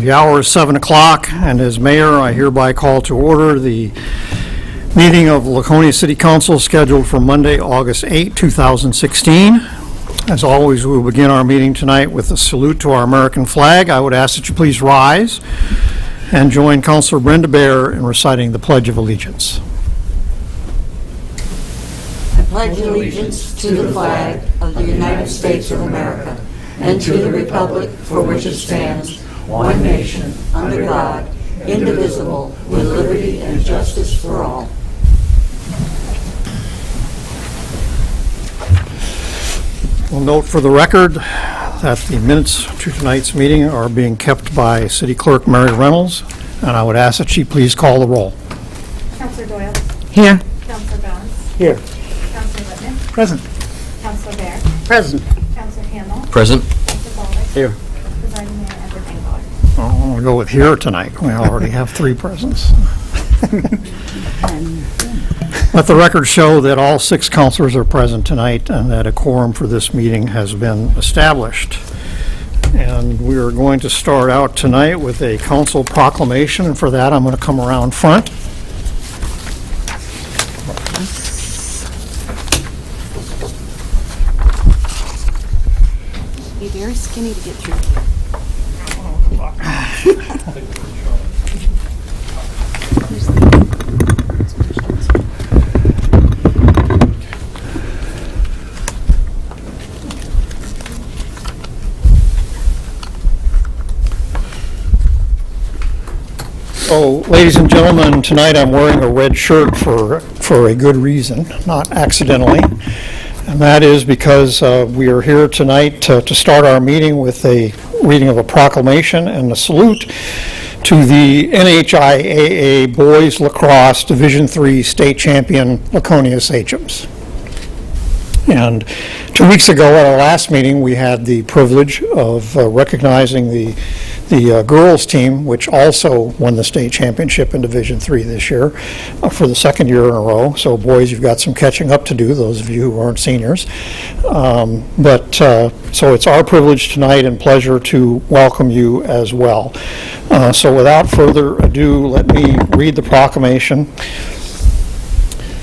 The hour is 7 o'clock, and as mayor, I hereby call to order the meeting of Laconia City Council scheduled for Monday, August 8, 2016. As always, we will begin our meeting tonight with a salute to our American flag. I would ask that you please rise and join Councilor Brenda Baer in reciting the Pledge of Allegiance. I pledge allegiance to the flag of the United States of America and to the republic for which it stands, one nation, under God, indivisible, with liberty and justice for all. We'll note for the record that the minutes to tonight's meeting are being kept by City Clerk Mary Reynolds, and I would ask that she please call the roll. Councilor Doyle. Here. Councilor Bones. Here. Councilor Whitman. Present. Councilor Bear. Present. Councilor Hamel. Present. Councilor Baldwin. Here. Presiding Mayor Edward Engler. I'm going to go with here tonight. We already have 3 presents. Let the record show that all 6 councilors are present tonight and that a quorum for this meeting has been established. And we are going to start out tonight with a council proclamation, and for that I'm going to come around front. Be very skinny to get through. So, ladies and gentlemen, tonight I'm wearing a red shirt for a good reason, not accidentally. And that is because we are here tonight to start our meeting with a reading of a proclamation and a salute to the NHIAA Boys Lacrosse Division III State Champion Laconia Sachems. And 2 weeks ago at our last meeting, we had the privilege of recognizing the girls team, which also won the state championship in Division III this year for the 2nd year in a row. So boys, you've got some catching up to do, those of you who aren't seniors. So it's our privilege tonight and pleasure to welcome you as well. So without further ado, let me read the proclamation.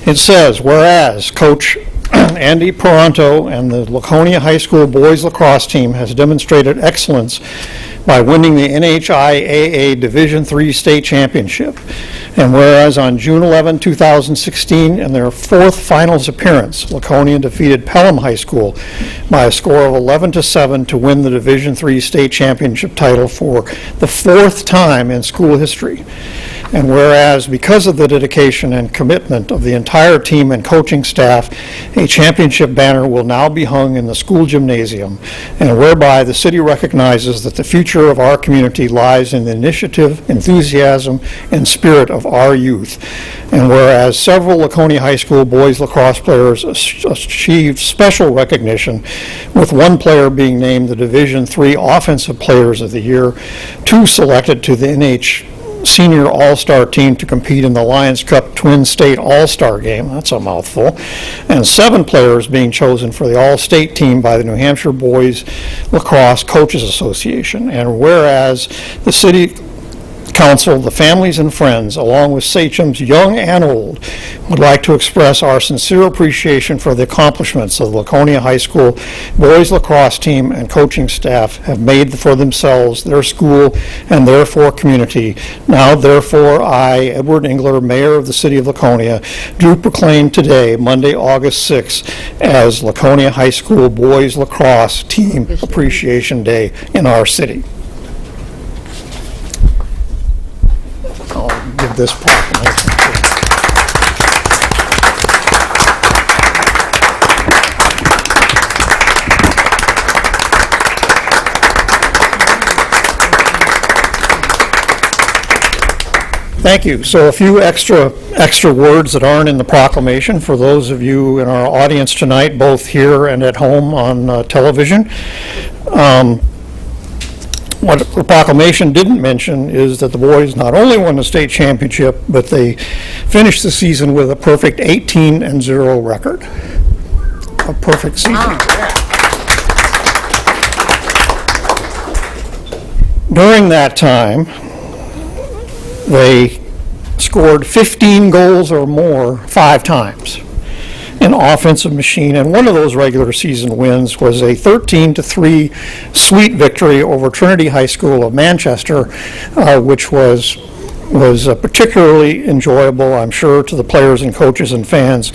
It says, whereas Coach Andy Paronto and the Laconia High School boys lacrosse team has demonstrated excellence by winning the NHIAA Division III State Championship. And whereas on June 11, 2016, in their 4th finals appearance, Laconia defeated Pelham High School by a score of 11-7 to win the Division III State Championship title for the 4th time in school history. And whereas, because of the dedication and commitment of the entire team and coaching staff, a championship banner will now be hung in the school gymnasium, and whereby the city recognizes that the future of our community lies in the initiative, enthusiasm, and spirit of our youth. And whereas several Laconia High School boys lacrosse players achieved special recognition, with 1 player being named the Division III Offensive Players of the Year, 2 selected to the NH Senior All-Star team to compete in the Lions Cup Twin State All-Star game, that's a mouthful, and 7 players being chosen for the All-State team by the New Hampshire Boys Lacrosse Coaches Association. And whereas the City Council, the families and friends, along with Sachems young and old, would like to express our sincere appreciation for the accomplishments of the Laconia High School boys lacrosse team and coaching staff have made for themselves, their school, and therefore community. Now, therefore, I, Edward Engler, Mayor of the City of Laconia, do proclaim today, Monday, August 6th, as Laconia High School Boys Lacrosse Team Appreciation Day in our city. I'll give this proclamation. Thank you. So a few extra words that aren't in the proclamation for those of you in our audience tonight, both here and at home on television. What the proclamation didn't mention is that the boys not only won the state championship, but they finished the season with a perfect 18-0 record. A perfect season. During that time, they scored 15 goals or more 5 times. An offensive machine, and one of those regular season wins was a 13-3 sweet victory over Trinity High School of Manchester, which was particularly enjoyable, I'm sure, to the players and coaches and fans,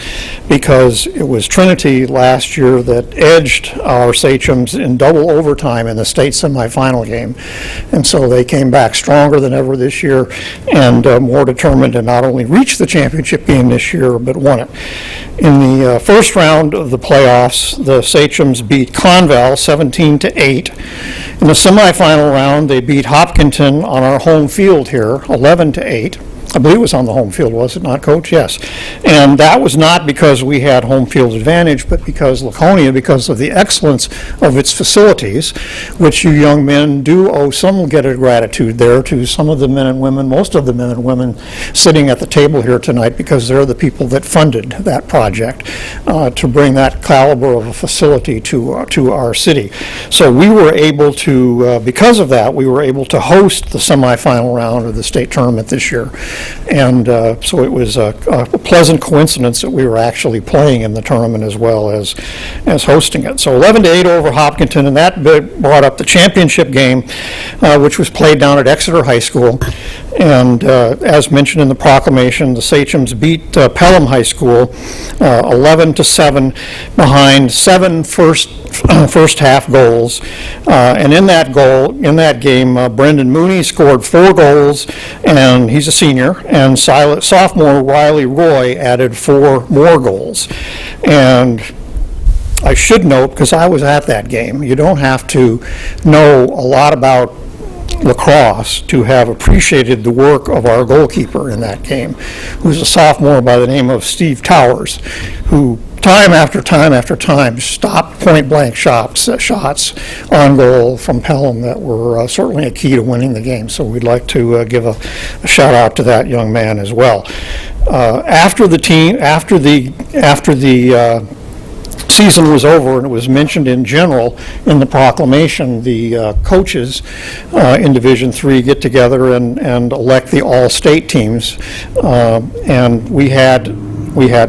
because it was Trinity last year that edged our Sachems in double overtime in the state semifinal game. And so they came back stronger than ever this year and more determined to not only reach the championship game this year, but won it. In the first round of the playoffs, the Sachems beat Conval 17-8. In the semifinal round, they beat Hopkinton on our home field here, 11-8. I believe it was on the home field, was it not, Coach? Yes. And that was not because we had home field advantage, but because Laconia, because of the excellence of its facilities, which you young men do owe some debt of gratitude there to some of the men and women, most of the men and women sitting at the table here tonight, because they're the people that funded that project to bring that caliber of a facility to our city. So we were able to, because of that, we were able to host the semifinal round of the state tournament this year. And so it was a pleasant coincidence that we were actually playing in the tournament as well as hosting it. So 11-8 over Hopkinton, and that brought up the championship game, which was played down at Exeter High School. And as mentioned in the proclamation, the Sachems beat Pelham High School 11-7 behind 7 first half goals. And in that game, Brendan Mooney scored 4 goals, and he's a senior, and sophomore Riley Roy added 4 more goals. And I should note, because I was at that game, you don't have to know a lot about lacrosse to have appreciated the work of our goalkeeper in that game, who's a sophomore by the name of Steve Towers, who time after time stopped point-blank shots on goal from Pelham that were certainly a key to winning the game. So we'd like to give a shout-out to that young man as well. After the season was over, and it was mentioned in general in the proclamation, the coaches in Division III get together and elect the all-state teams. And we had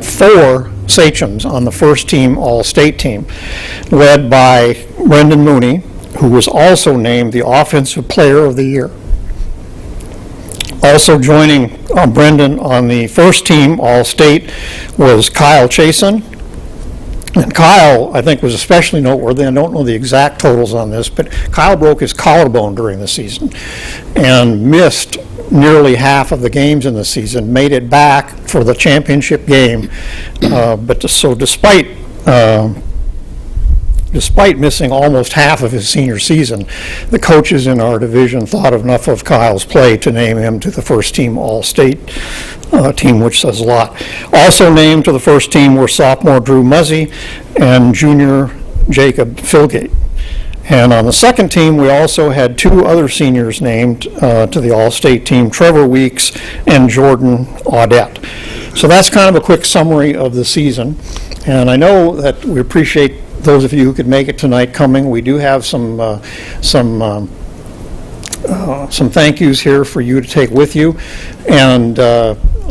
4 Sachems on the first team all-state team, led by Brendan Mooney, who was also named the Offensive Player of the Year. Also joining Brendan on the first team all-state was Kyle Chason. And Kyle, I think, was especially noteworthy. I don't know the exact totals on this, but Kyle broke his collarbone during the season and missed nearly half of the games in the season, made it back for the championship game. So despite missing almost half of his senior season, the coaches in our division thought enough of Kyle's play to name him to the first team all-state team, which says a lot. Also named to the first team were sophomore Drew Muzzy and junior Jacob Philgate. And on the second team, we also had 2 other seniors named to the all-state team, Trevor Weeks and Jordan Audette. So that's kind of a quick summary of the season. And I know that we appreciate those of you who could make it tonight coming. We do have some thank yous here for you to take with you, and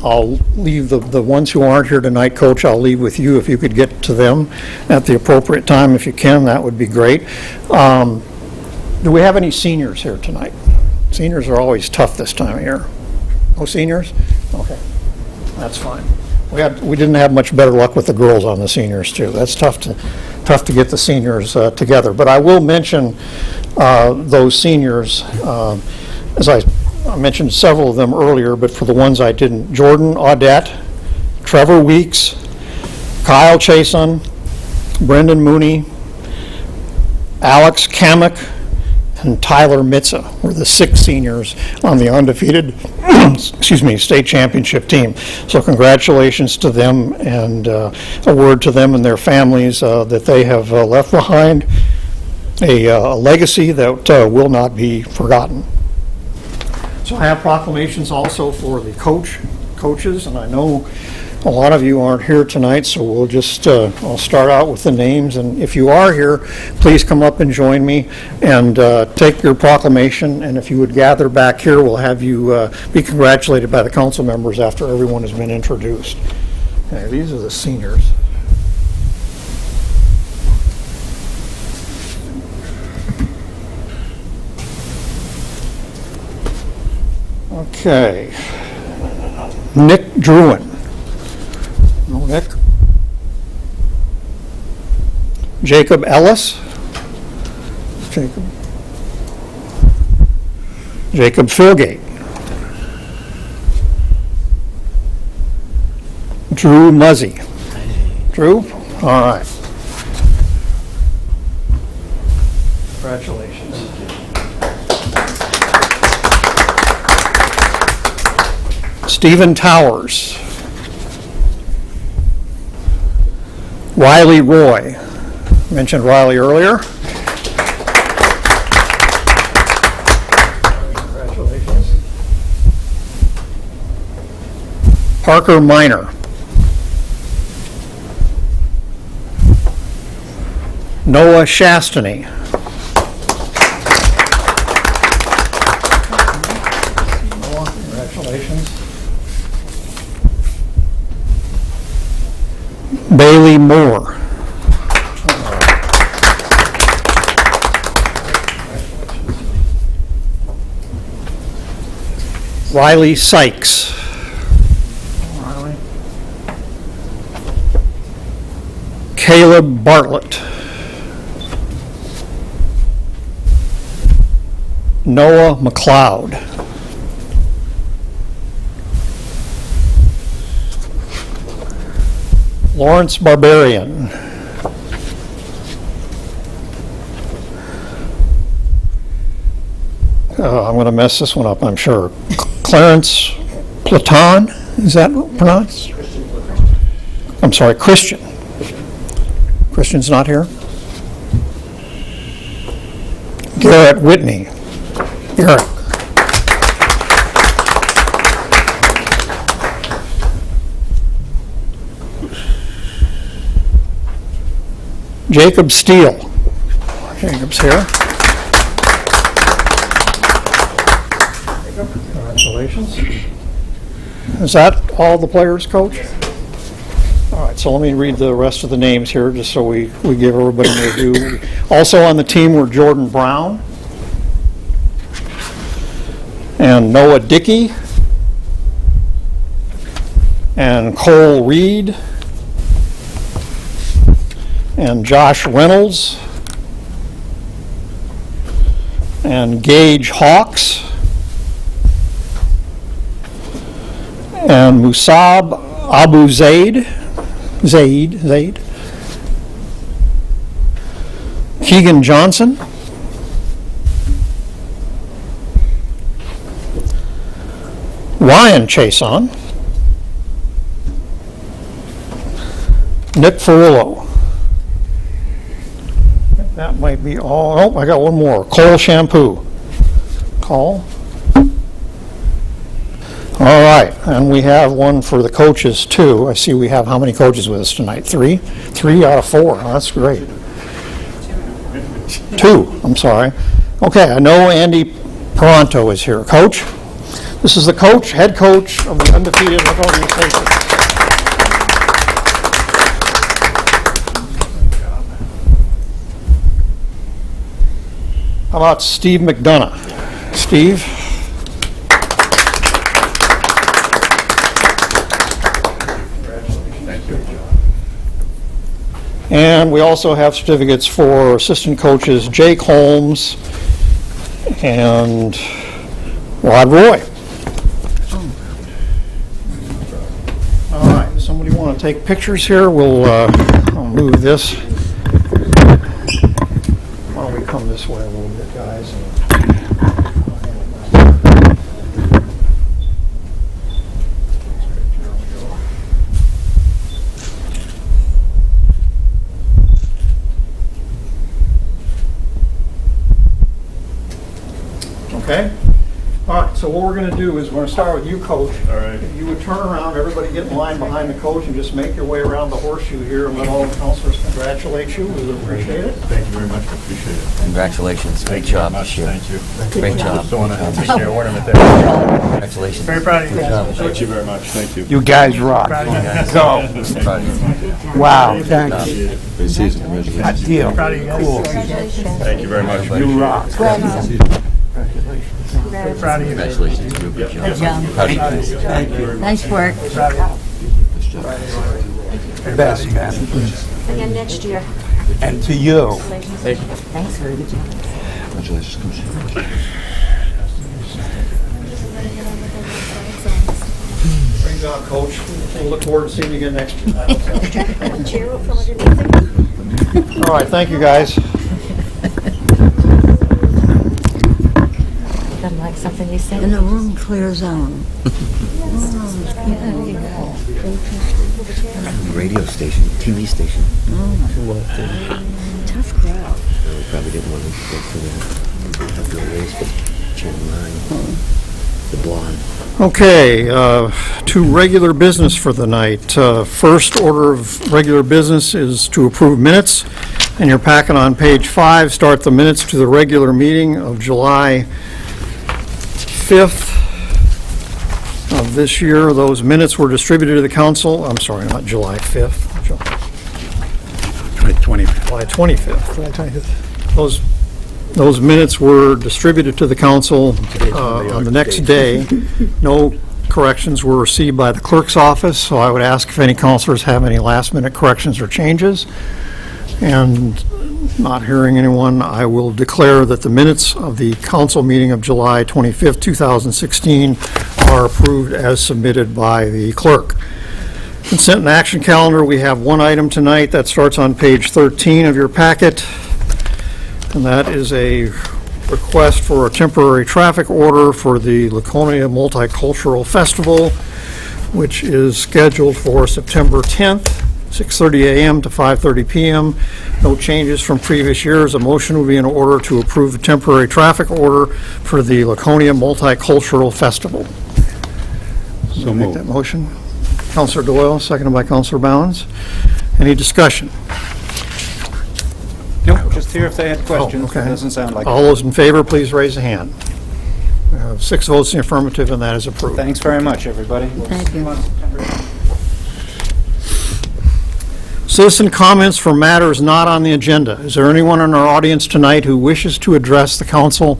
I'll leave the ones who aren't here tonight, Coach, I'll leave with you. If you could get to them at the appropriate time, if you can, that would be great. Do we have any seniors here tonight? Seniors are always tough this time of year. No seniors? Okay, that's fine. We didn't have much better luck with the girls on the seniors too. That's tough to get the seniors together. But I will mention those seniors, as I mentioned several of them earlier, but for the ones I didn't: Jordan Audette, Trevor Weeks, Kyle Chason, Brendan Mooney, Alex Kamek, and Tyler Mitza were the 6 seniors on the undefeated state championship team. So congratulations to them, and a word to them and their families that they have left behind a legacy that will not be forgotten. So I have proclamations also for the coaches, and I know A lot of you aren't here tonight, so we'll just, I'll start out with the names, and if you are here, please come up and join me and take your proclamation, and if you would gather back here, we'll have you be congratulated by the council members after everyone has been introduced. Okay, these are the seniors. Okay. Nick Druin. No Nick. Jacob Ellis. Jacob. Jacob Philgate. Drew Muzzy. Drew? All right. Congratulations. Stephen Towers. Riley Roy. Mentioned Riley earlier. Congratulations. Parker Minor. Noah Shastany. Noah, congratulations. Bailey Moore. Riley Sykes. Riley. Caleb Bartlett. Noah McLeod. Lawrence Barbarian. I'm going to mess this one up, I'm sure. Clarence Platon, is that pronounced? I'm sorry, Christian. Christian's not here? Garrett Whitney. Garrett. Jacob Steele. Jacob's here. Jacob, congratulations. Is that all the players, Coach? All right, so let me read the rest of the names here, just so we give everybody their due. Also on the team were Jordan Brown and Noah Dickey and Cole Reed and Josh Reynolds and Gage Hawks and Musab Abu Zaid, Keegan Johnson, Ryan Chason, Nick Ferrillo. That might be all. Oh, I got one more. Cole Shampoo. Cole. All right, and we have one for the coaches too. I see we have how many coaches with us tonight? Three? 3 out of 4. Oh, that's great. 2, I'm sorry. Okay, I know Andy Peranto is here. Coach, this is the coach, head coach of the undefeated organization. How about Steve McDonough? Steve? And we also have certificates for assistant coaches Jake Holmes and Rod Roy. All right, somebody want to take pictures here? I'll move this. Why don't we come this way a little bit, guys? Okay. All right, so what we're going to do is we're going to start with you, Coach. All right. If you would turn around, everybody get in line behind the coach and just make your way around the horseshoe here and let all the counselors congratulate you. We would appreciate it. Thank you very much. I appreciate it. Congratulations. Great Thank you very job much. this year. Thank you. Great job. Don't want to take your ornament there. Congratulations. Very proud of you. Good job. Thank you very much. Thank you. You guys rock. Go. Proud of you. Wow, thanks. Good season. Congratulations. Good deal. Cool. Thank you very much. You rock. Congratulations. Real good job. Good job. Proud of you guys. Thank you. Nice work. Best, man. Again next year. And to you. Thanks for the job. Congratulations, Coach. Great job, Coach. We'll look forward to seeing you again next year. Cheer from underneath it. All right, thank you, guys. Doesn't like something you said? In the room clear zone. Radio station, TV station. Tough crowd. Probably didn't want to go for that. Have to erase, but Channel 9. The blonde. Okay, to regular business for the night. First order of regular business is to approve minutes. In your packet on page 5, start the minutes to the regular meeting of July 5th of this year. Those minutes were distributed to the council. I'm sorry, not July 5th. July 25th. Those minutes were distributed to the council on the next day. No corrections were received by the clerk's office, so I would ask if any councilors have any last-minute corrections or changes. And not hearing anyone, I will declare that the minutes of the council meeting of July 25th, 2016 are approved as submitted by the clerk. Consent and action calendar, we have one item tonight that starts on page 13 of your packet, and that is a request for a temporary traffic order for the Laconia Multicultural Festival, which is scheduled for September 10th, 6:30 a.m. to 5:30 p.m. No changes from previous years. A motion will be in order to approve the temporary traffic order for the Laconia Multicultural Festival. So Make that moved. motion. Counselor Doyle, seconded by Counselor Bounds. Any discussion? Nope, just here if they had questions. okay. It doesn't sound like it. All those in favor, please raise a hand. We have 6 votes in the affirmative, and that is approved. Thanks very much, everybody. Thank you. Citizen comments for matters not on the agenda. Is there anyone in our audience tonight who wishes to address the council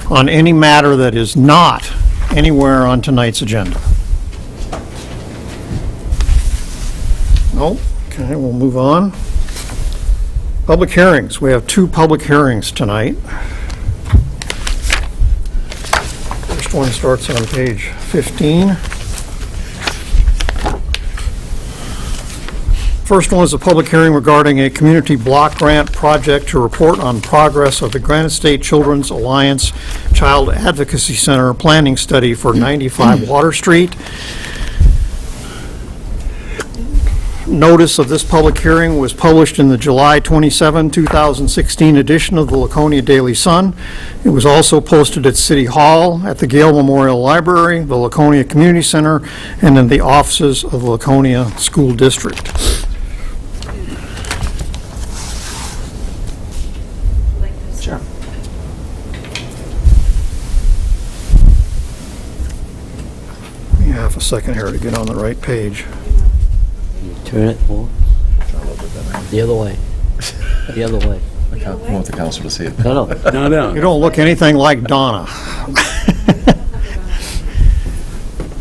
on any matter that is not anywhere on tonight's agenda? No? Okay, we'll move on. Public hearings. We have 2 public hearings tonight. First one starts on page 15. First one is a public hearing regarding a community block grant project to report on progress of the Granite State Children's Alliance Child Advocacy Center planning study for 95 Water Street. Notice of this public hearing was published in the July 27, 2016 edition of the Laconia Daily Sun. It was also posted at City Hall, at the Gale Memorial Library, the Laconia Community Center, and in the offices of the Laconia School District. Sure. We have a second here to get on the right page. Turn it more. The other way. The other way. I want the council to see it. No, no. You don't look anything like Donna.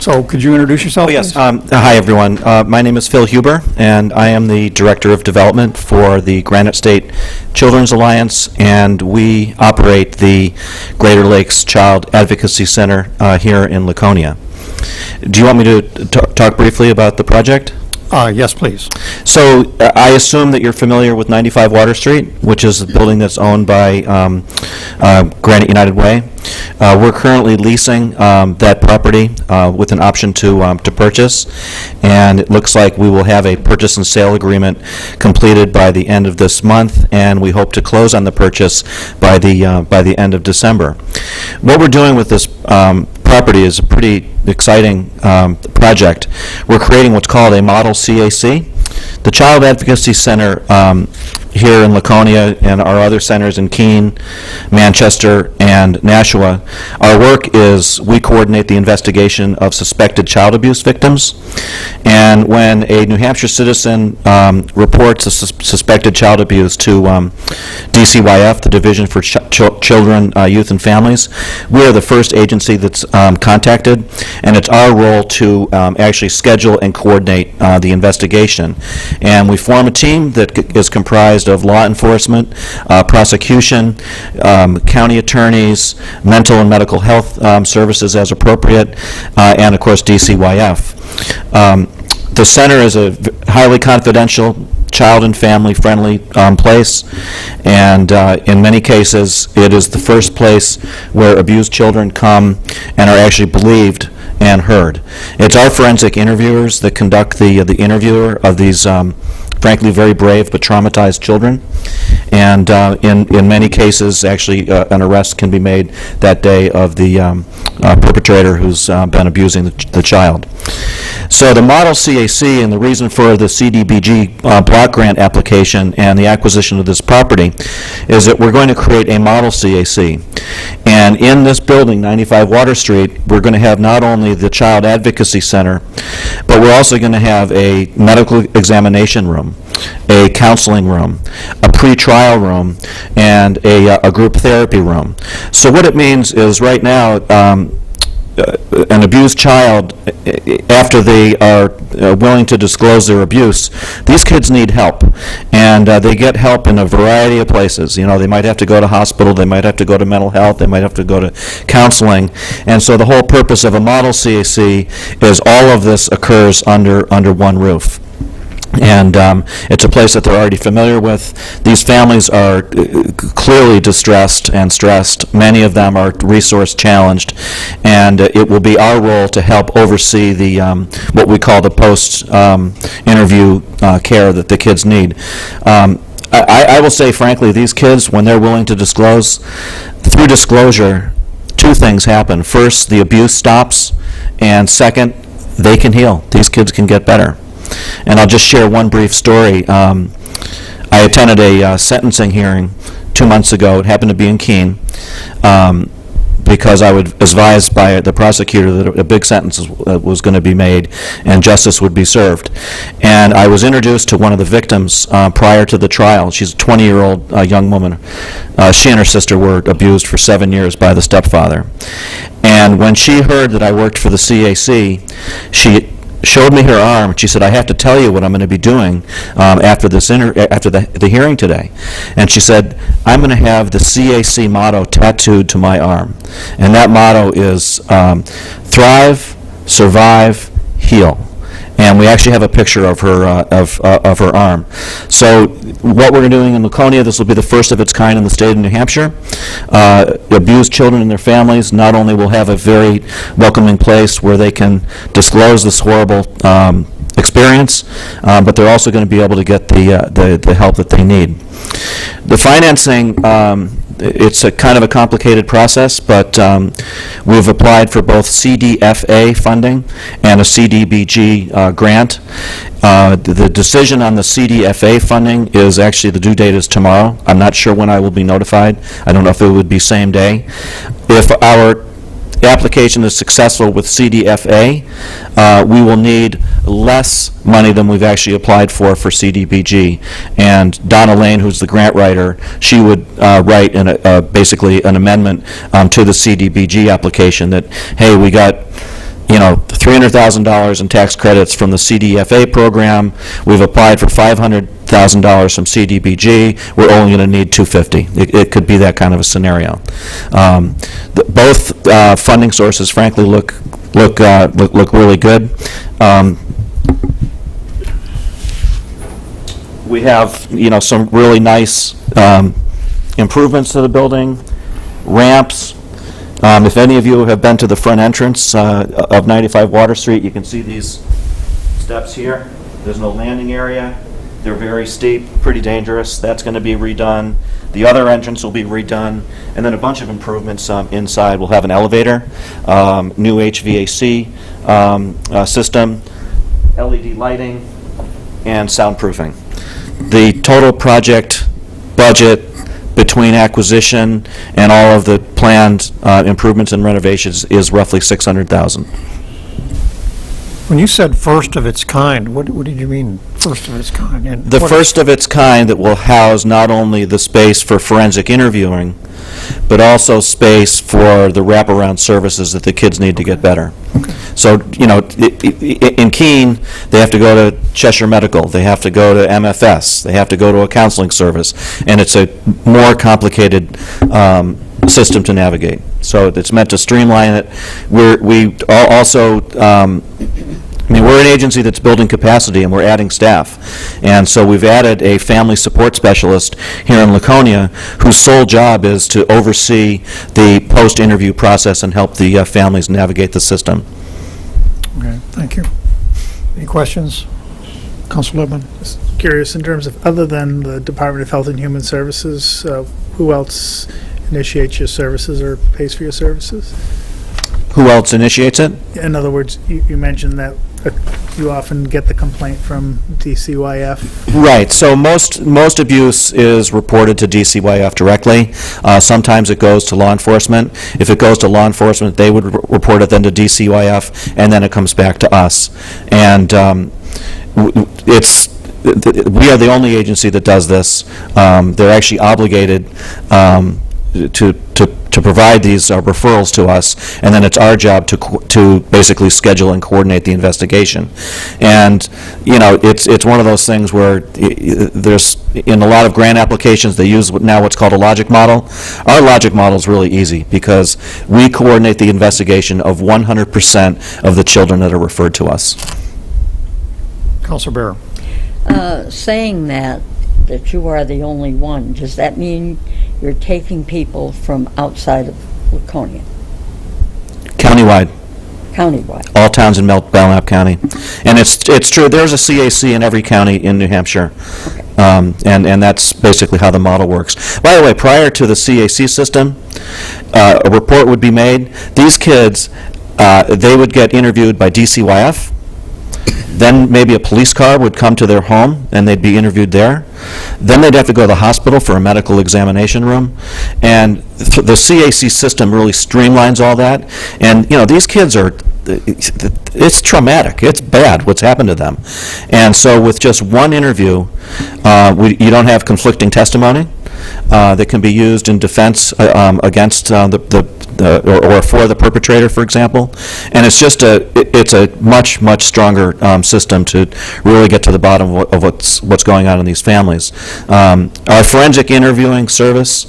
So could you introduce yourself, Oh, yes. please? Hi, everyone. My name is Phil Huber, and I am the Director of Development for the Granite State Children's Alliance, and we operate the Greater Lakes Child Advocacy Center here in Laconia. Do you want me to talk briefly about the project? Yes, please. So I assume that you're familiar with 95 Water Street, which is a building that's owned by Granite United Way. We're currently leasing that property with an option to purchase, and it looks like we will have a purchase and sale agreement completed by the end of this month, and we hope to close on the purchase by the end of December. What we're doing with this property is a pretty exciting project. We're creating what's called a model CAC. The Child Advocacy Center here in Laconia and our other centers in Keene, Manchester, and Nashua, our work is we coordinate the investigation of suspected child abuse victims. And when a New Hampshire citizen reports a suspected child abuse to DCYF, the Division for Children, Youth, and Families, we are the first agency that's contacted, and it's our role to actually schedule and coordinate the investigation. And we form a team that is comprised of law enforcement, prosecution, county attorneys, mental and medical health services as appropriate, and of course DCYF. The center is a highly confidential, child and family-friendly place, and in many cases, it is the first place where abused children come and are actually believed and heard. It's our forensic interviewers that conduct the interviewer of these frankly very brave but traumatized children, and in many cases, actually, an arrest can be made that day of the perpetrator who's been abusing the child. So the model CAC and the reason for the CDBG block grant application and the acquisition of this property is that we're going to create a model CAC. And in this building, 95 Water Street, we're going to have not only the Child Advocacy Center, but we're also going to have a medical examination room, a counseling room, a pre-trial room, and a group therapy room. So what it means is right now, an abused child, after they are willing to disclose their abuse, these kids need help, and they get help in a variety of places. You know, they might have to go to hospital, they might have to go to mental health, they might have to go to counseling, and so the whole purpose of a model CAC is all of this occurs under one roof. And it's a place that they're already familiar with. These families are clearly distressed and stressed. Many of them are resource challenged, and it will be our role to help oversee the what we call the post-interview care that the kids need. I will say, frankly, these kids, when they're willing to disclose, through disclosure, two things happen. First, the abuse stops, and second, they can heal. These kids can get better. And I'll just share one brief story. I attended a sentencing hearing 2 months ago. It happened to be in Keene, because I was advised by the prosecutor that a big sentence was going to be made and justice would be served. And I was introduced to one of the victims prior to the trial. She's a 20-year-old young woman. She and her sister were abused for 7 years by the stepfather. And when she heard that I worked for the CAC, she showed me her arm. She said, "I have to tell you what I'm going to be doing after the hearing today." And she said, "I'm going to have the CAC motto tattooed to my arm." And that motto is thrive, survive, heal. And we actually have a picture of her of her arm. So what we're doing in Laconia, this will be the first of its kind in the state of New Hampshire. Abused children and their families not only will have a very welcoming place where they can disclose this horrible experience, but they're also going to be able to get the help that they need. The financing, it's a kind of a complicated process, but we've applied for both CDFA funding and a CDBG grant. The decision on the CDFA funding is actually, the due date is tomorrow. I'm not sure when I will be notified. I don't know if it would be same day. If our application is successful with CDFA, we will need less money than we've actually applied for CDBG. And Donna Lane, who's the grant writer, she would write basically an amendment to the CDBG application that, hey, we got $300,000 in tax credits from the CDFA program. We've applied for $500,000 from CDBG. We're only going to need $250,000. It could be that kind of a scenario. Both funding sources, frankly, look really good. We have, some really nice improvements to the building, ramps. If any of you have been to the front entrance of 95 Water Street, you can see these steps here. There's no landing area. They're very steep, pretty dangerous. That's going to be redone. The other entrance will be redone, and then a bunch of improvements inside. We'll have an elevator, new HVAC system, LED lighting, and soundproofing. The total project budget between acquisition and all of the planned improvements and renovations is roughly $600,000. When you said first of its kind, what did you mean, first of its kind? And The what- first of its kind that will house not only the space for forensic interviewing, but also space for the wraparound services that the kids need to get better. So, in Keene, they have to go to Cheshire Medical, they have to go to MFS, they have to go to a counseling service, and it's a more complicated system to navigate. So it's meant to streamline it. We're an agency that's building capacity, and we're adding staff. And so we've added a family support specialist here in Laconia, whose sole job is to oversee the post-interview process and help the families navigate the system. Okay, thank you. Any questions? Council Lippman? Curious, in terms of, other than the Department of Health and Human Services, who else initiates your services or pays for your services? Who else initiates it? In other words, you mentioned that you often get the complaint from DCYF. Right, so most abuse is reported to DCYF directly. Sometimes it goes to law enforcement. If it goes to law enforcement, they would report it then to DCYF, and then it comes back to us. And we are the only agency that does this. They're actually obligated to provide these referrals to us, and then it's our job to basically schedule and coordinate the investigation. And it's one of those things where there's, in a lot of grant applications, they use now what's called a logic model. Our logic model is really easy because we coordinate the investigation of 100% of the children that are referred to us. Council Bear? Saying that you are the only one, does that mean you're taking people from outside of Laconia, Countywide. countywide? All towns in Belknap County. And it's true, there's a CAC in every county in New Hampshire. And that's basically how the model works. By the way, prior to the CAC system, a report would be made. These kids, they would get interviewed by DCYF. Then maybe a police car would come to their home, and they'd be interviewed there. Then they'd have to go to the hospital for a medical examination room. And the CAC system really streamlines all that. And, these kids it's traumatic. It's bad what's happened to them. And so with just one interview, you don't have conflicting testimony that can be used in defense against or for the perpetrator, for example. And it's just it's a much, much stronger system to really get to the bottom of what's going on in these families. Our forensic interviewing service,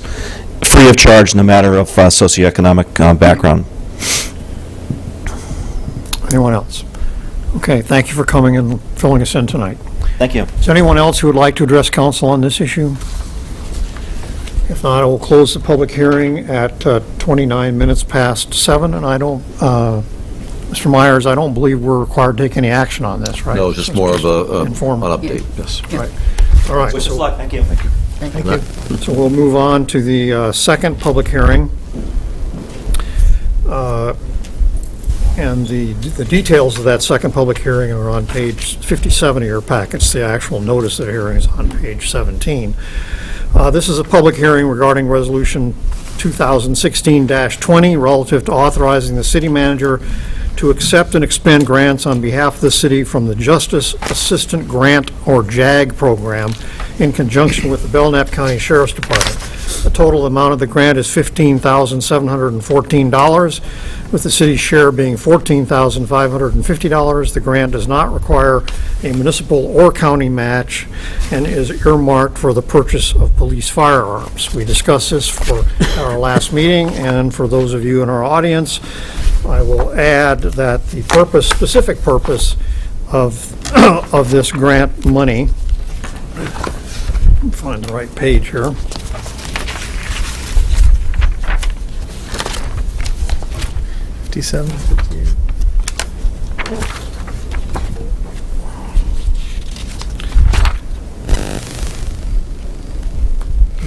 free of charge, no matter of socioeconomic background. Anyone else? Okay, thank you for coming and filling us in tonight. Thank you. Is there anyone else who would like to address council on this issue? If not, I will close the public hearing at 29 minutes past 7, and I don't, Mr. Myers, I don't believe we're required to take any action on this, right? No, just more of an Informal. update, yes. Right. All right. Wish us so- luck. Thank you. Thank you. So we'll move on to the second public hearing. And the details of that second public hearing are on page 57 of your packets. The actual notice of the hearing is on page 17. This is a public hearing regarding Resolution 2016-20 relative to authorizing the city manager to accept and expend grants on behalf of the city from the Justice Assistant Grant, or JAG, program in conjunction with the Belknap County Sheriff's Department. The total amount of the grant is $15,714, with the city's share being $14,550. The grant does not require a municipal or county match and is earmarked for the purchase of police firearms. We discussed this for our last meeting, and for those of you in our audience, I will add that the specific purpose of this grant money find the right page here. '57, '58.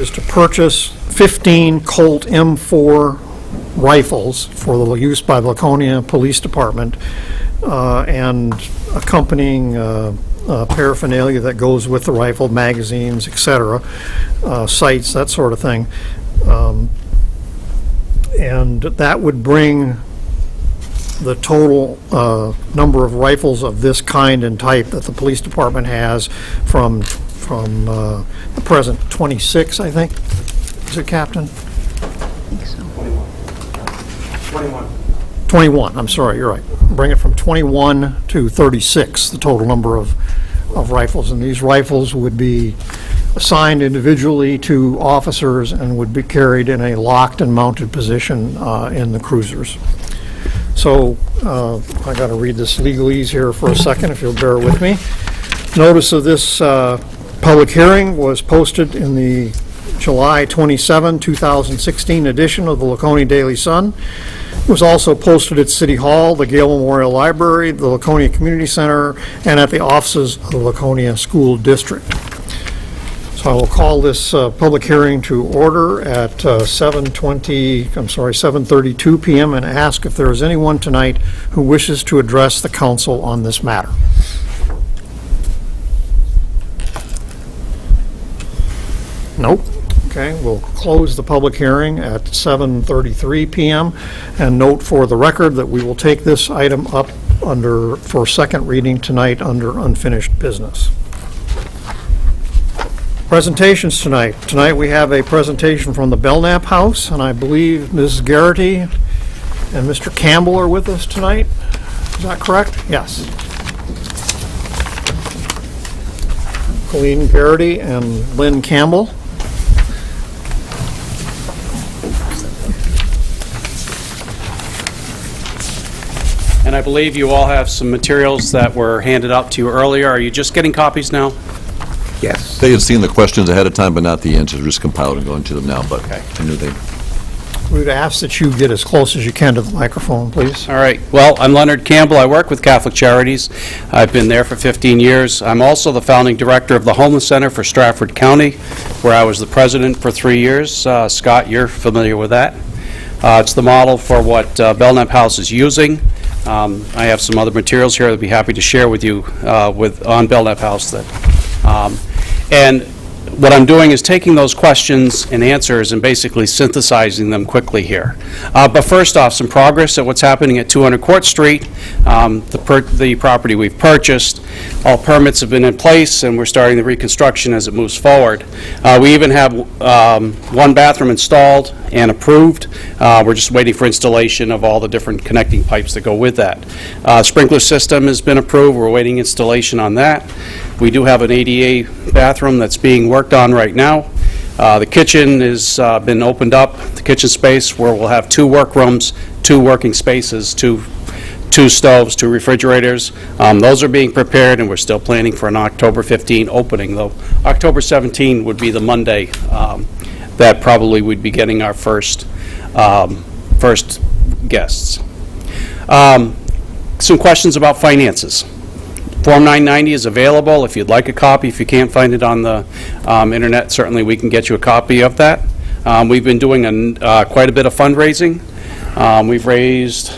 Is to purchase 15 Colt M4 rifles for the use by the Laconia Police Department and accompanying paraphernalia that goes with the rifle, magazines, etc., sights, that sort of thing. And that would bring the total number of rifles of this kind and type that the police department has from the present 26, I think. Is it, Captain? 21, I'm sorry, you're right. Bring it from 21 to 36, the total number of rifles. And these rifles would be assigned individually to officers and would be carried in a locked and mounted position in the cruisers. So I got to read this legalese here for a second, if you'll bear with me. Notice of this public hearing was posted in the July 27, 2016 edition of the Laconia Daily Sun. It was also posted at City Hall, the Gale Memorial Library, the Laconia Community Center, and at the offices of the Laconia School District. So I will call this public hearing to order at 7:32 p.m. and ask if there is anyone tonight who wishes to address the council on this matter. Nope. Okay, we'll close the public hearing at 7:33 p.m. and note for the record that we will take this item up for second reading tonight under unfinished business. Presentations tonight. Tonight we have a presentation from the Belknap House, and I believe Ms. Garrity and Mr. Campbell are with us tonight. Is that correct? Yes. Colleen Garrity and Lynn Campbell. And I believe you all have some materials that were handed out to you earlier. Are you just getting copies now? Yes. They had seen the questions ahead of time, but not the answers. We're just compiled and going to them now, but Okay. I knew they... We'd ask that you get as close as you can to the microphone, please. All right. Well, I'm Leonard Campbell. I work with Catholic Charities. I've been there for 15 years. I'm also the founding director of the Homeless Center for Stratford County, where I was the president for 3 years. Scott, you're familiar with that. It's the model for what Belknap House is using. I have some other materials here I'd be happy to share with you on Belknap House. And what I'm doing is taking those questions and answers and basically synthesizing them quickly here. But first off, some progress at what's happening at 200 Court Street, the property we've purchased. All permits have been in place, and we're starting the reconstruction as it moves forward. We even have one bathroom installed and approved. We're just waiting for installation of all the different connecting pipes that go with that. Sprinkler system has been approved. We're waiting installation on that. We do have an ADA bathroom that's being worked on right now. The kitchen has been opened up, the kitchen space, where we'll have 2 workrooms, 2 working spaces, two stoves, 2 refrigerators. Those are being prepared, and we're still planning for an October 15 opening, though October 17 would be the Monday that probably we'd be getting our first guests. Some questions about finances. Form 990 is available if you'd like a copy. If you can't find it on the internet, certainly we can get you a copy of that. We've been doing quite a bit of fundraising. We've raised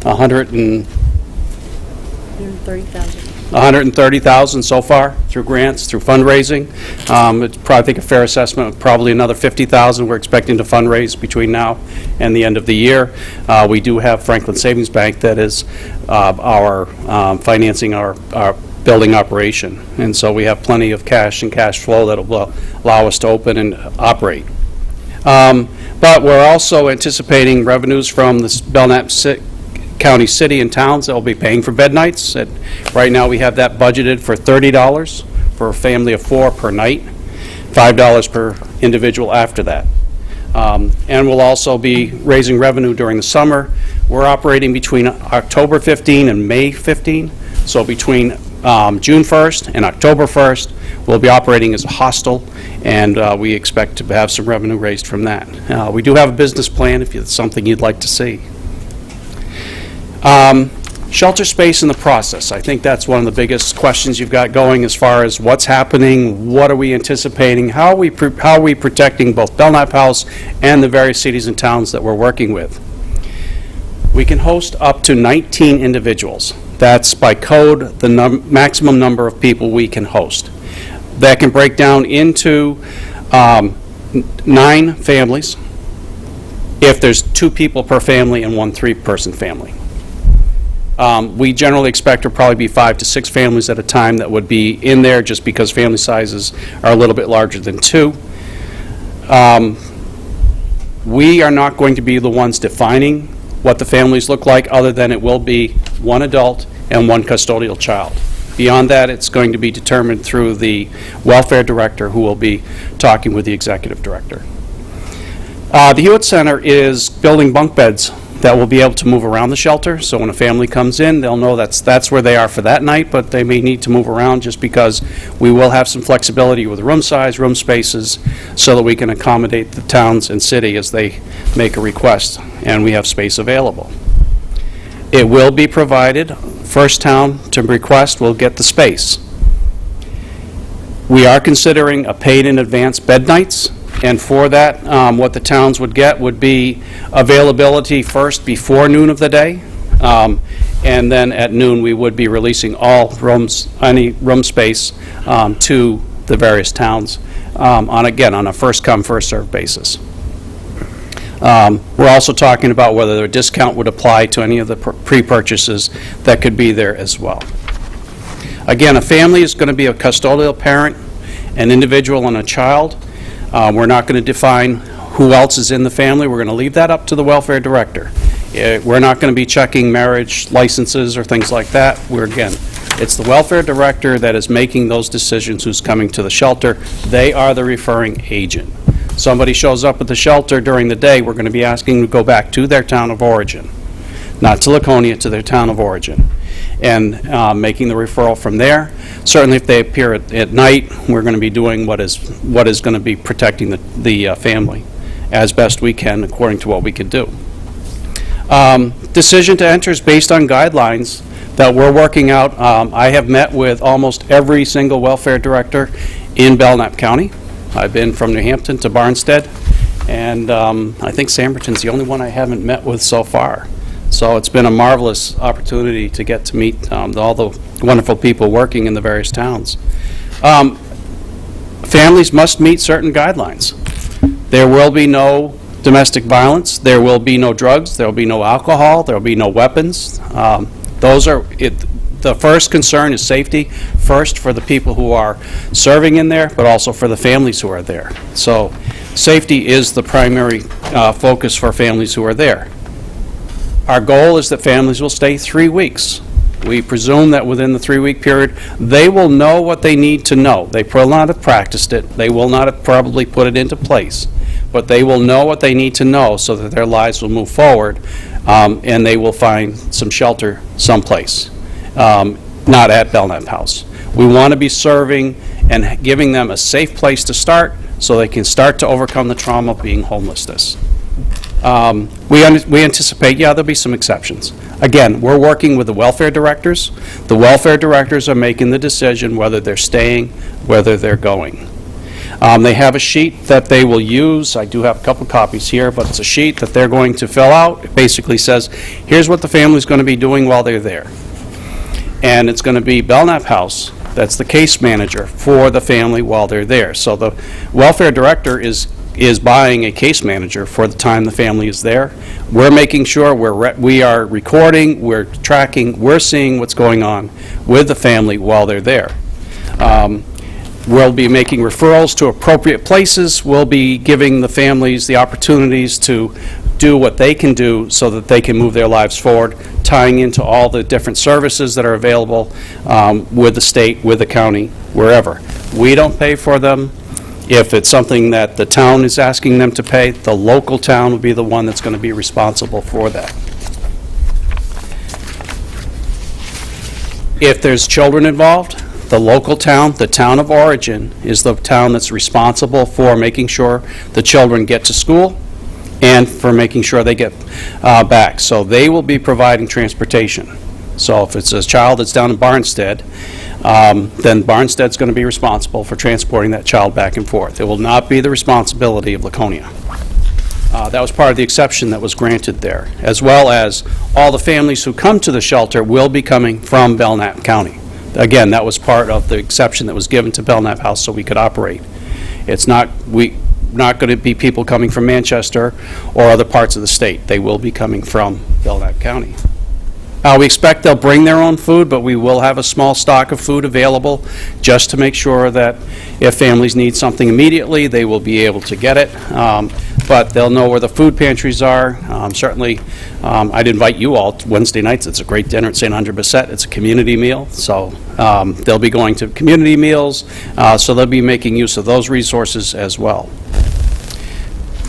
$130,000 so far through grants, through fundraising. It's probably, I think, a fair assessment of probably another $50,000 we're expecting to fundraise between now and the end of the year. We do have Franklin Savings Bank that is our financing our building operation, and so we have plenty of cash and cash flow that will allow us to open and operate. But we're also anticipating revenues from the Belknap County, city, and towns that will be paying for bed nights. Right now, we have that budgeted for $30 for a family of 4 per night, $5 per individual after that. And we'll also be raising revenue during the summer. We're operating between October 15 and May 15, so between June 1st and October 1st, will be operating as a hostel, and we expect to have some revenue raised from that. We do have a business plan if it's something you'd like to see. Shelter space in the process. I think that's one of the biggest questions you've got going as far as what's happening, what are we anticipating, how are we protecting both Belknap House and the various cities and towns that we're working with. We can host up to 19 individuals. That's by code the maximum number of people we can host. That can break down into 9 families if there's 2 people per family and 1 3-person family. We generally expect there will probably be 5 to 6 families at a time that would be in there just because family sizes are a little bit larger than 2. We are not going to be the ones defining what the families look like, other than it will be 1 adult and 1 custodial child. Beyond that, it's going to be determined through the welfare director, who will be talking with the executive director. The Hewitt Center is building bunk beds that will be able to move around the shelter, so when a family comes in, they'll know that's where they are for that night, but they may need to move around just because we will have some flexibility with room size, room spaces, so that we can accommodate the towns and city as they make a request, and we have space available. It will be provided. First town to request will get the space. We are considering a paid-in-advance bed nights, and for that, what the towns would get would be availability first before noon of the day, and then at noon we would be releasing all rooms, any room space, to the various towns, on a first-come, first-served basis. We're also talking about whether a discount would apply to any of the pre-purchases that could be there as well. Again, a family is going to be a custodial parent, an individual, and a child. We're not going to define who else is in the family. We're going to leave that up to the welfare director. We're not going to be checking marriage licenses or things like that. It's the welfare director that is making those decisions who's coming to the shelter. They are the referring agent. Somebody shows up at the shelter during the day, we're going to be asking them to go back to their town of origin, not to Laconia, to their town of origin, and making the referral from there. Certainly if they appear at night, we're going to be doing what is going to be protecting the family as best we can according to what we can do. Decision to enter is based on guidelines that we're working out. I have met with almost every single welfare director in Belknap County. I've been from New Hampton to Barnstead, and I think Samberton's the only one I haven't met with so far. So it's been a marvelous opportunity to get to meet all the wonderful people working in the various towns. Families must meet certain guidelines. There will be no domestic violence, there will be no drugs, there will be no alcohol, there will be no weapons. The first concern is safety, first for the people who are serving in there, but also for the families who are there. So safety is the primary focus for families who are there. Our goal is that families will stay 3 weeks. We presume that within the 3-week period, they will know what they need to know. They will not have practiced it. They will not have probably put it into place. But they will know what they need to know so that their lives will move forward, and they will find some shelter someplace, not at Belknap House. We want to be serving and giving them a safe place to start so they can start to overcome the trauma of being homelessness. We anticipate, there'll be some exceptions. Again, we're working with the welfare directors. The welfare directors are making the decision whether they're staying, whether they're going. They have a sheet that they will use. I do have a couple copies here, but it's a sheet that they're going to fill out. It basically says, here's what the family's going to be doing while they're there. And it's going to be Belknap House that's the case manager for the family while they're there. So the welfare director is buying a case manager for the time the family is there. We're making sure we are recording, we're tracking, we're seeing what's going on with the family while they're there. We'll be making referrals to appropriate places. We'll be giving the families the opportunities to do what they can do so that they can move their lives forward, tying into all the different services that are available with the state, with the county, wherever. We don't pay for them. If it's something that the town is asking them to pay, the local town will be the one that's going to be responsible for that. If there's children involved, the local town, the town of origin, is the town that's responsible for making sure the children get to school and for making sure they get back. So they will be providing transportation. So if it's a child that's down in Barnstead, then Barnstead's going to be responsible for transporting that child back and forth. It will not be the responsibility of Laconia. That was part of the exception that was granted there, as well as all the families who come to the shelter will be coming from Belknap County. Again, that was part of the exception that was given to Belknap House so we could operate. It's not going to be people coming from Manchester or other parts of the state. They will be coming from Belknap County. We expect they'll bring their own food, but we will have a small stock of food available just to make sure that if families need something immediately, they will be able to get it. But they'll know where the food pantries are. Certainly, I'd invite you all to Wednesday nights. It's a great dinner at St. Andre Bissett. It's a community meal, so they'll be going to community meals, so they'll be making use of those resources as well.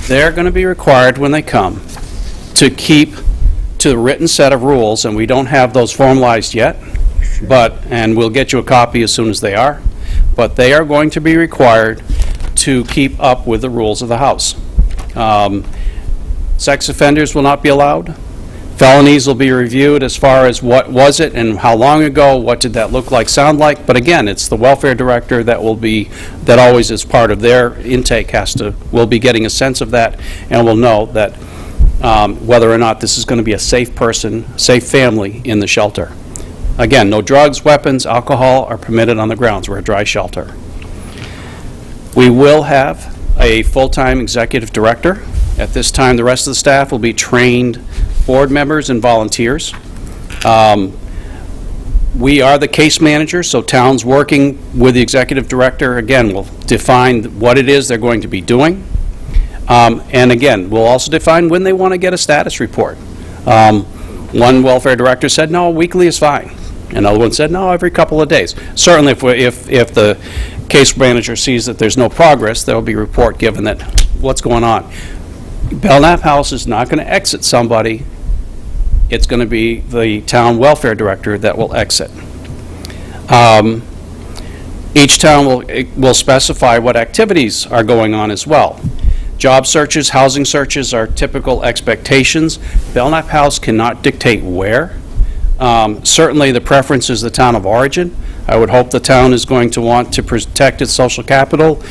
They're going to be required when they come to keep to the written set of rules, and we don't have those formalized yet, and we'll get you a copy as soon as they are, but they are going to be required to keep up with the rules of the house. Sex offenders will not be allowed. Felonies will be reviewed as far as what was it and how long ago, what did that look like, sound like, but again, it's the welfare director that always is part of their intake will be getting a sense of that and will know that whether or not this is going to be a safe person, safe family in the shelter. Again, no drugs, weapons, alcohol are permitted on the grounds. We're a dry shelter. We will have a full-time executive director. At this time, the rest of the staff will be trained board members and volunteers. We are the case manager, so towns working with the executive director, again, will define what it is they're going to be doing. And again, we'll also define when they want to get a status report. One welfare director said, no, weekly is fine. Another one said, no, every couple of days. Certainly, if the case manager sees that there's no progress, there will be a report given that what's going on. Belknap House is not going to exit somebody. It's going to be the town welfare director that will exit. Each town will specify what activities are going on as well. Job searches, housing searches are typical expectations. Belknap House cannot dictate where. Certainly the preference is the town of origin. I would hope the town is going to want to protect its social capital.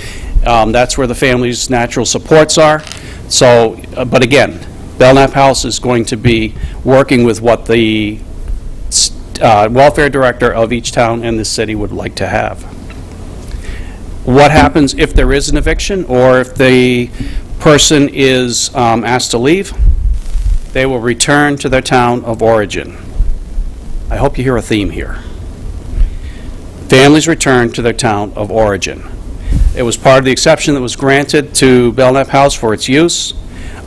That's where the family's natural supports are. So, but again, Belknap House is going to be working with what the welfare director of each town and the city would like to have. What happens if there is an eviction or if the person is asked to leave? They will return to their town of origin. I hope you hear a theme here. Families return to their town of origin. It was part of the exception that was granted to Belknap House for its use.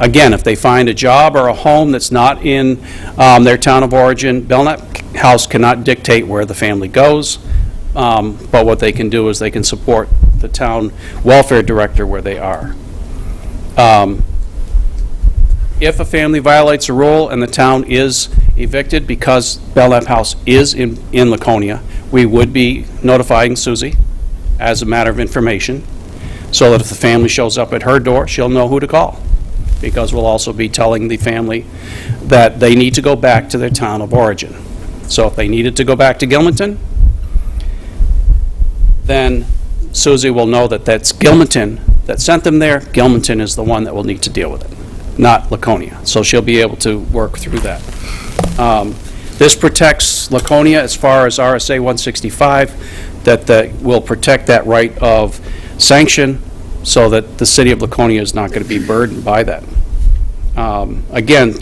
Again, if they find a job or a home that's not in their town of origin, Belknap House cannot dictate where the family goes, but what they can do is they can support the town welfare director where they are. If a family violates a rule and the town is evicted because Belknap House is in Laconia, we would be notifying Susie as a matter of information, so that if the family shows up at her door, she'll know who to call, because we'll also be telling the family that they need to go back to their town of origin. So if they needed to go back to Gilmanton, then Susie will know that that's Gilmanton that sent them there. Gilmanton is the one that will need to deal with it, not Laconia. So she'll be able to work through that. This protects Laconia as far as RSA 165, that will protect that right of sanction so that the city of Laconia is not going to be burdened by that. Again,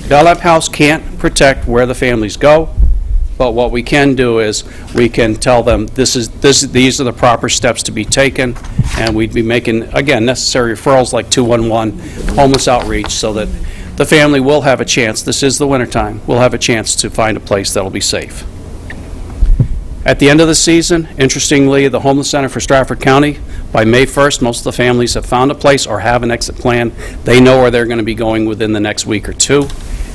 Belknap House can't protect where the families go, but what we can do is we can tell them these are the proper steps to be taken, and we'd be making, again, necessary referrals like 211, homeless outreach, so that the family will have a chance, this is the wintertime, will have a chance to find a place that will be safe. At the end of the season, interestingly, the Homeless Center for Stratford County, by May 1st, most of the families have found a place or have an exit plan. They know where they're going to be going within the next week or two,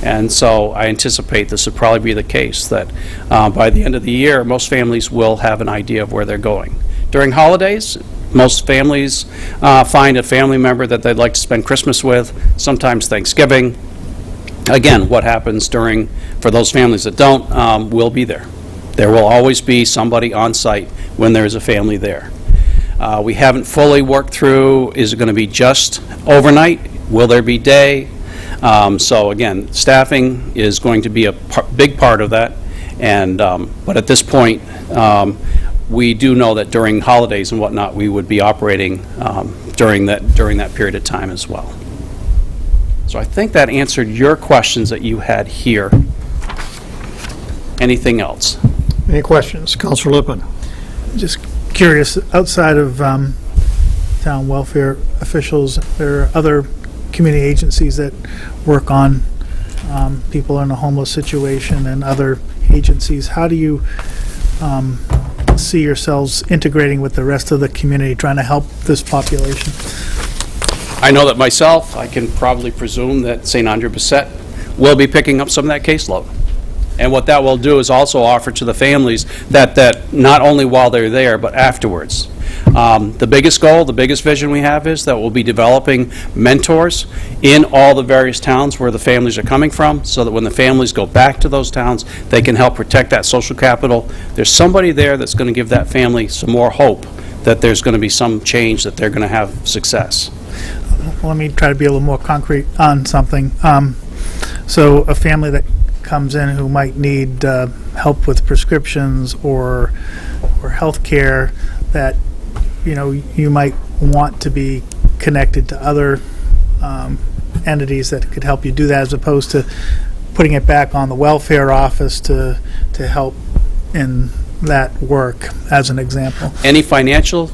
And so I anticipate this would probably be the case, that by the end of the year, most families will have an idea of where they're going. During holidays, most families find a family member that they'd like to spend Christmas with, sometimes Thanksgiving. Again, what happens for those families that don't, will be there. There will always be somebody on site when there's a family there. We haven't fully worked through, is it going to be just overnight? Will there be day? So again, staffing is going to be a big part of that, and but at this point, we do know that during holidays and whatnot, we would be operating during that period of time as well. So I think that answered your questions that you had here. Anything else? Any questions? Counselor Lippman? Just curious, outside of town welfare officials, there are other community agencies that work on people in a homeless situation and other agencies. How do you see yourselves integrating with the rest of the community, trying to help this population? I know that myself, I can probably presume that St. Andre Bissett will be picking up some of that caseload. And what that will do is also offer to the families that not only while they're there, but afterwards. The biggest goal, the biggest vision we have is that we'll be developing mentors in all the various towns where the families are coming from, so that when the families go back to those towns, they can help protect that social capital. There's somebody there that's going to give that family some more hope that there's going to be some change, that they're going to have success. Let me try to be a little more concrete on something. So a family that comes in who might need help with prescriptions or health care, that you might want to be connected to other entities that could help you do that, as opposed to putting it back on the welfare office to help in that work, as an example. Any financial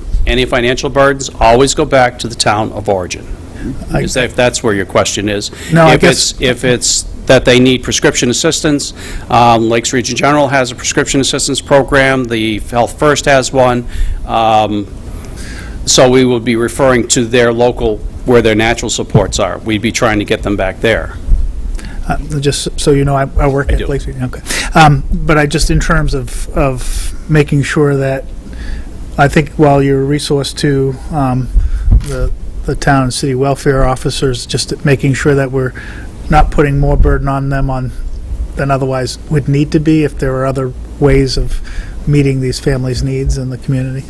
burdens always go back to the town of origin. If that's where your question is. No, I If guess- it's that they need prescription assistance, Lakes Region General has a prescription assistance program, the Health First has one, so we will be referring to their local, where their natural supports are. We'd be trying to get them back there. Just so you know, I work I at do. Lakes Region. Okay. But I just, in terms of making sure that, I think while you're a resource to the town and city welfare officers, just making sure that we're not putting more burden on them than otherwise would need to be, if there are other ways of meeting these families' needs in the community.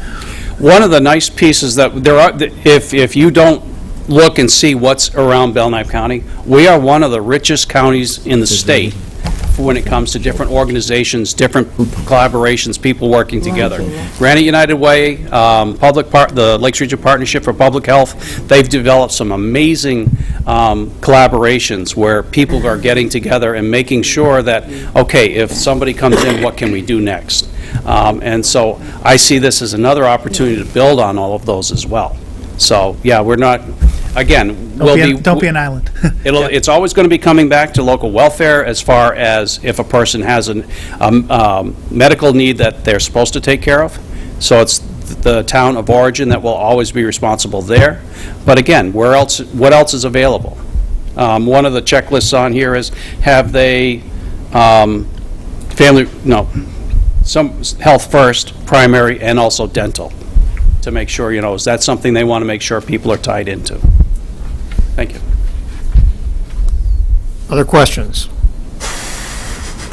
One of the nice pieces that there are, if you don't look and see what's around Belknap County, we are one of the richest counties in the state when it comes to different organizations, different collaborations, people working together. Granite United Way, the Lakes Region Partnership for Public Health, they've developed some amazing collaborations where people are getting together and making sure that, okay, if somebody comes in, what can we do next? And so I see this as another opportunity to build on all of those as well. So, yeah, we're not, again, Don't be an island. It's always going to be coming back to local welfare, as far as if a person has a medical need that they're supposed to take care of. So it's the town of origin that will always be responsible there. But again, what else is available? One of the checklists on here is, have they some Health First, primary, and also dental, to make sure, is that something they want to make sure people are tied into? Thank you. Other questions?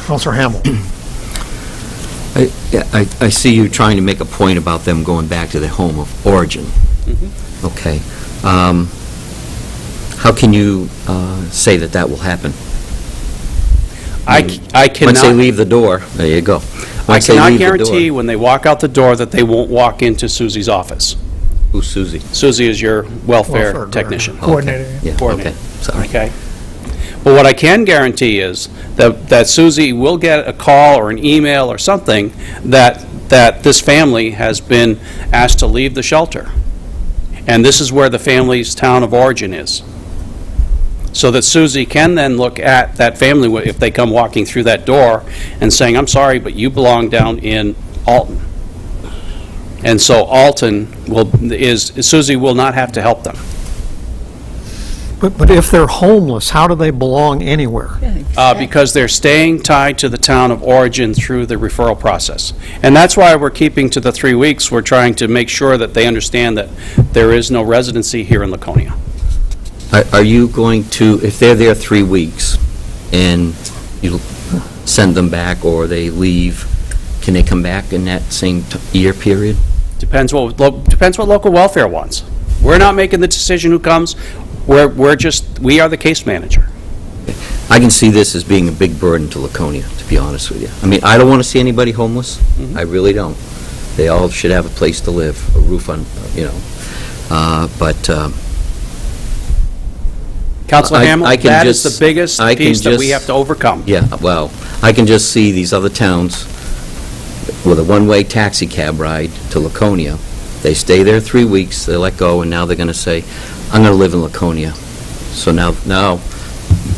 Counselor Hamel? I see you trying to make a point about them going back to their home of origin. Okay. How can you say that will happen? I cannot. Once they leave the door, there you go. I Once they cannot leave the door- guarantee when they walk out the door that they won't walk into Susie's office. Who's Susie? Susie is your welfare Welfare technician. Coordinator. Yeah, Coordinator. okay, sorry. Okay? But what I can guarantee is that Susie will get a call or an email or something that this family has been asked to leave the shelter. And this is where the family's town of origin is. So that Susie can then look at that family if they come walking through that door and saying, I'm sorry, but you belong down in Alton. And so Alton Susie will not have to help them. But if they're homeless, how do they belong anywhere? Because they're staying tied to the town of origin through the referral process. And that's why we're keeping to the 3 weeks. We're trying to make sure that they understand that there is no residency here in Laconia. Are you going to, if they're there 3 weeks and you send them back or they leave, can they come back in that same year period? Depends what local welfare wants. We're not making the decision who comes. We are the case manager. I can see this as being a big burden to Laconia, to be honest with you. I mean, I don't want to see anybody homeless. I really don't. They all should have a place to live, a roof on, Councilor Hamel, I can that is just- the biggest I can piece that we just- have to overcome. Yeah, well, I can just see these other towns with a one-way taxi cab ride to Laconia. They stay there 3 weeks, they let go, and now they're going to say, I'm going to live in Laconia. So now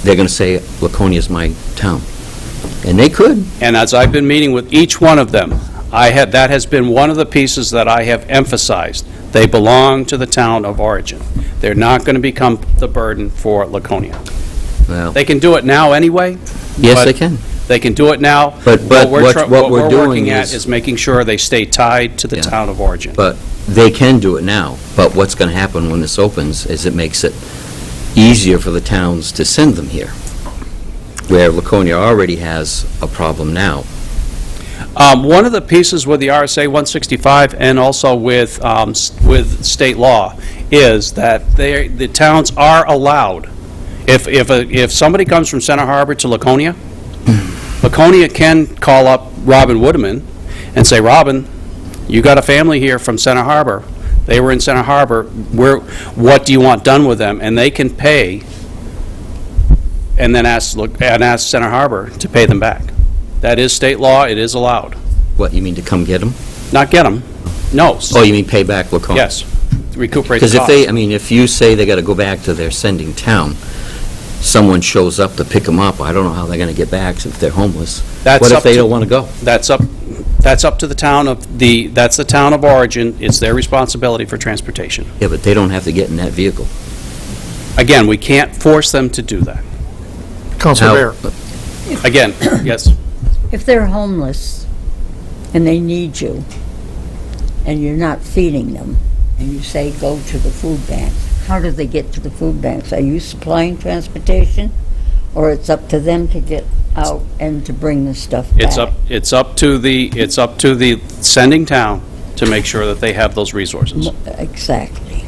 they're going to say Laconia's my town. And they could. And as I've been meeting with each one of them, that has been one of the pieces that I have emphasized. They belong to the town of origin. They're not going to become the burden for Laconia. Well, They can do it now anyway. yes, but they can. They can do it now. But What we're doing working at is- is making sure they stay tied to the Yeah. town of origin. But they can do it now. But what's going to happen when this opens is it makes it easier for the towns to send them here, where Laconia already has a problem now. One of the pieces with the RSA 165 and also with state law is that the towns are allowed, if somebody comes from Center Harbor to Laconia, Laconia can call up Robin Woodman and say, Robin, you got a family here from Center Harbor. They were in Center Harbor. What do you want done with them? And they can pay and then ask Center Harbor to pay them back. That is state law. It is allowed. What, you mean to come get them? Not get them. No. Oh, you mean pay back Laconia? Yes. Recuperate the Because cost. if you say they got to go back to their sending town, someone shows up to pick them up, I don't know how they're going to get back if they're homeless. That's What up if they to- don't want to go? That's up to the town that's the town of origin. It's their responsibility for transportation. Yeah, but they don't have to get in that vehicle. Again, we can't force them to do that. Councilor Now- Bear. Again, yes. If they're homeless and they need you, and you're not feeding them, and you say, go to the food bank, how do they get to the food banks? Are you supplying transportation? Or it's up to them to get out and to bring the stuff back? It's up to the sending town to make sure that they have those resources. Exactly.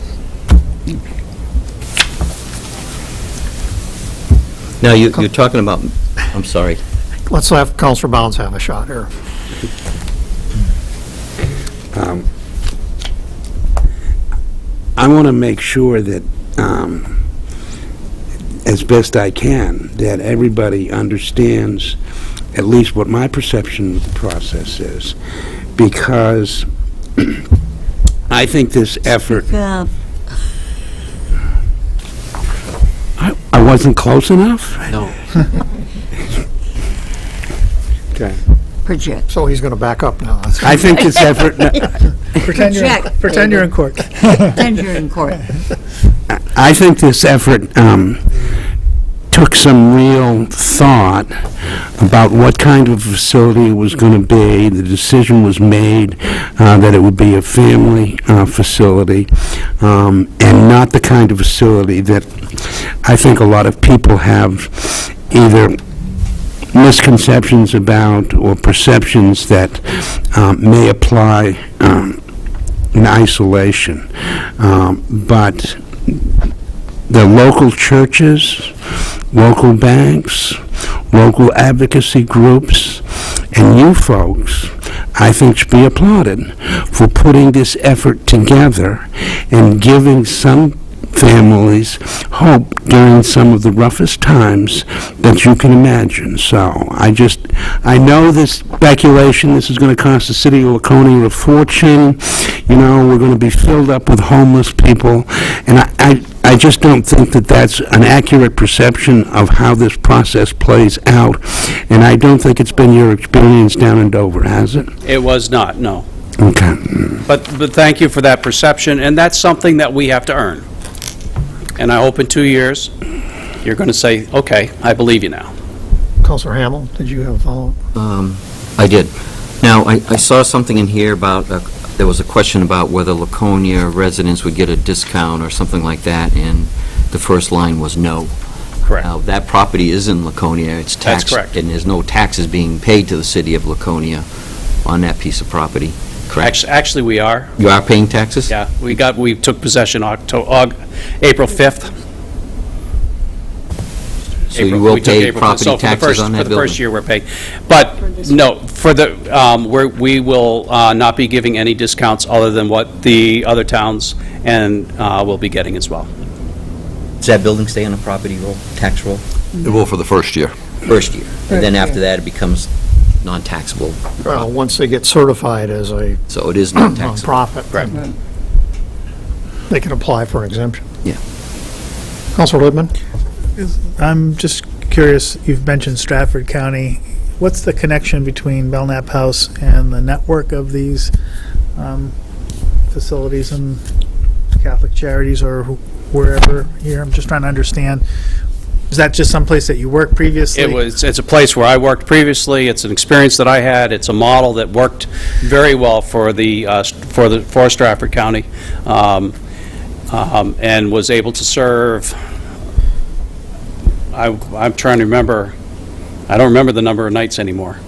Now, you're talking about, I'm sorry. Let's have Councilor Bounds have a shot here. I want to make sure that, as best I can, that everybody understands at least what my perception of the process is, because I think this effort, Yeah, I wasn't close enough? No. Okay. project. So he's going to back up now. That's- I think this effort, Pretend you're in court. Pretend you're in court. I think this effort took some real thought about what kind of facility it was going to be. The decision was made that it would be a family facility and not the kind of facility that I think a lot of people have either misconceptions about or perceptions that may apply in isolation. But the local churches, local banks, local advocacy groups, and you folks, I think should be applauded for putting this effort together and giving some families hope during some of the roughest times that you can imagine. So I know this speculation, this is going to cost the city of Laconia a fortune. You know, we're going to be filled up with homeless people, and I just don't think that that's an accurate perception of how this process plays out, and I don't think it's been your experience down in Dover, has it? It was not, no. Okay. But thank you for that perception, and that's something that we have to earn. And I hope in 2 years, you're going to say, okay, I believe you now. Counselor Hamel, did you have a follow-up? I did. Now, I saw something in here about, there was a question about whether Laconia residents would get a discount or something like that, and the first line was no. Correct. Now, that property is in Laconia, it's taxed. That's correct. And there's no taxes being paid to the city of Laconia on that piece of property, correct? Actually, we are. You are paying taxes? Yeah, we took possession April 5th. So you April. will We took pay April 5th. property So for the taxes first- on that For the first building? year, we're paying. But, no, for the, we will not be giving any discounts other than what the other towns and will be getting as well. Does that building stay on a property roll, tax roll? It will for the first year. First year. And then after that, it becomes non-taxable. Well, once they get certified as a So it is non-taxable. nonprofit, Right. then they can apply for exemption. Yeah. Counselor Littman? I'm just curious, you've mentioned Stratford County. What's the connection between Belknap House and the network of these facilities and Catholic Charities or wherever here? I'm just trying to understand. Is that just someplace that you worked previously? It's a place where I worked previously. It's an experience that I had. It's a model that worked very well for Stratford County, and was able to serve. I'm trying to remember. I don't remember the number of nights anymore,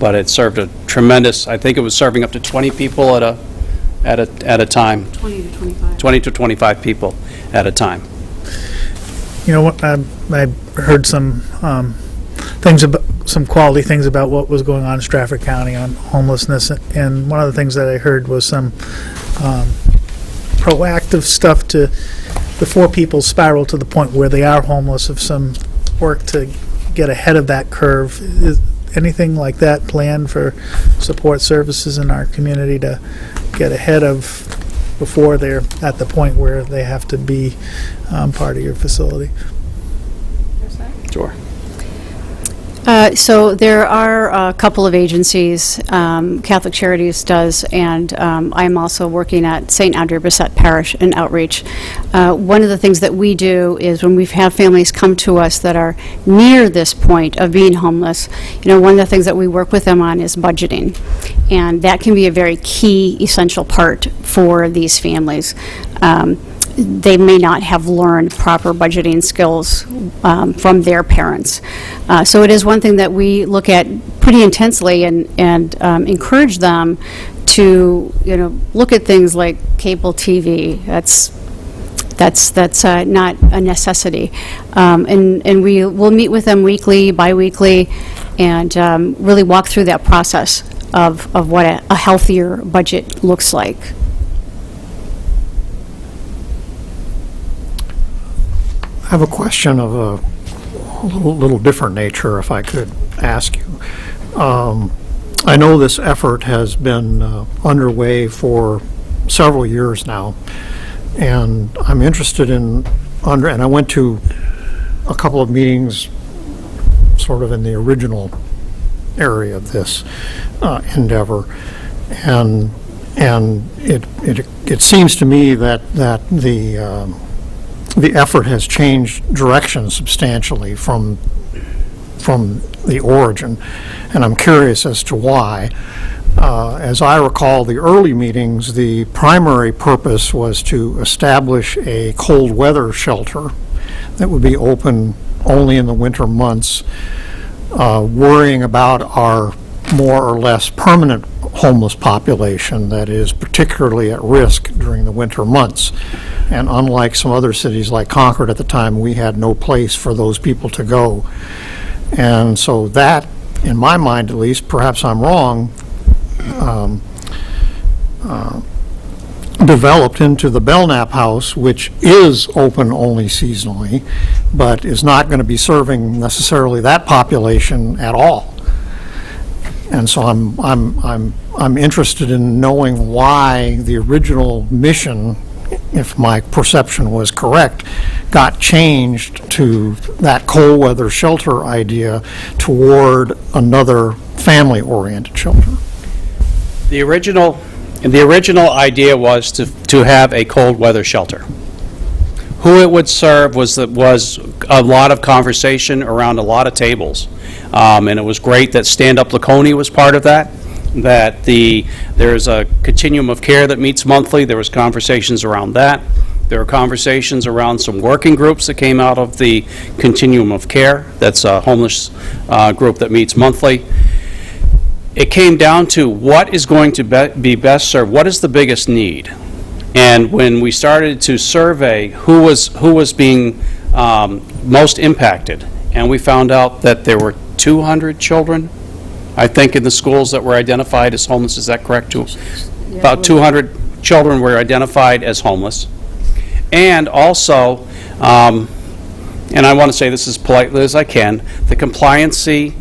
but it served a tremendous. I think it was serving up to 20 people at a time. 20 to 25. 20 to 25 people at a time. You know what, I heard some things about, some quality things about what was going on in Stratford County on homelessness, and one of the things that I heard was some proactive stuff to, before people spiral to the point where they are homeless, of some work to get ahead of that curve. Is anything like that planned for support services in our community to get ahead of, before they're at the point where they have to be part of your facility? Sure. So there are a couple of agencies, Catholic Charities does, and I'm also working at St. Andre Bessette Parish in outreach. One of the things that we do is when we've had families come to us that are near this point of being homeless, one of the things that we work with them on is budgeting. And that can be a very key, essential part for these families. They may not have learned proper budgeting skills from their parents. So it is one thing that we look at pretty intensely and encourage them to, look at things like cable TV. That's not a necessity. And we'll meet with them weekly, bi-weekly, and really walk through that process of what a healthier budget looks like. I have a question of a little different nature, if I could ask you. I know this effort has been underway for several years now, and I'm interested in, and I went to a couple of meetings sort of in the original area of this endeavor, and it seems to me that the effort has changed direction substantially from the origin, and I'm curious as to why. As I recall the early meetings, the primary purpose was to establish a cold weather shelter that would be open only in the winter months, worrying about our more or less permanent homeless population that is particularly at risk during the winter months. And unlike some other cities like Concord at the time, we had no place for those people to go. And so that, in my mind at least, perhaps I'm wrong, developed into the Belknap House, which is open only seasonally, but is not going to be serving necessarily that population at all. And so I'm interested in knowing why the original mission, if my perception was correct, got changed to that cold weather shelter idea toward another family-oriented shelter. The original idea was to have a cold weather shelter. Who it would serve was a lot of conversation around a lot of tables. And it was great that Stand Up Laconia was part of that, that there's a continuum of care that meets monthly. There was conversations around that. There were conversations around some working groups that came out of the continuum of care. That's a homeless group that meets monthly. It came down to what is going to be best served, what is the biggest need? And when we started to survey who was being most impacted, and we found out that there were 200 children, I think, in the schools that were identified as homeless. Is that correct? About 200 children were identified as homeless. And also, and I want to say this as politely as I can, the compliancy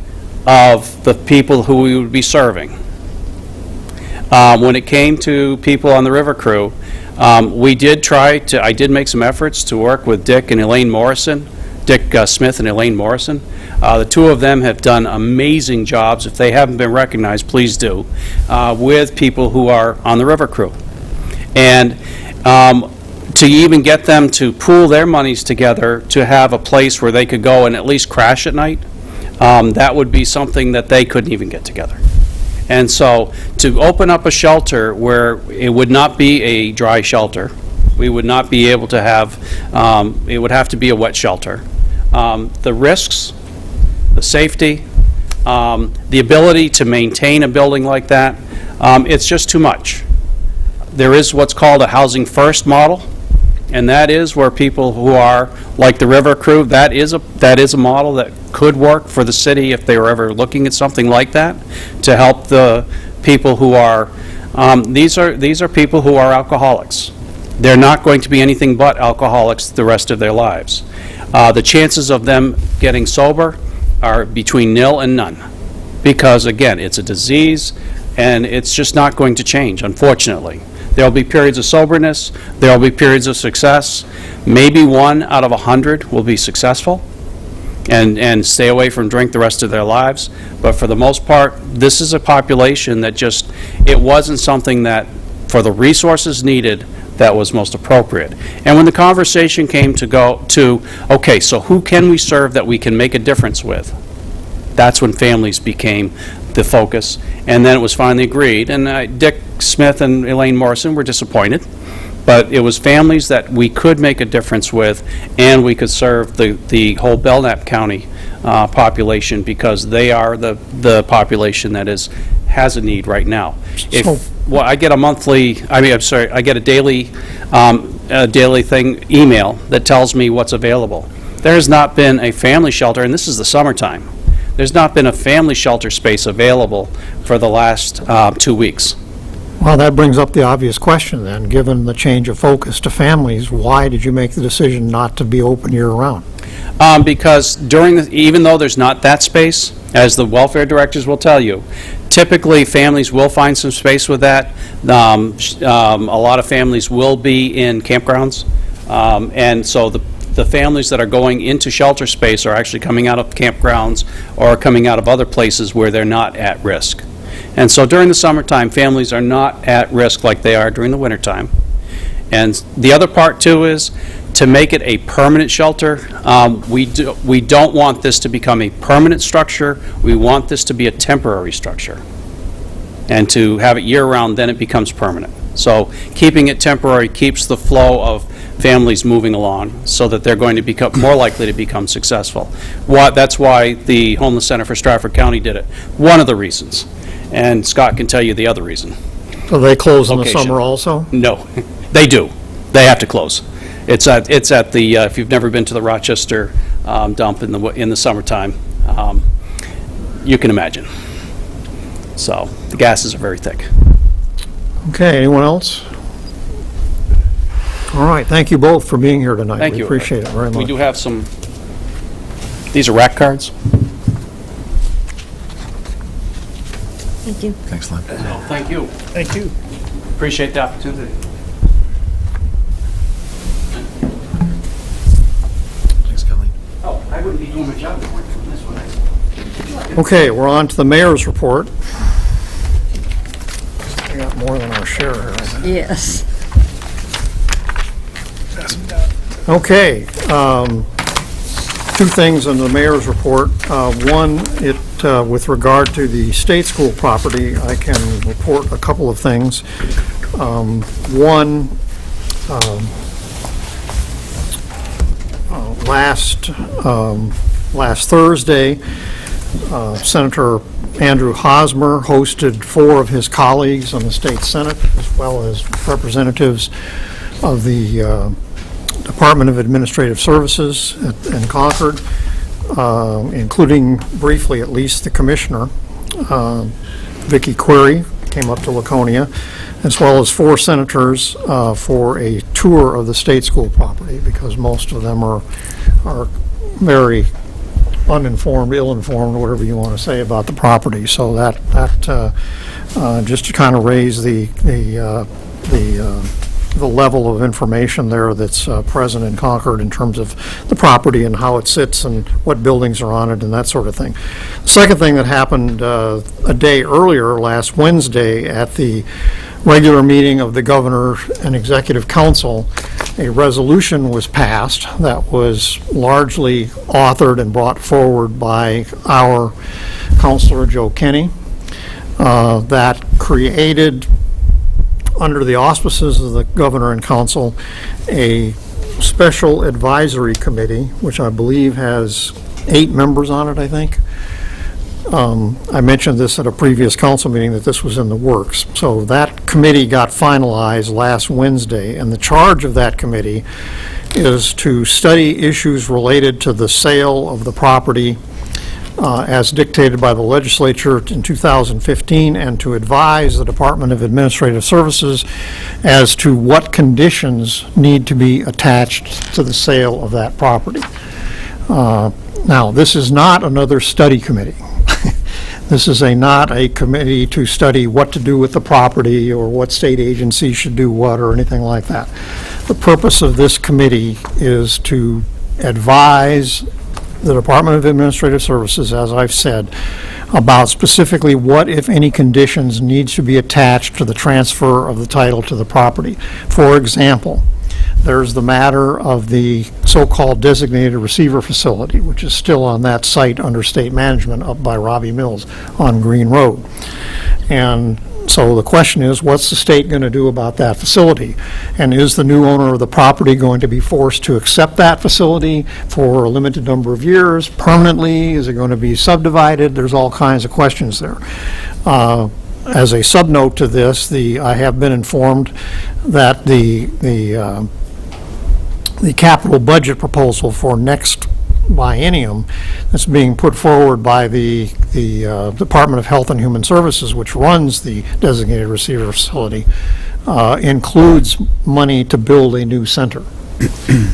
of the people who we would be serving. When it came to people on the river crew, I did make some efforts to work with Dick Smith and Elaine Morrison. The two of them have done amazing jobs. If they haven't been recognized, please do, with people who are on the river crew. And to even get them to pool their monies together to have a place where they could go and at least crash at night, that would be something that they couldn't even get together. And so to open up a shelter where it would not be a dry shelter, we would not be able to have, it would have to be a wet shelter. The risks, the safety, the ability to maintain a building like that, it's just too much. There is what's called a housing first model, and that is where people who are like the river crew, that is a model that could work for the city if they were ever looking at something like that, to help the people who are, these are people who are alcoholics. They're not going to be anything but alcoholics the rest of their lives. The chances of them getting sober are between nil and none, because again, it's a disease and it's just not going to change, unfortunately. There'll be periods of soberness, there'll be periods of success. Maybe 1 out of 100 will be successful and stay away from drink the rest of their lives. But for the most part, this is a population that just, it wasn't something that, for the resources needed, that was most appropriate. And when the conversation came to go to, okay, so who can we serve that we can make a difference with? That's when families became the focus, and then it was finally agreed. And Dick Smith and Elaine Morrison were disappointed, but it was families that we could make a difference with, and we could serve the whole Belknap County population, because they are the population that has a need right now. I get a daily email that tells me what's available. There has not been a family shelter, and this is the summertime. There's not been a family shelter space available for the last 2 weeks. Well, that brings up the obvious question then, given the change of focus to families, why did you make the decision not to be open year-round? Because even though there's not that space, as the welfare directors will tell you, typically families will find some space with that. A lot of families will be in campgrounds, and so the families that are going into shelter space are actually coming out of campgrounds or coming out of other places where they're not at risk. And so during the summertime, families are not at risk like they are during the wintertime. And the other part, too, is to make it a permanent shelter. We don't want this to become a permanent structure. We want this to be a temporary structure. And to have it year-round, then it becomes permanent. So keeping it temporary keeps the flow of families moving along, so that they're going to become more likely to become successful. That's why the Homeless Center for Stratford County did it. One of the reasons. And Scott can tell you the other reason. So they close in the Location. summer also? No, they do. They have to close. It's at the, if you've never been to the Rochester dump in the summertime, you can imagine. So the gases are very thick. Okay, anyone else? All right, thank you both for being here tonight. Thank We you. appreciate it very much. We do have some, these are rack cards. Thank you. Thanks, Len. Thank you. Thank you. Appreciate the opportunity. Thanks, Colleen. Oh, I wouldn't be doing my job if it weren't for this one. Okay, we're on to the mayor's report. We got more than our share here, I think. Yes. Okay, two things in the mayor's report. One, with regard to the state school property, I can report a couple of things. One, last Thursday, Senator Andrew Hosmer hosted 4 of his colleagues on the state Senate, as well as representatives of the Department of Administrative Services in Concord, including briefly at least the commissioner, Vicki Query, came up to Laconia, as well as 4 senators for a tour of the state school property, because most of them are very uninformed, ill-informed, whatever you want to say about the property. So that just to kind of raise the level of information there that's present in Concord in terms of the property and how it sits and what buildings are on it and that sort of thing. The second thing that happened a day earlier, last Wednesday, at the regular meeting of the Governor and Executive Council, a resolution was passed that was largely authored and brought forward by our Councilor Joe Kenny that created, under the auspices of the Governor and Council, a special advisory committee, which I believe has 8 members on it, I think. I mentioned this at a previous council meeting, that this was in the works. So that committee got finalized last Wednesday, and the charge of that committee is to study issues related to the sale of the property as dictated by the legislature in 2015, and to advise the Department of Administrative Services as to what conditions need to be attached to the sale of that property. Now, this is not another study committee. This is not a committee to study what to do with the property or what state agency should do what or anything like that. The purpose of this committee is to advise the Department of Administrative Services, as I've said, about specifically what, if any, conditions needs to be attached to the transfer of the title to the property. For example, there's the matter of the so-called designated receiver facility, which is still on that site under state management up by Robbie Mills on Green Road. And so the question is, what's the state going to do about that facility? And is the new owner of the property going to be forced to accept that facility for a limited number of years, permanently? Is it going to be subdivided? There's all kinds of questions there. As a subnote to this, I have been informed that the capital budget proposal for next biennium that's being put forward by the Department of Health and Human Services, which runs the designated receiver facility, includes money to build a new center.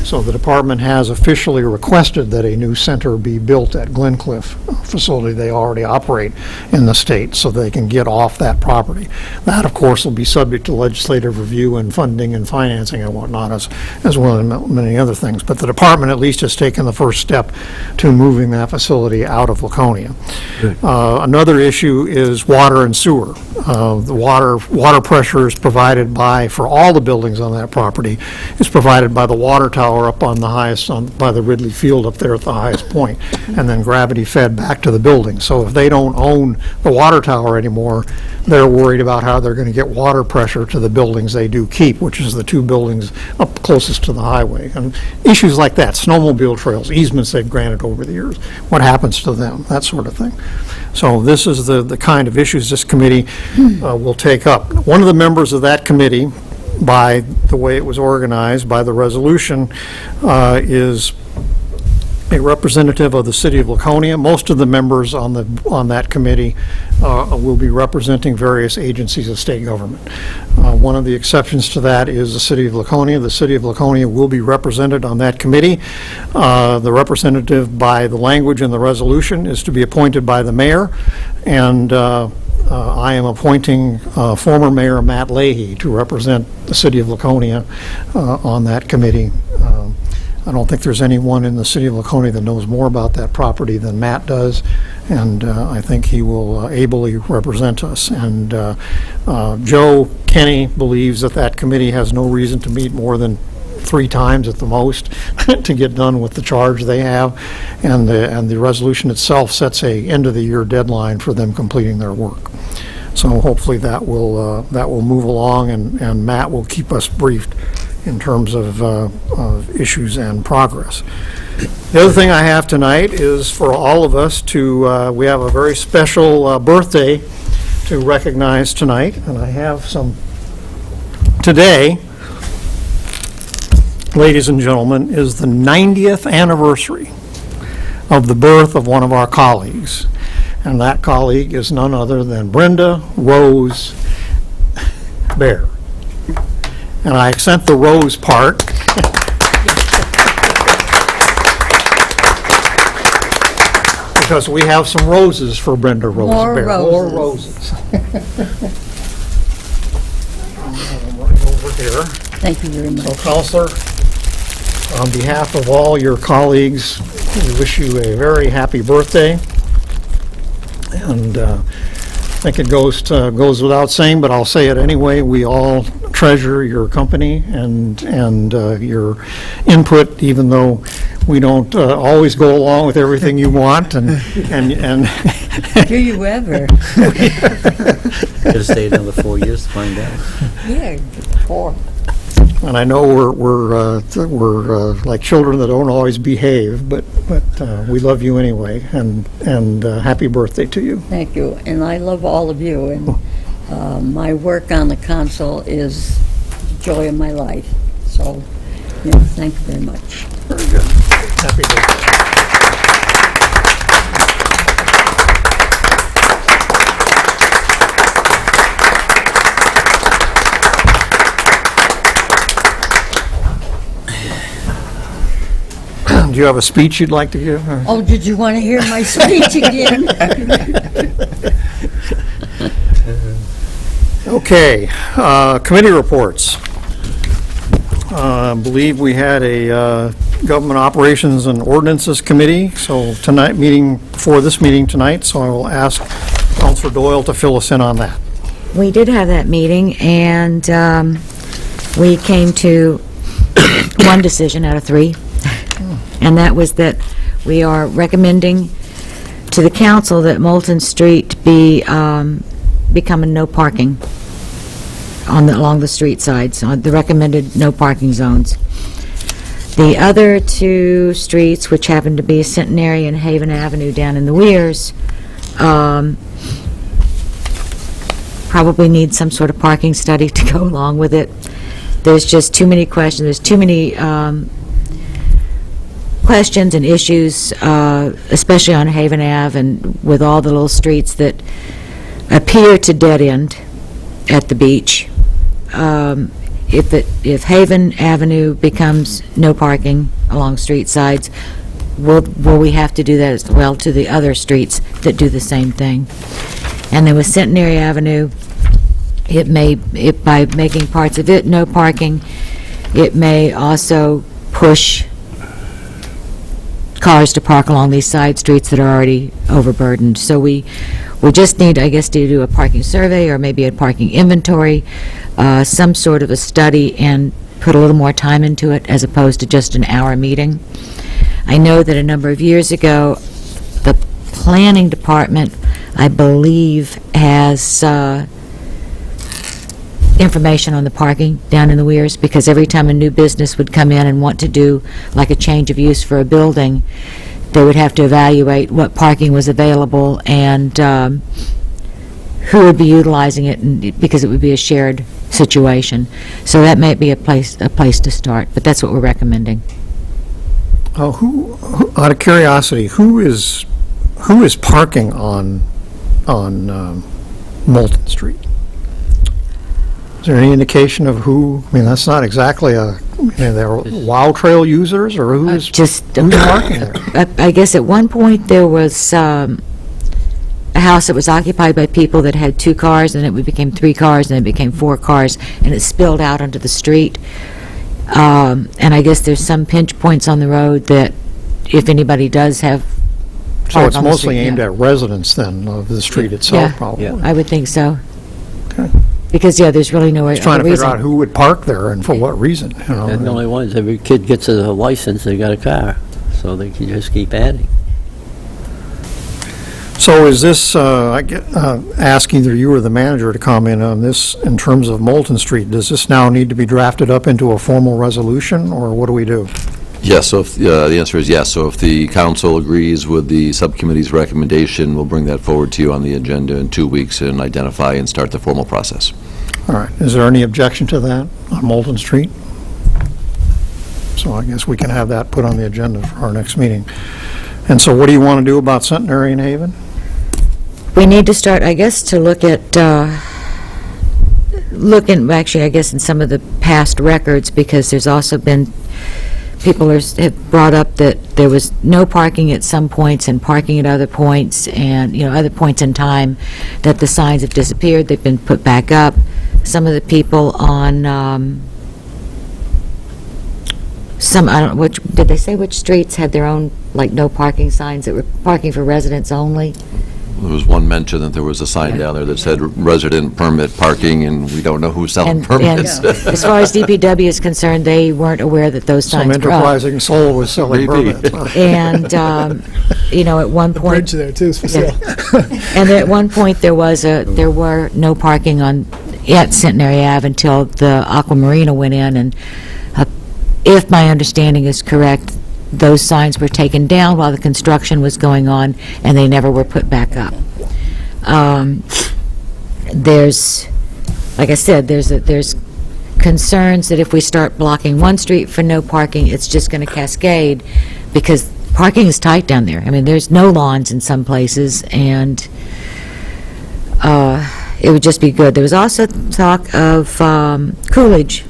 So the department has officially requested that a new center be built at Glencliff, a facility they already operate in the state, so they can get off that property. That, of course, will be subject to legislative review and funding and financing and whatnot, as well as many other things. But the department at least has taken the first step to moving that facility out of Laconia. Another issue is water and sewer. The water pressure is provided for all the buildings on that property, is provided by the water tower up on the highest, by the Ridley Field up there at the highest point, and then gravity fed back to the building. So if they don't own the water tower anymore, they're worried about how they're going to get water pressure to the buildings they do keep, which is the 2 buildings up closest to the highway. And issues like that, snowmobile trails, easements they've granted over the years, what happens to them, that sort of thing. So this is the kind of issues this committee will take up. One of the members of that committee, by the way it was organized, by the resolution, is a representative of the city of Laconia. Most of the members on that committee will be representing various agencies of state government. One of the exceptions to that is the city of Laconia. The city of Laconia will be represented on that committee. The representative, by the language in the resolution, is to be appointed by the mayor, and I am appointing former Mayor Matt Leahy to represent the city of Laconia on that committee. I don't think there's anyone in the city of Laconia that knows more about that property than Matt does, and I think he will ably represent us. And Joe Kenny believes that committee has no reason to meet more than 3 times at the most to get done with the charge they have, and the resolution itself sets a end-of-the-year deadline for them completing their work. So hopefully that will move along, and Matt will keep us briefed in terms of issues and progress. The other thing I have tonight is for all of us to, we have a very special birthday to recognize tonight, and I have some. Today, ladies and gentlemen, is the 90th anniversary of the birth of one of our colleagues, and that colleague is none other than Brenda Rose Baer. And I accent the Rose part because we have some roses for Brenda Rose More Baer. More roses. Right over here. Thank you very much. So, Counselor, on behalf of all your colleagues, we wish you a very happy birthday. And I think it goes without saying, but I'll say it anyway. We all treasure your company and your input, even though we don't always go along with everything you want. And Do you ever? Could have stayed another 4 years to find out. Yeah, 4. And I know we're like children that don't always behave, but we love you anyway, and happy birthday to you. Thank you, and I love all of you, and my work on the council is the joy of my life. So, yeah, thank you very much. Very good. Happy birthday. Do you have a speech you'd like to give? or- Oh, did you want to hear my speech again? Okay, committee reports. I believe we had a Government Operations and Ordinances Committee, so for this meeting tonight, so I will ask Counselor Doyle to fill us in on that. We did have that meeting, and we came to one decision out of 3, and that was that we are recommending to the council that Moulton Street become a no parking along the street sides, on the recommended no parking zones. The other 2 streets, which happen to be Centenary and Haven Avenue down in the Weirs, probably need some sort of parking study to go along with it. There's just too many questions, there's too many questions and issues, especially on Haven Ave and with all the little streets that appear to dead end at the beach. If Haven Avenue becomes no parking along street sides, will we have to do that as well to the other streets that do the same thing? And then with Centenary Avenue, by making parts of it no parking, it may also push cars to park along these side streets that are already overburdened. So we just need, I guess, to do a parking survey or maybe a parking inventory, some sort of a study, and put a little more time into it as opposed to just an hour meeting. I know that a number of years ago, the planning department, I believe, has information on the parking down in the Weirs, because every time a new business would come in and want to do like a change of use for a building, they would have to evaluate what parking was available and who would be utilizing it, and because it would be a shared situation. So that might be a place to start, but that's what we're recommending. Who, out of curiosity, who is parking on Moulton Street? Is there any indication of who? I mean, that's not exactly they're WOW Trail users, or who's parking there? I guess at one point there was a house that was occupied by people that had 2 cars, and it became 3 cars, and it became 4 cars, and it spilled out onto the street. And I guess there's some pinch points on the road that if anybody does have So it's on the mostly street, aimed yeah. at residents then of the street itself, Yeah. probably. I would think so. Okay. Because, yeah, there's really no Trying other to figure out reason. who would park there and for what reason, you know. They're the only ones, every kid gets a license, they got a car, so they can just keep adding. So is this, ask either you or the manager to comment on this in terms of Moulton Street. Does this now need to be drafted up into a formal resolution, or what do we do? Yes, so if, the answer is yes. So if the council agrees with the subcommittee's recommendation, we'll bring that forward to you on the agenda in 2 weeks and identify and start the formal process. All right, is there any objection to that on Moulton Street? So I guess we can have that put on the agenda for our next meeting. And so what do you want to do about Centenary and Haven? We need to start, I guess, to look at, actually, I guess, in some of the past records, because there's also been, people have brought up that there was no parking at some points and parking at other points, and, you know, other points in time, that the signs have disappeared, they've been put back up. Some of the people on, I don't know, did they say which streets had their own, like, no parking signs that were parking for residents only? There was one mention that there was a sign down there that said resident permit parking, and we don't know who's selling And permits. as far as DPW is concerned, they weren't aware that those Some signs were up. enterprising soul was selling Maybe. permits. And, you know, at one point... Bridge there, too, is for sale. And at one point, there were no parking at Centenary Ave until the Aquamarina went in, and if my understanding is correct, those signs were taken down while the construction was going on, and they never were put back up. There's, like I said, there's concerns that if we start blocking one street for no parking, it's just going to cascade, because parking is tight down there. I mean, there's no lawns in some places, and it would just be good. There was also talk of Coolidge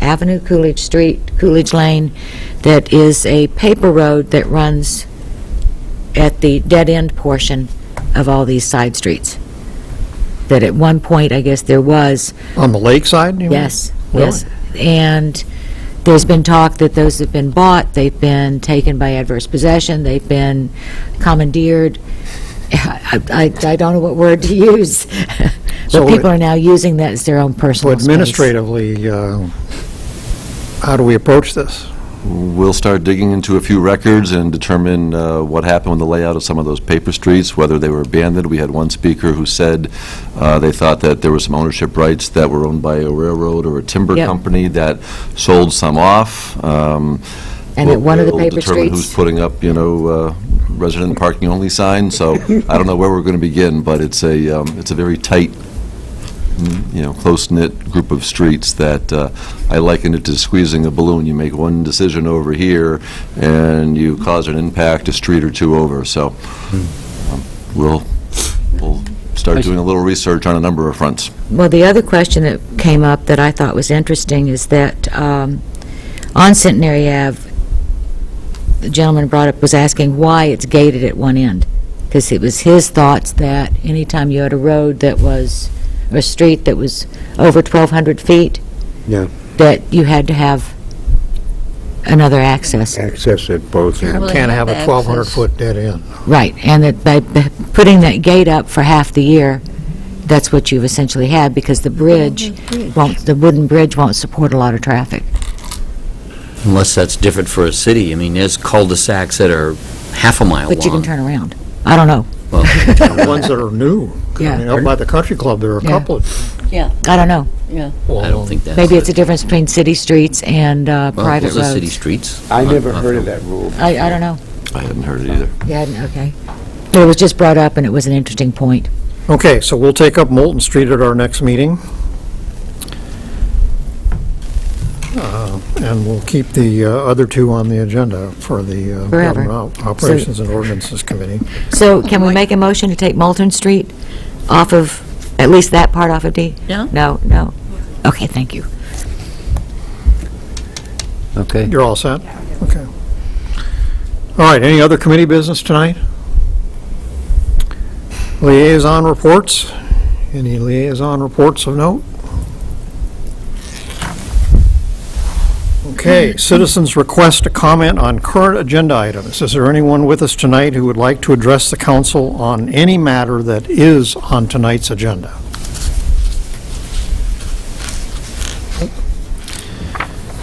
Avenue, Coolidge Street, Coolidge Lane, that is a paper road that runs at the dead-end portion of all these side streets. That at one point, I guess there was... On the lakeside, you mean? Yes, Really? yes. And there's been talk that those have been bought, they've been taken by adverse possession, they've been commandeered. I don't know what word to use. So But people are now using that as their own So personal space. administratively, how do we approach this? We'll start digging into a few records and determine what happened with the layout of some of those paper streets, whether they were abandoned. We had one speaker who said they thought that there were some ownership rights that were owned by a railroad or a timber Yep. company that sold some off. And at one of the paper We'll determine who's streets, putting up, resident parking only signs, so I don't know where we're going to begin, but it's a very tight, close-knit group of streets that I liken it to squeezing a balloon. You make one decision over here, and you cause an impact a street or two over. So we'll start doing a little research on a number of fronts. well, the other question that came up that I thought was interesting is that on Centenary Ave, the gentleman was asking why it's gated at one end. Because it was his thoughts that anytime you had a road that was, or a street that was over 1,200 feet, Yeah, that you had to have another access. access at both ends. Well, Can't they have a have 1,200-foot dead end. Right, and that by putting that gate up for half the year, that's what you've essentially had, because the bridge the wooden bridge won't support a lot of traffic. Unless that's different for a city. I mean, there's cul-de-sacs that are half a mile long. But you can turn around. I don't know. Well, The ones that are new. Yeah. I mean, up by the country club, there are a Yeah. couple of... Yeah, I don't know. yeah. I don't think that's... Maybe it's a difference between city streets and Well, private those are city roads. streets. I never heard of that rule. I don't know. I hadn't heard it either. Yeah, okay. But it was just brought up, and it was an interesting point. Okay, so we'll take up Moulton Street at our next meeting. And we'll keep the other two on the agenda for the Forever. Government Operations and Ordinances Committee. So can we make a motion to take Moulton Street off of, at least that part off of D? No. No. Okay, thank you. Okay. You're all set? Okay. All right, any other committee business tonight? Liaison reports? Any liaison reports of note? Okay, citizens request to comment on current agenda items. Is there anyone with us tonight who would like to address the council on any matter that is on tonight's agenda?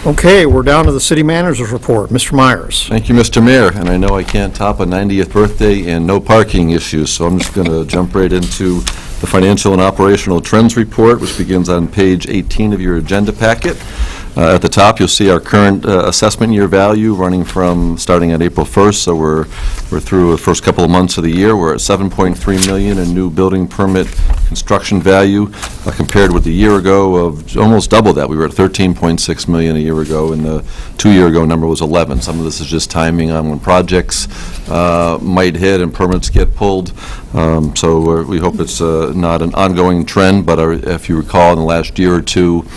Okay, we're down to the city manager's report. Mr. Myers. Thank you, Mr. Mayor, and I know I can't top a 90th birthday and no parking issues, so I'm just going to jump right into the financial and operational trends report, which begins on page 18 of your agenda packet. At the top, you'll see our current assessment year value running from, starting at April 1st, so we're through the first couple of months of the year. We're at $7.3 million in new building permit construction value, compared with a year ago of almost double that. We were at $13.6 million a year ago, and the 2-year ago number was 11. Some of this is just timing on when projects might hit and permits get pulled. So we hope it's not an ongoing trend, but if you recall, in the last year or two,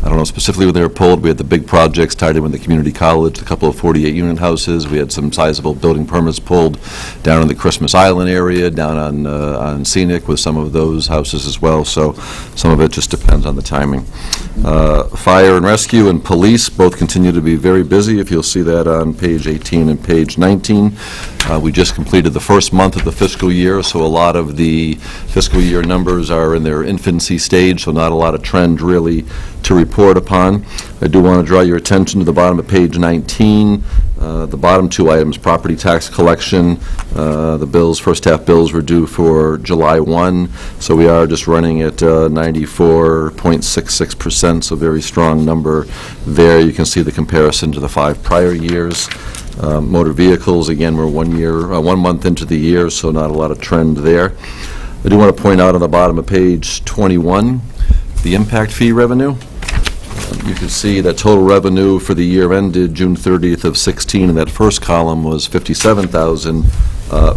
I don't know specifically when they were pulled, we had the big projects tied in with the community college, a couple of 48-unit houses. We had some sizable building permits pulled down in the Christmas Island area, down on Scenic with some of those houses as well. So some of it just depends on the timing. Fire and rescue and police both continue to be very busy. If you'll see that on page 18 and page 19. We just completed the first month of the fiscal year, so a lot of the fiscal year numbers are in their infancy stage, so not a lot of trend really to report upon. I do want to draw your attention to the bottom of page 19. The bottom two items, property tax collection, the bills, first half bills were due for July 1, so we are just running at 94.66%, so very strong number there. You can see the comparison to the 5 prior years. Motor vehicles, again, we're 1 month into the year, so not a lot of trend there. I do want to point out on the bottom of page 21, the impact fee revenue. You can see that total revenue for the year ended June 30th of 16, and that first column was $57,000.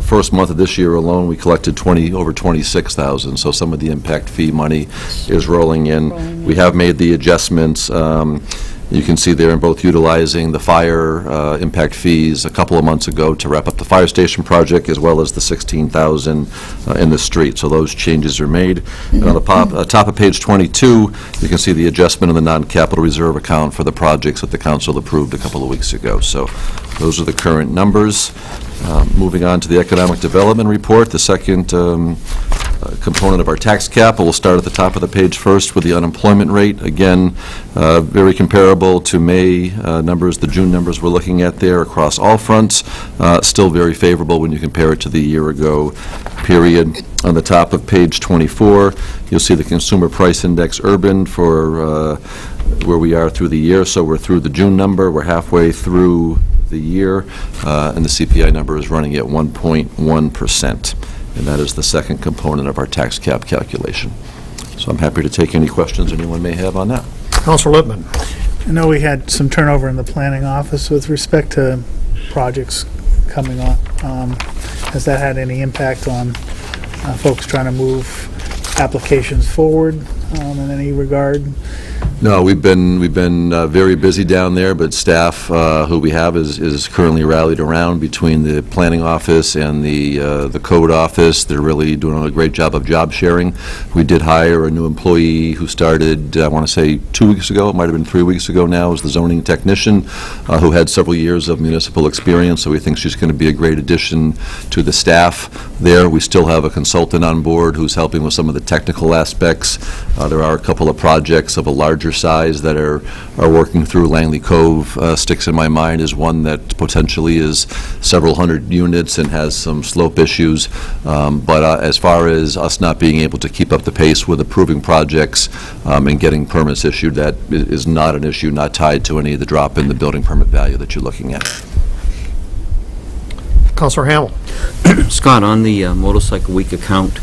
First month of this year alone, we collected over $26,000, so some of the impact fee money is rolling in. We have made the adjustments. You can see there in both utilizing the fire impact fees a couple of months ago to wrap up the fire station project, as well as the $16,000 in the street. So those changes are made. And on the top of page 22, you can see the adjustment in the non-capital reserve account for the projects that the council approved a couple of weeks ago. So those are the current numbers. Moving on to the economic development report, the second component of our tax cap. We'll start at the top of the page first with the unemployment rate. Again, very comparable to May numbers, the June numbers we're looking at there across all fronts. Still very favorable when you compare it to the year ago period. On the top of page 24, you'll see the Consumer Price Index Urban for where we are through the year. So we're through the June number. We're halfway through the year, and the CPI number is running at 1.1%. And that is the second component of our tax cap calculation. So I'm happy to take any questions anyone may have on that. Councilor Lippman. I know we had some turnover in the planning office with respect to projects coming on. Has that had any impact on folks trying to move applications forward in any regard? No, we've been very busy down there, but staff who we have is currently rallied around between the planning office and the code office. They're really doing a great job of job sharing. We did hire a new employee who started, I want to say 2 weeks ago, it might have been 3 weeks ago now, as the zoning technician who had several years of municipal experience, so we think she's going to be a great addition to the staff there. We still have a consultant on board who's helping with some of the technical aspects. There are a couple of projects of a larger size that are working through. Langley Cove sticks in my mind as one that potentially is several hundred units and has some slope issues. But as far as us not being able to keep up the pace with approving projects and getting permits issued, that is not an issue, not tied to any of the drop in the building permit value that you're looking at. Councilor Hamel. Scott, on the Motorcycle Week account,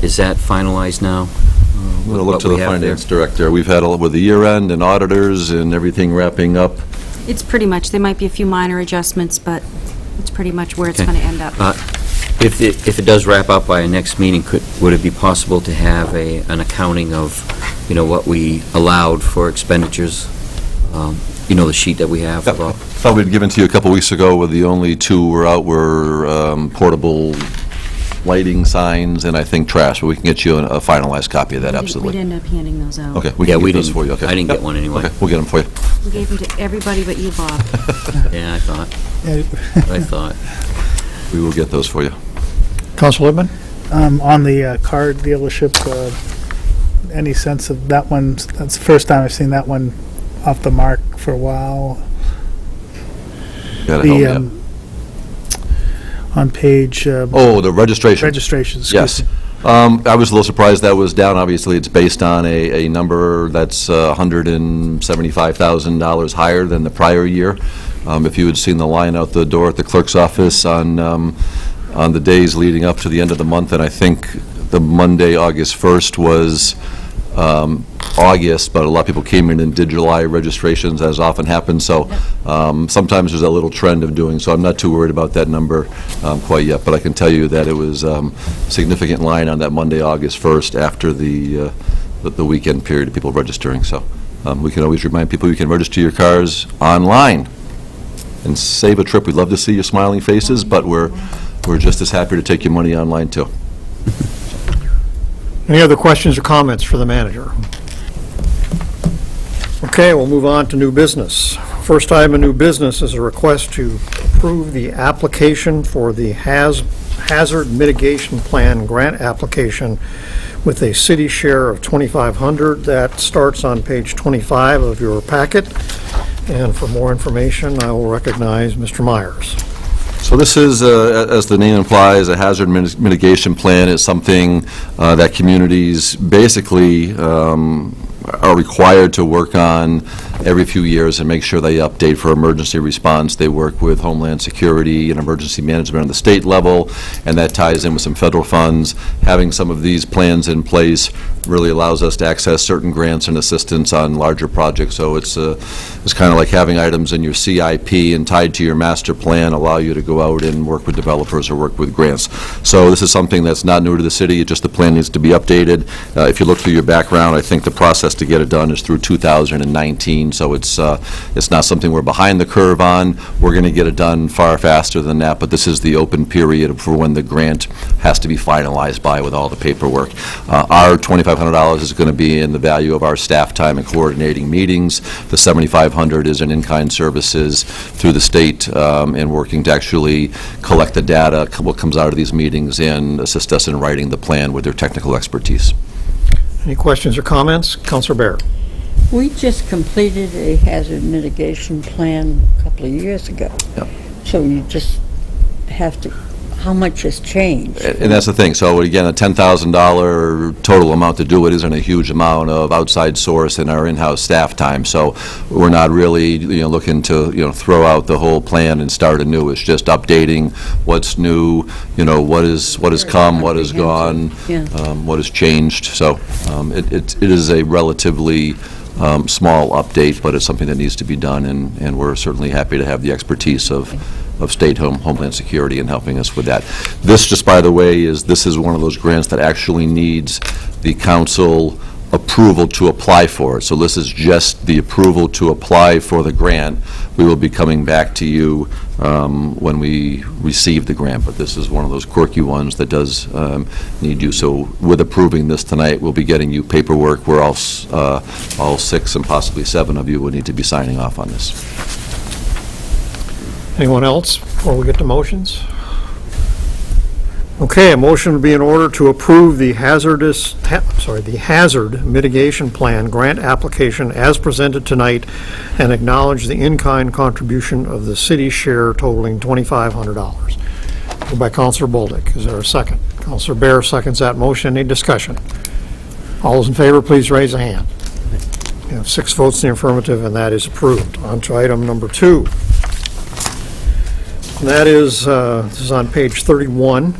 is that finalized now? I'm going to look to the finance director. We've had, with the year end and auditors and everything wrapping up. It's pretty much, there might be a few minor adjustments, but it's pretty much where it's going to end up. If it does wrap up by our next meeting, would it be possible to have an accounting of, what we allowed for expenditures? The sheet that we have. I thought we'd given to you a couple weeks ago, where the only two were out were portable lighting signs and I think trash, but we can get you a finalized copy of that, absolutely. We'd end up handing those out. Okay, we can get those for you. Okay. I didn't get one anyway. Okay, we'll get them for you. We gave them to everybody but you, Bob. Yeah, I thought. We will get those for you. Councilor Lippman. On the car dealership, any sense of that one? That's the first time I've seen that one off the mark for a while. Gotta help me out. On page, Oh, the registration. registrations. Yes. I was a little surprised that was down. Obviously, it's based on a number that's $175,000 higher than the prior year. If you had seen the line out the door at the clerk's office on the days leading up to the end of the month, and I think the Monday, August 1st was August, but a lot of people came in and did July registrations, as often happens, so sometimes there's a little trend of doing, so I'm not too worried about that number quite yet, but I can tell you that it was a significant line on that Monday, August 1st, after the weekend period of people registering, so we can always remind people you can register your cars online and save a trip. We'd love to see your smiling faces, but we're just as happy to take your money online, too. Any other questions or comments for the manager? Okay, we'll move on to new business. First item of new business is a request to approve the application for the Hazard Mitigation Plan grant application with a city share of $2,500. That starts on page 25 of your packet. And for more information, I will recognize Mr. Myers. So this is, as the name implies, a hazard mitigation plan. Is something that communities basically are required to work on every few years and make sure they update for emergency response. They work with Homeland Security and emergency management on the state level, and that ties in with some federal funds. Having some of these plans in place really allows us to access certain grants and assistance on larger projects. So it's kind of like having items in your CIP and tied to your master plan allow you to go out and work with developers or work with grants. So this is something that's not new to the city. It's just the plan needs to be updated. If you look through your background, I think the process to get it done is through 2019. So it's not something we're behind the curve on. We're going to get it done far faster than that, but this is the open period for when the grant has to be finalized by with all the paperwork. Our $2,500 is going to be in the value of our staff time and coordinating meetings. The $7,500 is in in-kind services through the state and working to actually collect the data, what comes out of these meetings, and assist us in writing the plan with their technical expertise. Any questions or comments? Councilor Bear. We just completed a hazard mitigation plan a couple of years ago. Yep. So you just have to, how much has changed? And that's the thing. So again, a $10,000 total amount to do it isn't a huge amount of outside source and our in-house staff time. So we're not really, looking to, throw out the whole plan and start anew. It's just updating what's new, what has come, what has gone, Yeah. what has changed. So it is a relatively small update, but it's something that needs to be done, and we're certainly happy to have the expertise of State Homeland Security in helping us with that. This, just by the way, this is one of those grants that actually needs the council approval to apply for it. So this is just the approval to apply for the grant. We will be coming back to you when we receive the grant, but this is one of those quirky ones that does need you. So with approving this tonight, we'll be getting you paperwork where all 6 and possibly 7 of you will need to be signing off on this. Anyone else before we get to motions? Okay, a motion would be in order to approve the hazard mitigation plan grant application as presented tonight and acknowledge the in-kind contribution of the city share totaling $2,500. Moved by Councilor Bolduc. Is there a second? Councilor Bear seconds that motion. Any discussion? All those in favor, please raise a hand. You have 6 votes in the affirmative, and that is approved. On to item number 2. And that is, this is on page 31.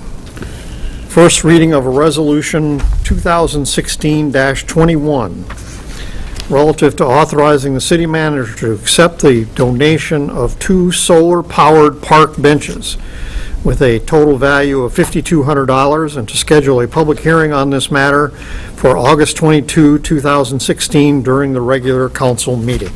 First reading of a resolution 2016-21 relative to authorizing the city manager to accept the donation of 2 solar-powered park benches with a total value of $5,200 and to schedule a public hearing on this matter for August 22, 2016 during the regular council meeting.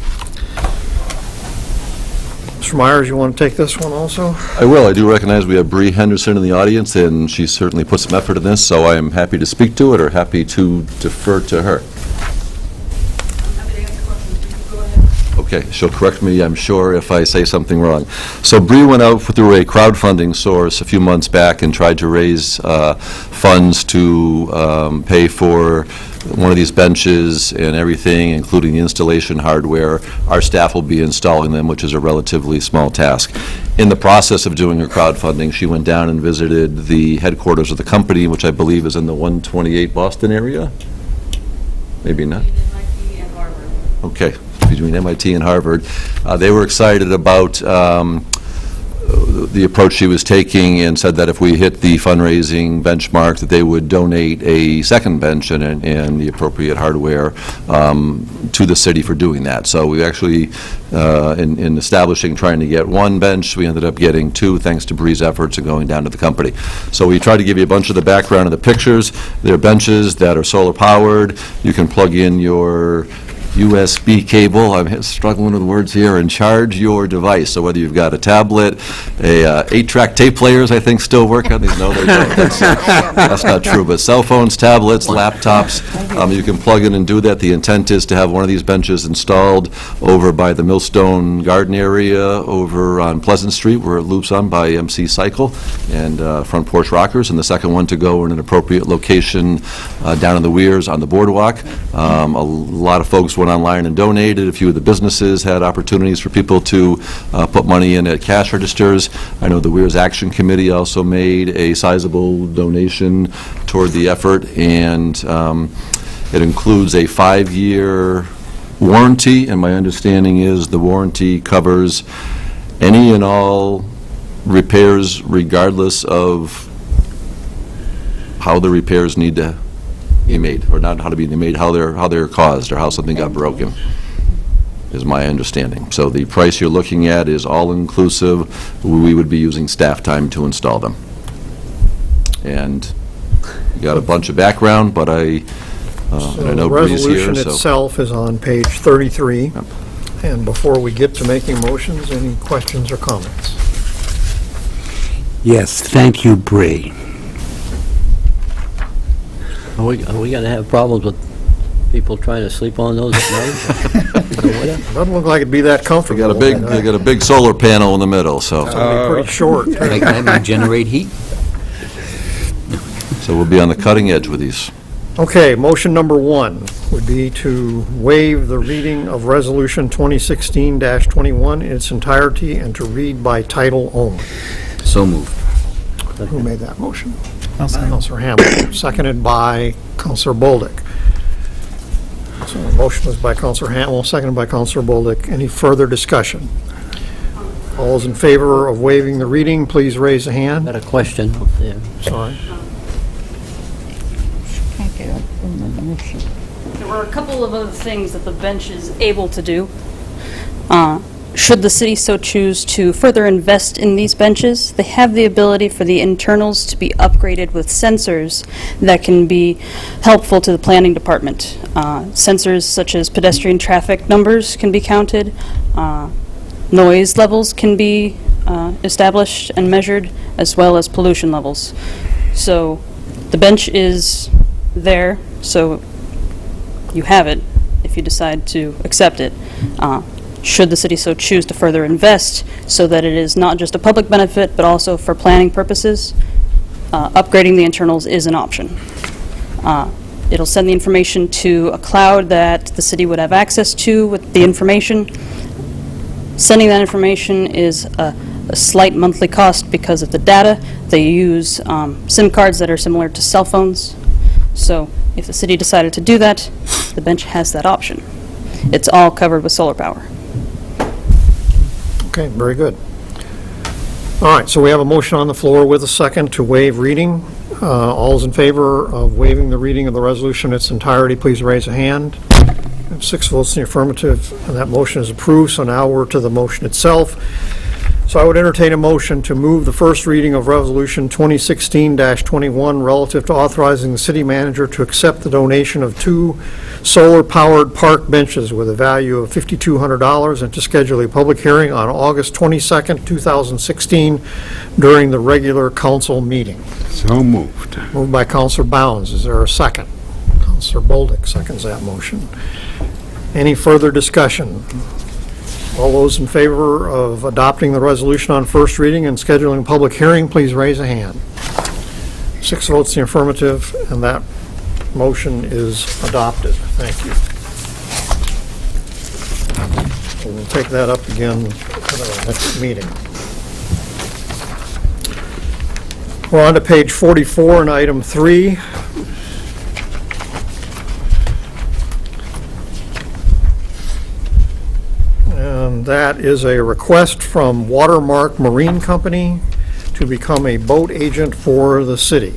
Mr. Myers, you want to take this one also? I will. I do recognize we have Bree Henderson in the audience, and she certainly put some effort in this, so I am happy to speak to it or happy to defer to her. I'm happy to answer questions. You can go ahead. Okay, she'll correct me, I'm sure, if I say something wrong. So Bree went out through a crowdfunding source a few months back and tried to raise funds to pay for one of these benches and everything, including the installation hardware. Our staff will be installing them, which is a relatively small task. In the process of doing her crowdfunding, she went down and visited the headquarters of the company, which I believe is in the 128 Boston area? Maybe not? Okay, between MIT and Harvard. They were excited about the approach she was taking and said that if we hit the fundraising benchmark, that they would donate a second bench and the appropriate hardware to the city for doing that. So we actually, in establishing, trying to get one bench, we ended up getting two, thanks to Bree's efforts and going down to the company. So we tried to give you a bunch of the background of the pictures. They're benches that are solar powered. You can plug in your USB cable, I'm struggling with words here, and charge your device. So whether you've got a tablet, a 8-track tape players, I think, still work on these. No, they don't. That's not true. But cell phones, tablets, laptops, you can plug in and do that. The intent is to have one of these benches installed over by the Millstone Garden area over on Pleasant Street, where it loops on by MC Cycle and Front Porch Rockers, and the second one to go in an appropriate location down in the Weirs on the boardwalk. A lot of folks went online and donated. A few of the businesses had opportunities for people to put money in at cash registers. I know the Weirs Action Committee also made a sizable donation toward the effort, and it includes a 5-year warranty, and my understanding is the warranty covers any and all repairs regardless of how the repairs need to be made, or not how to be made, how they're caused, or how something got broken, is my understanding. So the price you're looking at is all-inclusive. We would be using staff time to install them. And you got a bunch of background, but I know Bree's here, The resolution so. itself is on page 33. And before we get to making motions, any questions or comments? Yes, thank you, Bree. Are we going to have problems with people trying to sleep on those at night? Doesn't look like it'd be that comfortable. They got a big solar panel in the middle, so. It's gonna be pretty short. Can generate heat? So we'll be on the cutting edge with these. Okay, motion number 1 would be to waive the reading of Resolution 2016-21 in its entirety and to read by title only. So moved. Who made that motion? I'll second. Counselor Hamel, seconded by Counselor Bolduc. So the motion was by Counselor Hamel, seconded by Counselor Bolduc. Any further discussion? All those in favor of waiving the reading, please raise a hand. Got a question up there. Sorry. There were a couple of other things that the bench is able to do. Should the city so choose to further invest in these benches, they have the ability for the internals to be upgraded with sensors that can be helpful to the planning department. Sensors such as pedestrian traffic numbers can be counted, noise levels can be established and measured, as well as pollution levels. So the bench is there, so you have it if you decide to accept it. Should the city so choose to further invest so that it is not just a public benefit, but also for planning purposes, upgrading the internals is an option. It'll send the information to a cloud that the city would have access to with the information. Sending that information is a slight monthly cost because of the data. They use SIM cards that are similar to cell phones. So if the city decided to do that, the bench has that option. It's all covered with solar power. Okay, very good. All right, so we have a motion on the floor with a second to waive reading. All those in favor of waiving the reading of the resolution in its entirety, please raise a hand. 6 votes in the affirmative, and that motion is approved. So now we're to the motion itself. So I would entertain a motion to move the first reading of Resolution 2016-21 relative to authorizing the city manager to accept the donation of 2 solar-powered park benches with a value of $5,200 and to schedule a public hearing on August 22nd, 2016 during the regular council meeting. So moved. Moved by Counselor Bounds. Is there a second? Counselor Bolduc seconds that motion. Any further discussion? All those in favor of adopting the resolution on first reading and scheduling a public hearing, please raise a hand. 6 votes in the affirmative, and that motion is adopted. Thank you. We'll take that up again at our next meeting. We're on to page 44 and item 3. And that is a request from Watermark Marine Company to become a boat agent for the city.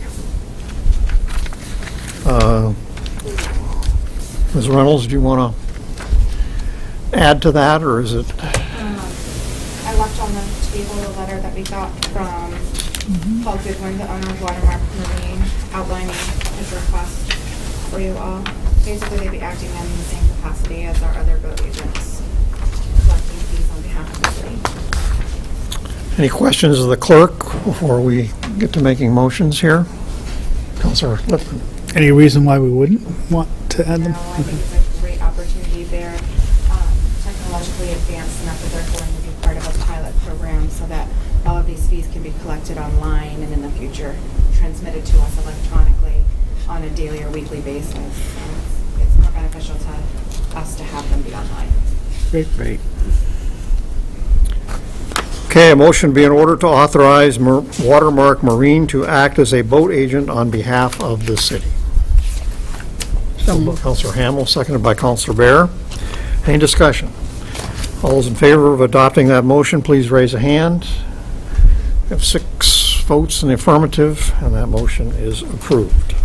Ms. Reynolds, do you want to add to that, or is it? I left on the table a letter that we got from Paul Goodwin, the owner of Watermark Marine, outlining his request for you all. Basically, they'd be acting in the same capacity as our other boat agents, collecting fees on behalf of the city. Any questions of the clerk before we get to making motions here? Councilor Lipman. Any reason why we wouldn't want to add them? No, I think it's a great opportunity. They're technologically advanced enough that they're going to be part of a pilot program so that all of these fees can be collected online and in the future transmitted to us electronically on a daily or weekly basis. So it's more beneficial to us to have them be online. Great. Okay, a motion be in order to authorize Watermark Marine to act as a boat agent on behalf of the city. Councilor Hamel, seconded by Councilor Bear. Any discussion? All those in favor of adopting that motion, please raise a hand. We have 6 votes in the affirmative, and that motion is approved.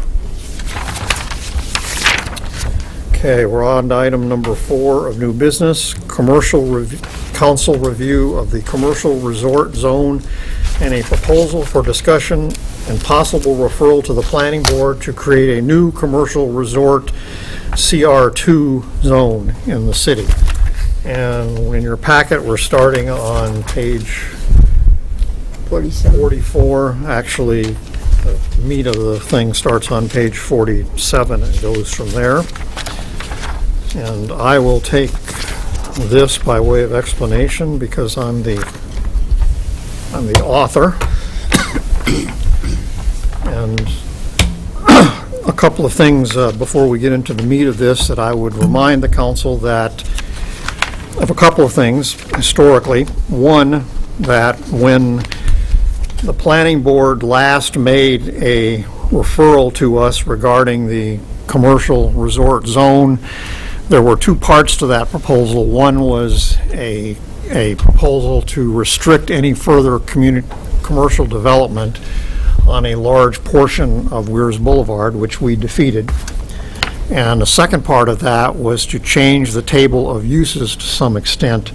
Okay, we're on to item number 4 of new business, council review of the commercial resort zone and a proposal for discussion and possible referral to the planning board to create a new commercial resort CR2 zone in the city. And in your packet, we're starting on page 44. Actually, the meat of the thing starts on page 47 and goes from there. And I will take this by way of explanation because I'm the author. And a couple of things before we get into the meat of this, that I would remind the council that of a couple of things historically. One, that when the planning board last made a referral to us regarding the commercial resort zone, there were 2 parts to that proposal. One was a proposal to restrict any further commercial development on a large portion of Weirs Boulevard, which we defeated. And the second part of that was to change the table of uses to some extent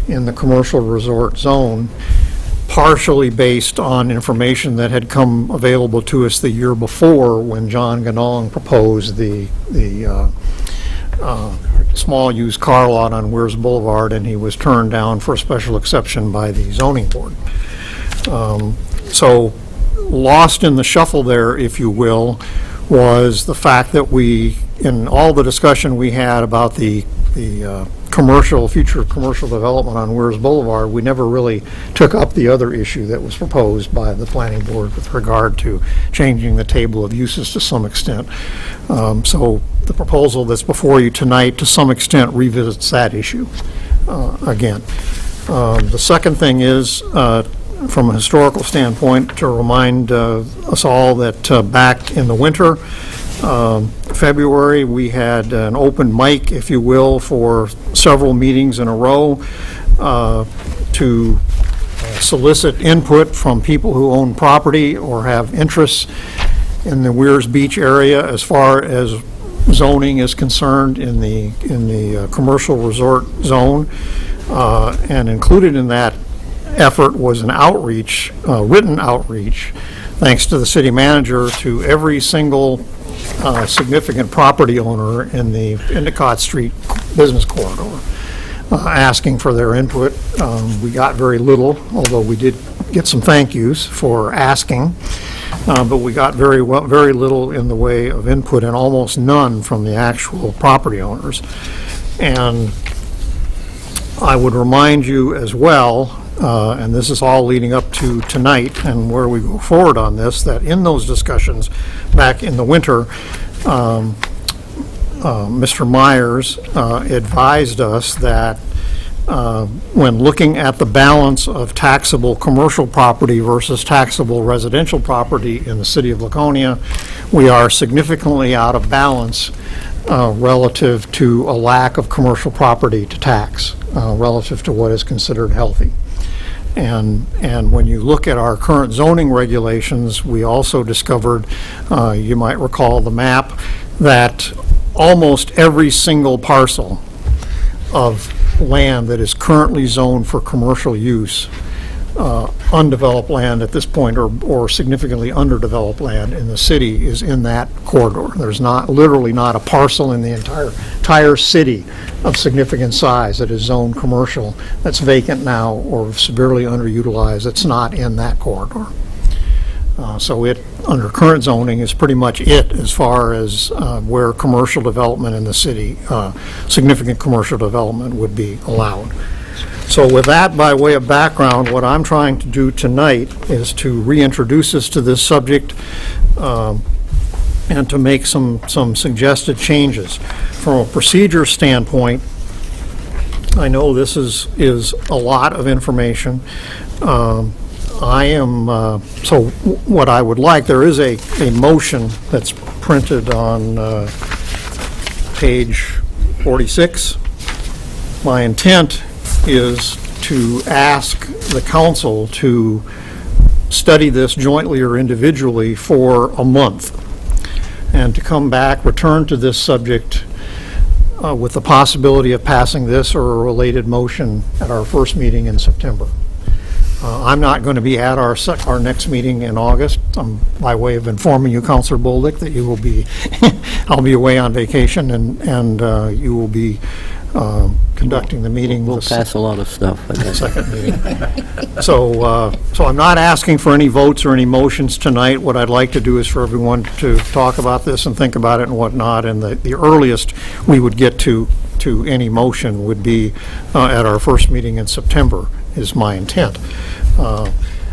in the commercial resort zone, partially based on information that had come available to us the year before when John Ganong proposed the small used car lot on Weirs Boulevard, and he was turned down for a special exception by the zoning board. So lost in the shuffle there, if you will, was the fact that we, in all the discussion we had about the future commercial development on Weirs Boulevard, we never really took up the other issue that was proposed by the planning board with regard to changing the table of uses to some extent. So the proposal that's before you tonight to some extent revisits that issue again. The second thing is, from a historical standpoint, to remind us all that back in the winter, February, we had an open mic, if you will, for several meetings in a row to solicit input from people who own property or have interests in the Weirs Beach area as far as zoning is concerned in the commercial resort zone. And included in that effort was an outreach, written outreach, thanks to the city manager, to every single significant property owner in the Endicott Street business corridor, asking for their input. We got very little, although we did get some thank yous for asking, but we got very little in the way of input, and almost none from the actual property owners. And I would remind you as well, and this is all leading up to tonight and where we go forward on this, that in those discussions back in the winter, Mr. Myers advised us that when looking at the balance of taxable commercial property versus taxable residential property in the city of Laconia, we are significantly out of balance relative to a lack of commercial property to tax, relative to what is considered healthy. And when you look at our current zoning regulations, we also discovered, you might recall the map, that almost every single parcel of land that is currently zoned for commercial use, undeveloped land at this point, or significantly underdeveloped land in the city, is in that corridor. There's literally not a parcel in the entire city of significant size that is zoned commercial that's vacant now or severely underutilized. It's not in that corridor. So it, under current zoning, is pretty much it as far as where commercial development in the city, significant commercial development would be allowed. So with that by way of background, what I'm trying to do tonight is to reintroduce us to this subject and to make some suggested changes. From a procedure standpoint, I know this is a lot of information. So what I would like, there is a motion that's printed on page 46. My intent is to ask the council to study this jointly or individually for a month and to come back, return to this subject with the possibility of passing this or a related motion at our first meeting in September. I'm not going to be at our next meeting in August. By way of informing you, Councilor Bolduc, that you will be, I'll be away on vacation, and you will be conducting the meeting. We'll pass a lot of stuff, I guess. Second meeting. So I'm not asking for any votes or any motions tonight. What I'd like to do is for everyone to talk about this and think about it and whatnot, and the earliest we would get to any motion would be at our first meeting in September, is my intent.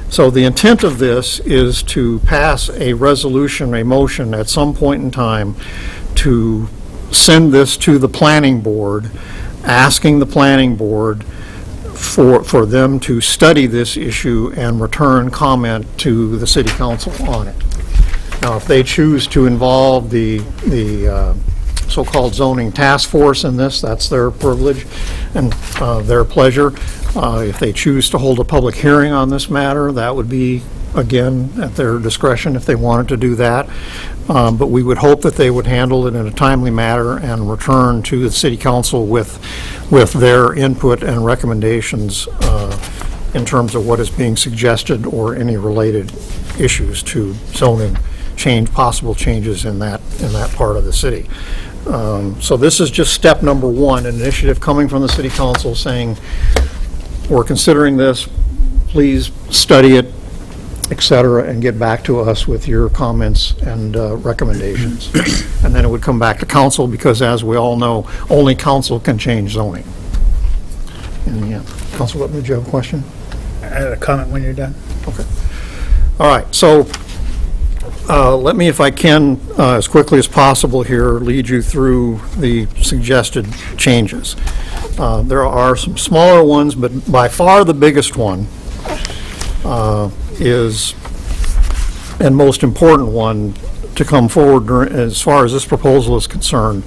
So the intent of this is to pass a resolution, a motion at some point in time to send this to the planning board, asking the planning board for them to study this issue and return comment to the city council on it. Now, if they choose to involve the so-called zoning task force in this, that's their privilege and their pleasure. If they choose to hold a public hearing on this matter, that would be, again, at their discretion if they wanted to do that. But we would hope that they would handle it in a timely manner and return to the city council with their input and recommendations in terms of what is being suggested or any related issues to zoning possible changes in that part of the city. So this is just step number one, an initiative coming from the city council saying, we're considering this, please study it, et cetera, and get back to us with your comments and recommendations. And then it would come back to council, because as we all know, only council can change zoning. And yeah, Council Whitman, did you have a question? I had a comment when you're done. Okay. All right, so let me, if I can, as quickly as possible here, lead you through the suggested changes. There are some smaller ones, but by far the biggest one is, and most important one to come forward as far as this proposal is concerned,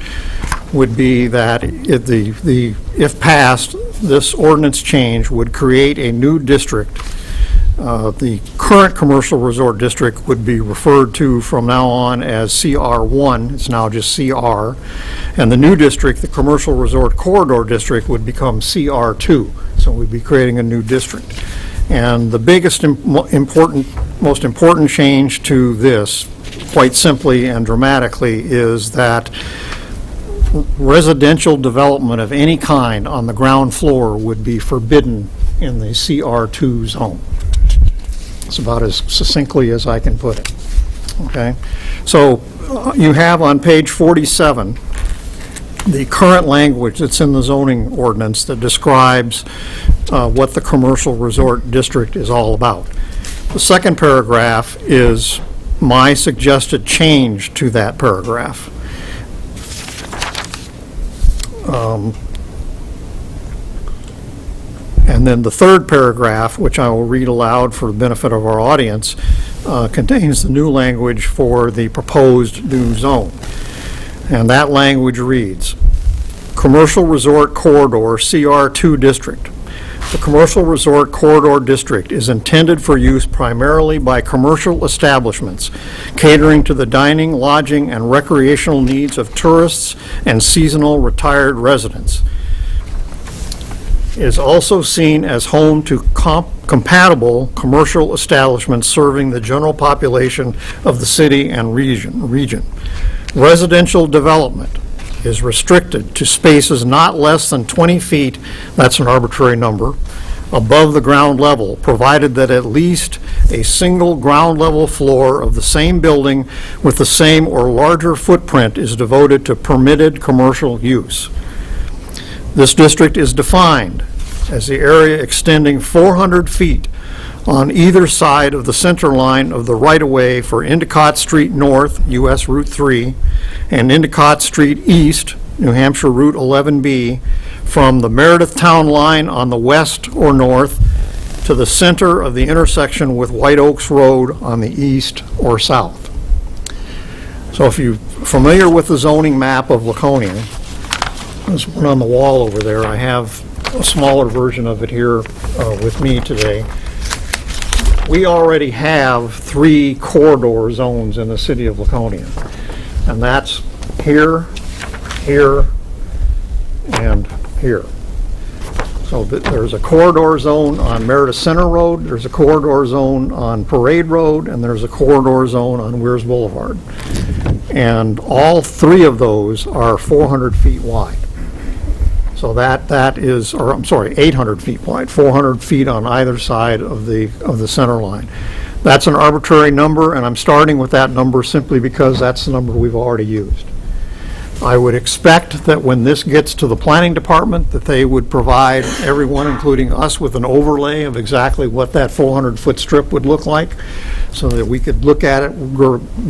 would be that if passed, this ordinance change would create a new district. The current commercial resort district would be referred to from now on as CR1. It's now just CR. And the new district, the commercial resort corridor district, would become CR2. So we'd be creating a new district. And the biggest most important change to this, quite simply and dramatically, is that residential development of any kind on the ground floor would be forbidden in the CR2 zone. It's about as succinctly as I can put it. Okay? So you have on page 47 the current language that's in the zoning ordinance that describes what the commercial resort district is all about. The second paragraph is my suggested change to that paragraph. And then the third paragraph, which I will read aloud for the benefit of our audience, contains the new language for the proposed new zone. And that language reads, Commercial Resort Corridor CR2 District. The Commercial Resort Corridor District is intended for use primarily by commercial establishments catering to the dining, lodging, and recreational needs of tourists and seasonal retired residents. It is also seen as home to compatible commercial establishments serving the general population of the city and region. Residential development is restricted to spaces not less than 20 feet, that's an arbitrary number, above the ground level, provided that at least a single ground level floor of the same building with the same or larger footprint is devoted to permitted commercial use. This district is defined as the area extending 400 feet on either side of the center line of the right-of-way for Endicott Street North, US Route 3, and Endicott Street East, New Hampshire Route 11B, from the Meredith Town Line on the west or north to the center of the intersection with White Oaks Road on the east or south. So if you're familiar with the zoning map of Laconia, there's one on the wall over there. I have a smaller version of it here with me today. We already have 3 corridor zones in the city of Laconia, and that's here, here, and here. So there's a corridor zone on Meredith Center Road, there's a corridor zone on Parade Road, and there's a corridor zone on Weirs Boulevard. And all 3 of those are 400 feet wide. So that is, or I'm sorry, 800 feet wide, 400 feet on either side of the center line. That's an arbitrary number, and I'm starting with that number simply because that's the number we've already used. I would expect that when this gets to the planning department, that they would provide everyone, including us, with an overlay of exactly what that 400-foot strip would look like, so that we could look at it,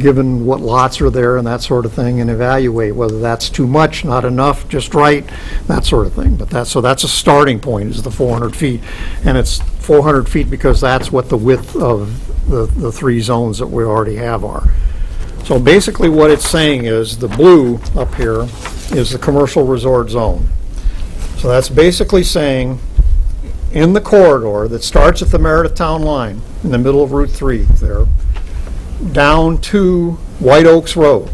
given what lots are there and that sort of thing, and evaluate whether that's too much, not enough, just right, that sort of thing. But that's a starting point, is the 400 feet. And it's 400 feet because that's what the width of the 3 zones that we already have are. So basically what it's saying is the blue up here is the commercial resort zone. So that's basically saying in the corridor that starts at the Meredith Town Line in the middle of Route 3 there, down to White Oaks Road,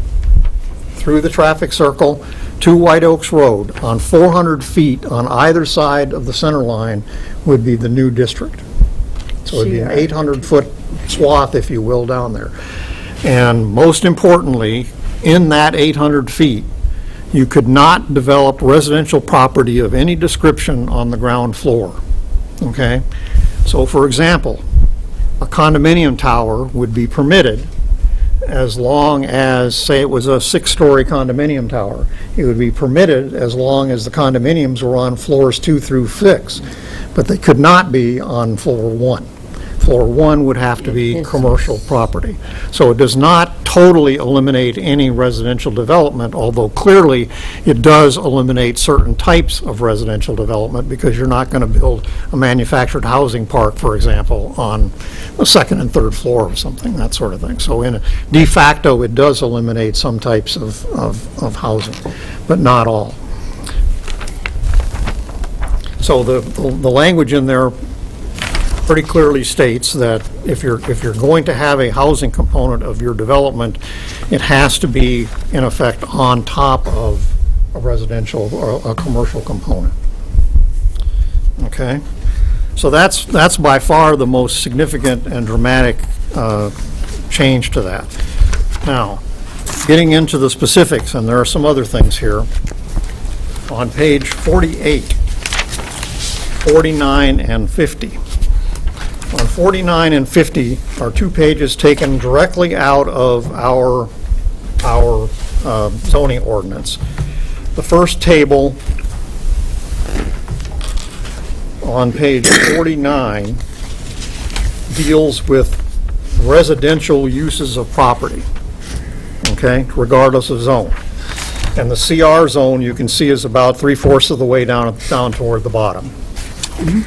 through the traffic circle to White Oaks Road, on 400 feet on either side of the center line would be the new district. So it'd be an 800-foot swath, if you will, down there. And most importantly, in that 800 feet, you could not develop residential property of any description on the ground floor, okay? So for example, a condominium tower would be permitted as long as, say it was a 6-story condominium tower. It would be permitted as long as the condominiums were on floors 2 through 6, but they could not be on floor 1. Floor 1 would have to be commercial property. So it does not totally eliminate any residential development, although clearly it does eliminate certain types of residential development, because you're not going to build a manufactured housing park, for example, on the 2nd and 3rd floor or something, that sort of thing. So de facto, it does eliminate some types of housing, but not all. So the language in there pretty clearly states that if you're going to have a housing component of your development, it has to be, in effect, on top of a residential or a commercial component. Okay? So that's by far the most significant and dramatic change to that. Now, getting into the specifics, and there are some other things here, on page 48, 49, and 50. On 49 and 50 are 2 pages taken directly out of our zoning ordinance. The first table on page 49 deals with residential uses of property, okay, regardless of zone. And the CR zone, you can see, is about 3/4 of the way down toward the bottom.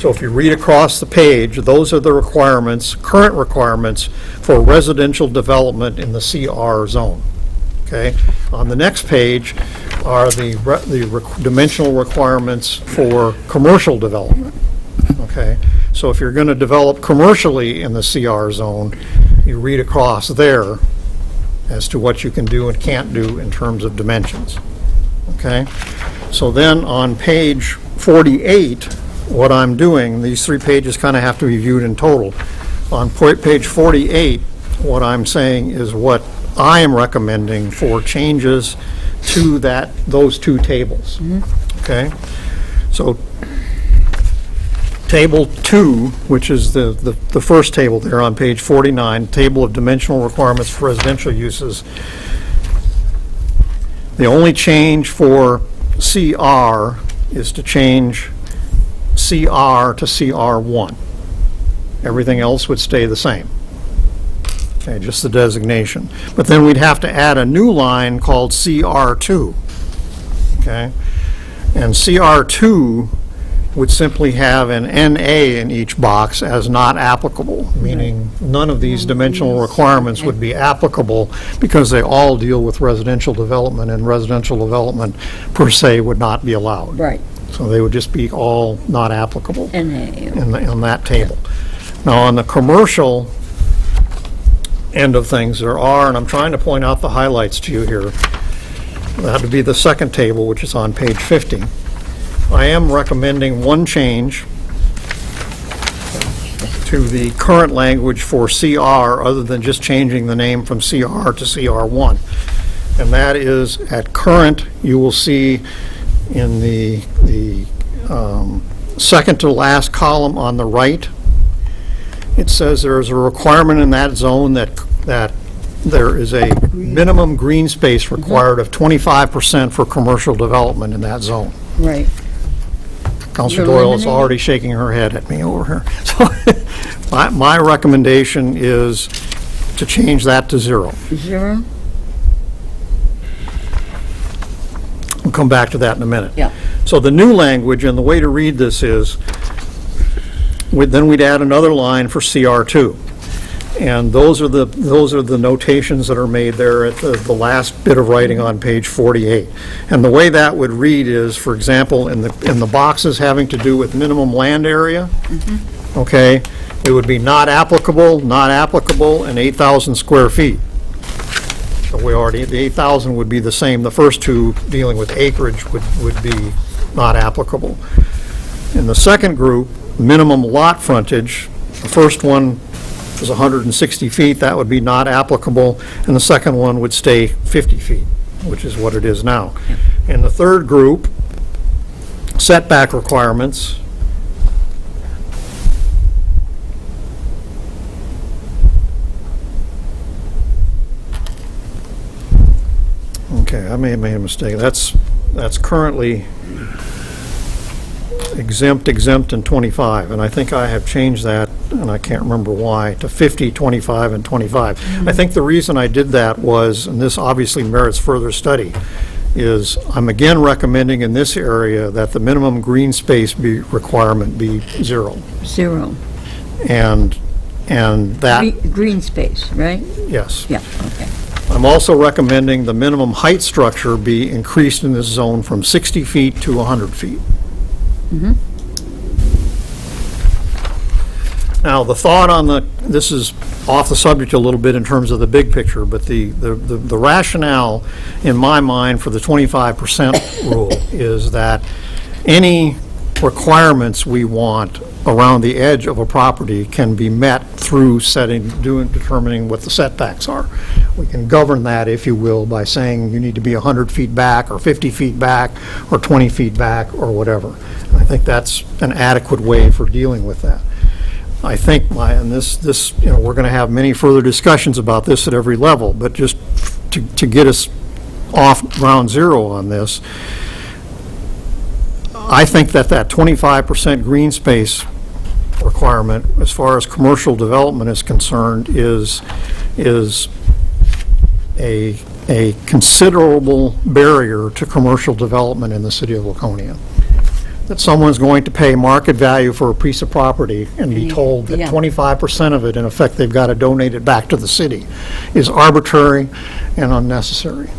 So if you read across the page, those are the requirements, current requirements for residential development in the CR zone, okay? On the next page are the dimensional requirements for commercial development, okay? So if you're going to develop commercially in the CR zone, you read across there as to what you can do and can't do in terms of dimensions, okay? So then on page 48, what I'm doing, these 3 pages kind of have to be viewed in total. On page 48, what I'm saying is what I am recommending for changes to those 2 tables, okay? So Table 2, which is the first table there on page 49, Table of Dimensional Requirements for Residential Uses. The only change for CR is to change CR to CR1. Everything else would stay the same. Okay, just the designation. But then we'd have to add a new line called CR2. Okay? And CR2 would simply have an NA in each box as not applicable, meaning none of these dimensional requirements would be applicable because they all deal with residential development, and residential development per se would not be allowed. Right. So they would just be all not applicable NA. in that table. Now, on the commercial end of things, there are, and I'm trying to point out the highlights to you here, that would be the second table, which is on page 50. I am recommending one change to the current language for CR, other than just changing the name from CR to CR1. And that is, at current, you will see in the second to last column on the right, it says there is a requirement in that zone that there is a minimum green space required of 25% for commercial development in that zone. Right. Counselor Doyle is already shaking her head at me over here. So my recommendation is to change that to 0. 0? We'll come back to that in a minute. Yeah. So the new language, and the way to read this is, then we'd add another line for CR2. And those are the notations that are made there at the last bit of writing on page 48. And the way that would read is, for example, in the boxes having to do with minimum land area, okay, it would be not applicable, and 8,000 square feet. So the 8,000 would be the same. The first 2 dealing with acreage would be not applicable. In the second group, minimum lot frontage, the first one was 160 feet, that would be not applicable, and the second one would stay 50 feet, which is what it is now. In the third group, setback requirements, okay, I may have made a mistake. That's currently exempt, and 25, and I think I have changed that, and I can't remember why, to 50, 25, and 25. I think the reason I did that was, and this obviously merits further study, is I'm again recommending in this area that the minimum green space requirement be 0. 0. And that, Green space, right? yes. Yeah, okay. I'm also recommending the minimum height structure be increased in this zone from 60 feet to 100 feet. Now, the thought on this is off the subject a little bit in terms of the big picture, but the rationale in my mind for the 25% rule is that any requirements we want around the edge of a property can be met through determining what the setbacks are. We can govern that, if you will, by saying you need to be 100 feet back, or 50 feet back, or 20 feet back, or whatever. And I think that's an adequate way for dealing with that. I think we're going to have many further discussions about this at every level, but just to get us off ground zero on this, I think that 25% green space requirement, as far as commercial development is concerned, is a considerable barrier to commercial development in the city of Laconia. That someone's going to pay market value for a piece of property and be told that 25% of it, in effect, they've got to donate it back to the city, is arbitrary and unnecessary.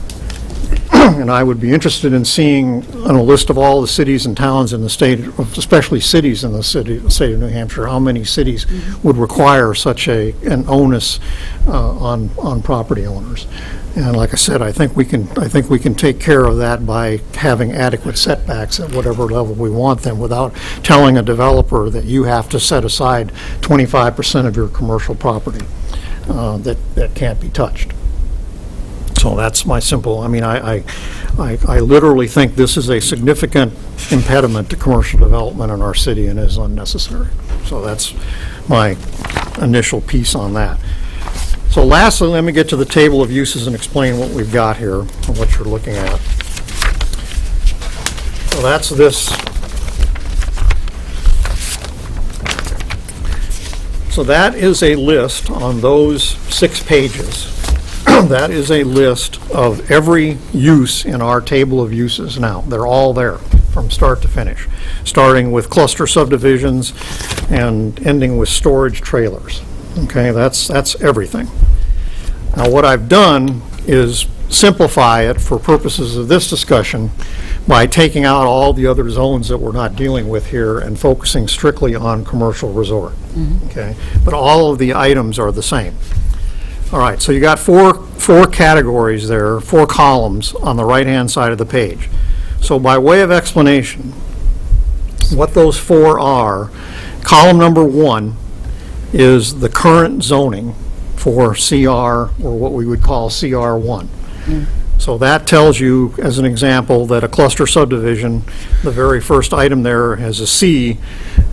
And I would be interested in seeing on a list of all the cities and towns in the state, especially cities in the state of New Hampshire, how many cities would require such an onus on property owners. And like I said, I think we can take care of that by having adequate setbacks at whatever level we want them, without telling a developer that you have to set aside 25% of your commercial property that can't be touched. So that's my simple, I mean, I literally think this is a significant impediment to commercial development in our city and is unnecessary. So that's my initial piece on that. So lastly, let me get to the table of uses and explain what we've got here and what you're looking at. So that's this. So that is a list on those 6 pages. That is a list of every use in our table of uses now. They're all there from start to finish, starting with cluster subdivisions and ending with storage trailers. Okay, that's everything. Now, what I've done is simplify it for purposes of this discussion by taking out all the other zones that we're not dealing with here and focusing strictly on commercial resort. Okay, but all of the items are the same. All right, so you got four categories there, 4 columns on the right-hand side of the page. So by way of explanation, what those 4 are, column number 1 is the current zoning for CR, or what we would call CR1. So that tells you, as an example, that a cluster subdivision, the very first item there has a C,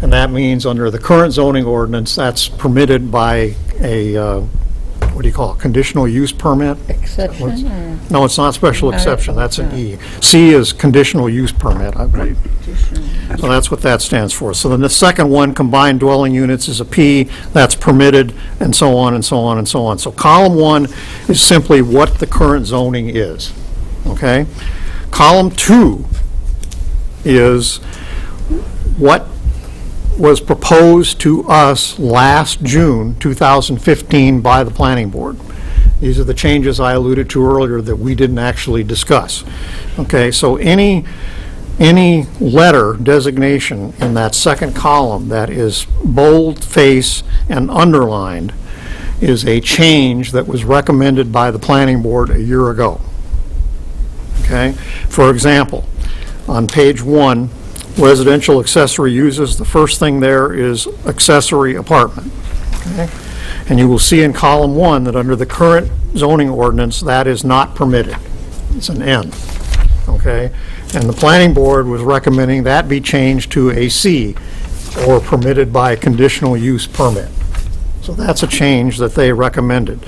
and that means under the current zoning ordinance, that's permitted by a what do you call it, conditional use permit? Exception, or? No, it's not special exception, that's an E. C is conditional use permit, I believe. So that's what that stands for. So then the second one, combined dwelling units, is a P, that's permitted, and so on, and so on, and so on. So column 1 is simply what the current zoning is, okay? Column 2 is what was proposed to us last June 2015 by the planning board. These are the changes I alluded to earlier that we didn't actually discuss. Okay, so any letter designation in that second column that is bold-face and underlined is a change that was recommended by the planning board a year ago. Okay, for example, on page 1, residential accessory uses, the first thing there is accessory apartment. Okay? And you will see in column 1 that under the current zoning ordinance, that is not permitted. It's an N. Okay? And the planning board was recommending that be changed to a C, or permitted by conditional use permit. So that's a change that they recommended.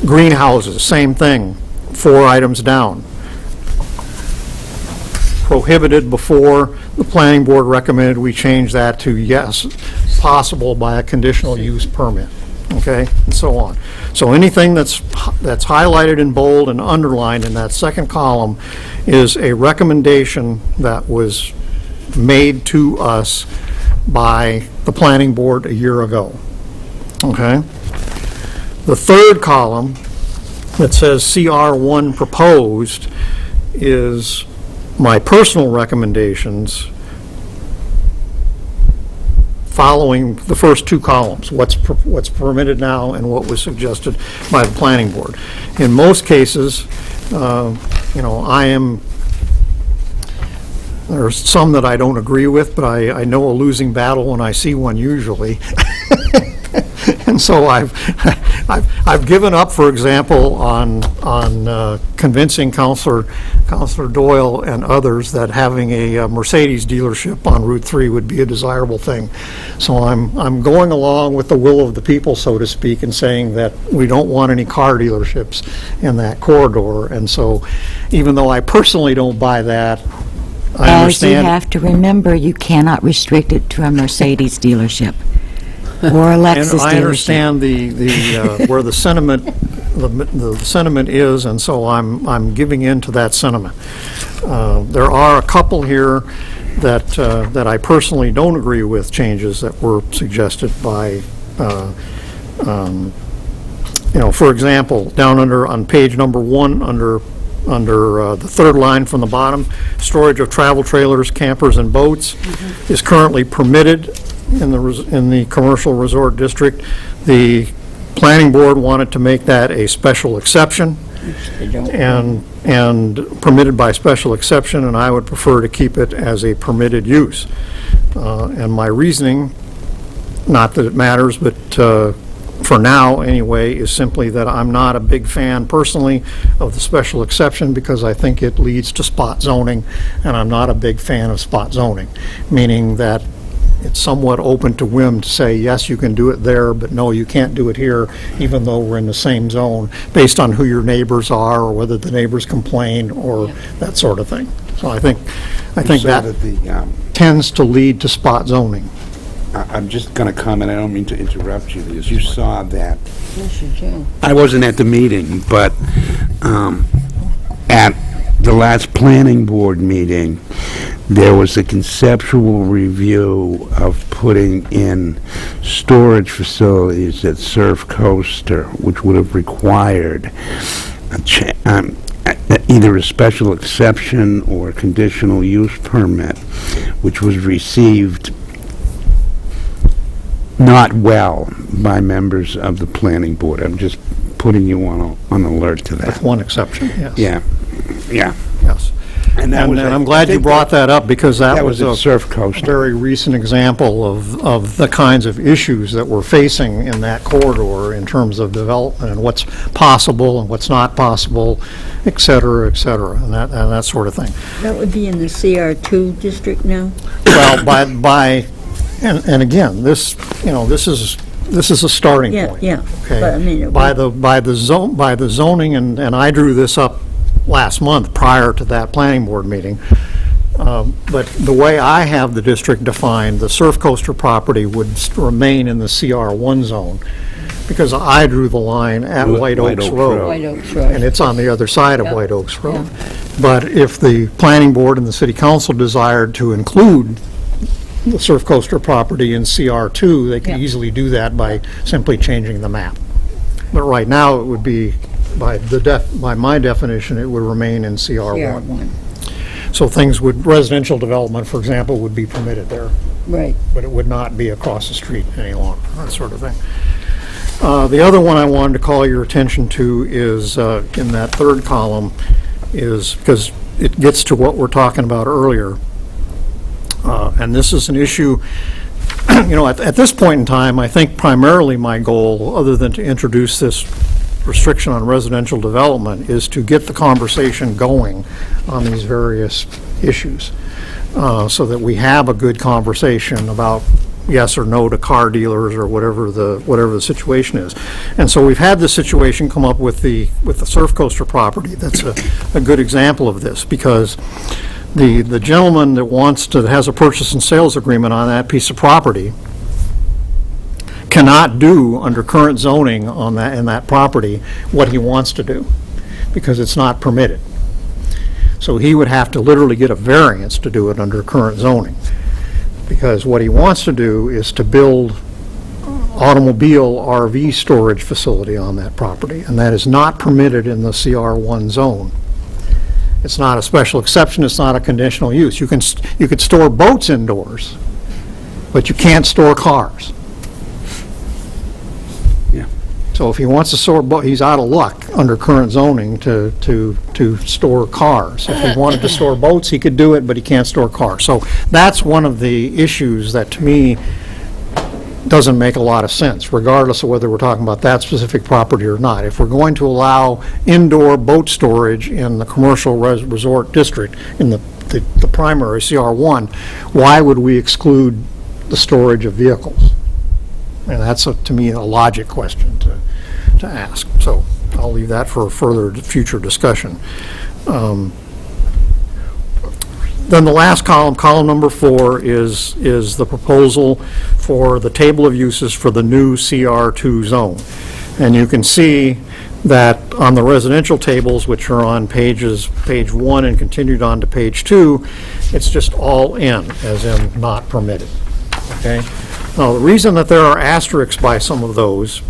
Greenhouses, same thing, 4 items down. Prohibited before, the planning board recommended we change that to yes, possible by a conditional use permit, okay, and so on. So anything that's highlighted in bold and underlined in that second column is a recommendation that was made to us by the planning board a year ago, okay? The third column that says CR1 proposed is my personal recommendations following the first 2 columns, what's permitted now and what was suggested by the planning board. In most cases, you know, there's some that I don't agree with, but I know a losing battle when I see one usually. And so I've given up, for example, on convincing Councilor Doyle and others that having a Mercedes dealership on Route 3 would be a desirable thing. So I'm going along with the will of the people, so to speak, and saying that we don't want any car dealerships in that corridor. And so even though I personally don't buy that, As you understand. have to remember, you cannot restrict it to a Mercedes dealership or a Lexus And I dealership. understand where the sentiment, the sentiment is, and so I'm giving in to that sentiment. There are a couple here that I personally don't agree with, changes that were suggested by, for example, down on page number 1, under the third line from the bottom, storage of travel trailers, campers, and boats is currently permitted in the commercial resort district. The planning board wanted to make that a special exception and permitted by special exception, and I would prefer to keep it as a permitted use. And my reasoning, not that it matters, but for now anyway, is simply that I'm not a big fan personally of the special exception because I think it leads to spot zoning, and I'm not a big fan of spot zoning, meaning that it's somewhat open to whim to say, yes, you can do it there, but no, you can't do it here, even though we're in the same zone, based on who your neighbors are or whether the neighbors complain or that sort of thing. So I think that tends to lead to spot zoning. I'm just going to comment, I don't mean to interrupt you, because you saw that. Yes, you do. I wasn't at the meeting, but at the last planning board meeting, there was a conceptual review of putting in storage facilities at Surf Coaster, which would have required either a special exception or a conditional use permit, which was received not well by members of the planning board. I'm just putting you on alert to that. With one exception, yes. Yeah, Yes. And I'm glad you brought that up, because that was at a Surf Coaster. very recent example of the kinds of issues that we're facing in that corridor in terms of development and what's possible and what's not possible, et cetera, and that sort of thing. That would be in the CR2 district now? Well, and again, this is a starting point. Yeah. Okay. But I mean, By the zoning, and I drew this up last month prior to that planning board meeting, but the way I have the district defined, the Surf Coaster property would remain in the CR1 zone, because I drew the line at White Oaks Road. White Oaks Road. And it's on the other side of White Oaks Road. But if the planning board and the city council desired to include the Surf Coaster property in CR2, they could easily do that by simply changing the map. But right now, it would be, by my definition, it would remain in CR1. So residential development, for example, would be permitted there, Right. but it would not be across the street any longer, that sort of thing. The other one I wanted to call your attention to is, in that third column, is because it gets to what we're talking about earlier. And this is an issue, at this point in time, I think primarily my goal, other than to introduce this restriction on residential development, is to get the conversation going on these various issues, so that we have a good conversation about yes or no to car dealers or whatever the situation is. And so we've had this situation come up with the Surf Coaster property. That's a good example of this, because the gentleman that has a purchase and sales agreement on that piece of property cannot do, under current zoning in that property, what he wants to do, because it's not permitted. So he would have to literally get a variance to do it under current zoning, because what he wants to do is to build automobile RV storage facility on that property, and that is not permitted in the CR1 zone. It's not a special exception, it's not a conditional use. You could store boats indoors, but you can't store cars. Yeah. So if he wants to store boat, he's out of luck under current zoning to store cars. If he wanted to store boats, he could do it, but he can't store cars. So that's one of the issues that, to me, doesn't make a lot of sense, regardless of whether we're talking about that specific property or not. If we're going to allow indoor boat storage in the commercial resort district, in the primary CR1, why would we exclude the storage of vehicles? And that's, to me, a logic question to ask. So I'll leave that for further future discussion. Then the last column, column number 4, is the proposal for the table of uses for the new CR2 zone. And you can see that on the residential tables, which are on page 1 and continued on to page 2, it's just all in, as in not permitted. Okay? Now, the reason that there are asterisks by some of those,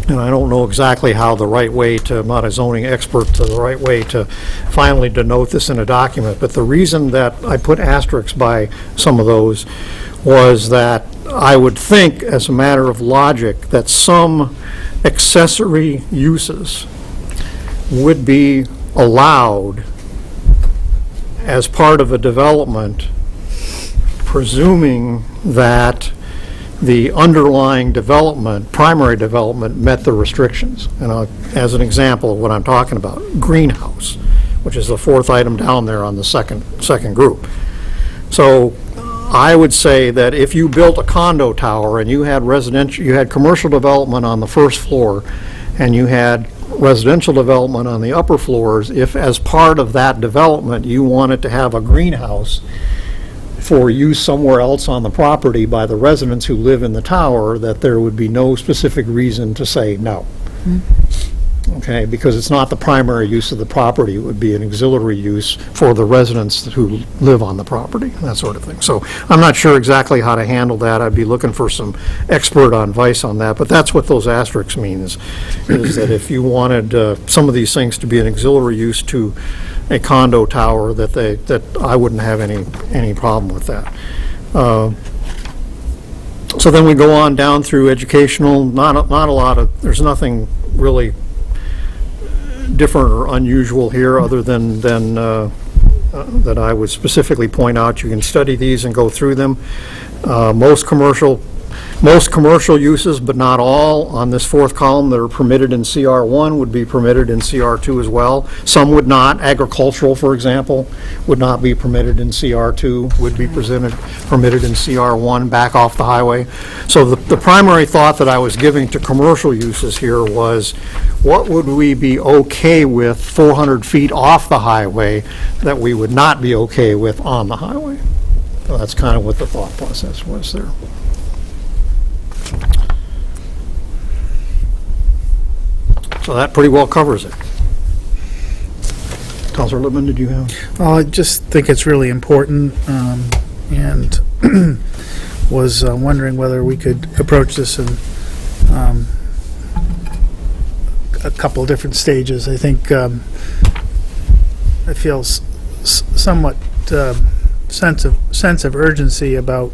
and I don't know exactly how the right way to, I'm not a zoning expert, to the right way to finally denote this in a document, but the reason that I put asterisks by some of those was that I would think, as a matter of logic, that some accessory uses would be allowed as part of a development, presuming that the underlying development, primary development, met the restrictions. And as an example of what I'm talking about, greenhouse, which is the 4th item down there on the second group. So I would say that if you built a condo tower and you had commercial development on the first floor and you had residential development on the upper floors, if as part of that development you wanted to have a greenhouse for use somewhere else on the property by the residents who live in the tower, that there would be no specific reason to say no. Okay, because it's not the primary use of the property, it would be an auxiliary use for the residents who live on the property, that sort of thing. So I'm not sure exactly how to handle that. I'd be looking for some expert advice on that, but that's what those asterisks means, is that if you wanted some of these things to be an auxiliary use to a condo tower, that I wouldn't have any problem with that. So then we go on down through educational, not a lot of, there's nothing really different or unusual here other than that I would specifically point out. You can study these and go through them. Most commercial uses, but not all, on this 4th column that are permitted in CR1 would be permitted in CR2 as well. Some would not. Agricultural, for example, would not be permitted in CR2, would be permitted in CR1 back off the highway. So the primary thought that I was giving to commercial uses here was, what would we be okay with 400 feet off the highway that we would not be okay with on the highway? So that's kind of what the thought process was there. So that pretty well covers it. Councilor Lippman, did you have? I just think it's really important, and was wondering whether we could approach this in a couple of different stages. I think I feel somewhat sense of urgency about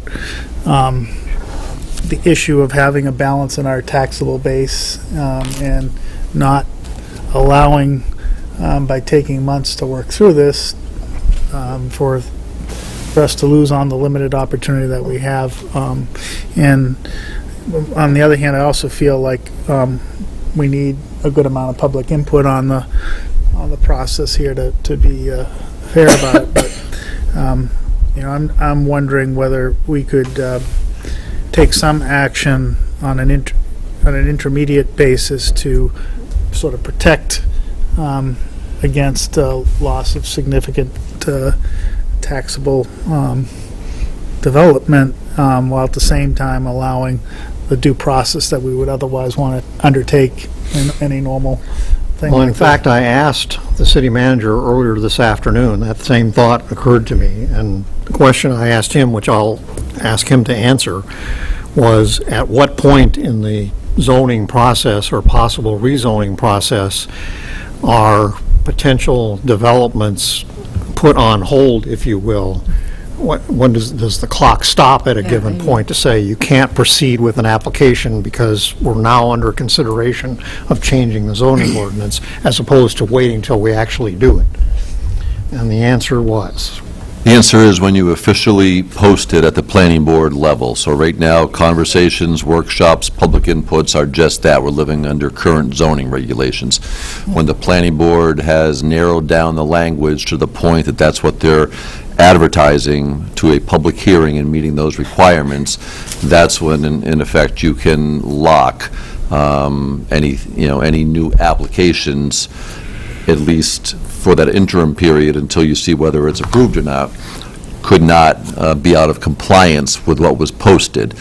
the issue of having a balance in our taxable base, and not allowing, by taking months to work through this, for us to lose on the limited opportunity that we have. And on the other hand, I also feel like we need a good amount of public input on the process here to be fair about it. But I'm wondering whether we could take some action on an intermediate basis to sort of protect against loss of significant taxable development, while at the same time allowing the due process that we would otherwise want to undertake in any normal thing. Well, in like fact, I asked the city manager earlier this afternoon, that same thought occurred to me, and the question I asked him, which I'll ask him to answer, was at what point in the zoning process or possible rezoning process are potential developments put on hold, if you will? When does the clock stop at a given point to say you can't proceed with an application because we're now under consideration of changing the zoning ordinance, as opposed to waiting till we actually do it? And the answer was? The answer is when you officially post it at the planning board level. So right now, conversations, workshops, public inputs are just that. We're living under current zoning regulations. When the planning board has narrowed down the language to the point that that's what they're advertising to a public hearing and meeting those requirements, that's when, in effect, you can lock any new applications at least for that interim period until you see whether it's approved or not, could not be out of compliance with what was posted,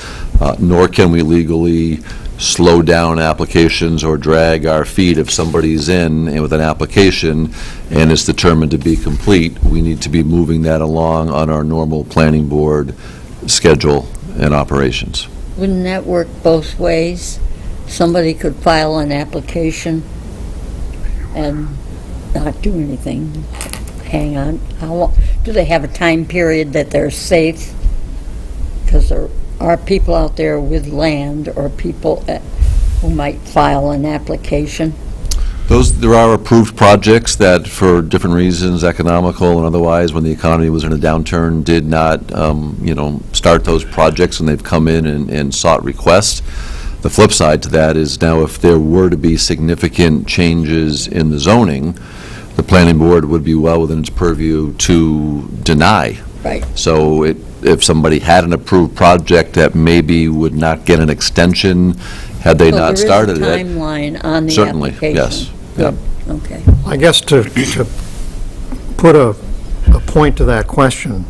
nor can we legally slow down applications or drag our feet if somebody's in and with an application and is determined to be complete. We need to be moving that along on our normal planning board schedule and operations. Wouldn't that work both ways? Somebody could file an application and not do anything. Hang on. How long, do they have a time period that they're safe? Because there are people out there with land or people who might file an application. There are approved projects that, for different reasons, economical and otherwise, when the economy was in a downturn, did not, start those projects, and they've come in and sought requests. The flip side to that is now if there were to be significant changes in the zoning, the planning board would be well within its purview to deny. Right. So if somebody had an approved project that maybe would not get an extension had they not started it. There is a timeline on the Certainly, application. yes. Yep. Okay. I guess to put a point to that question,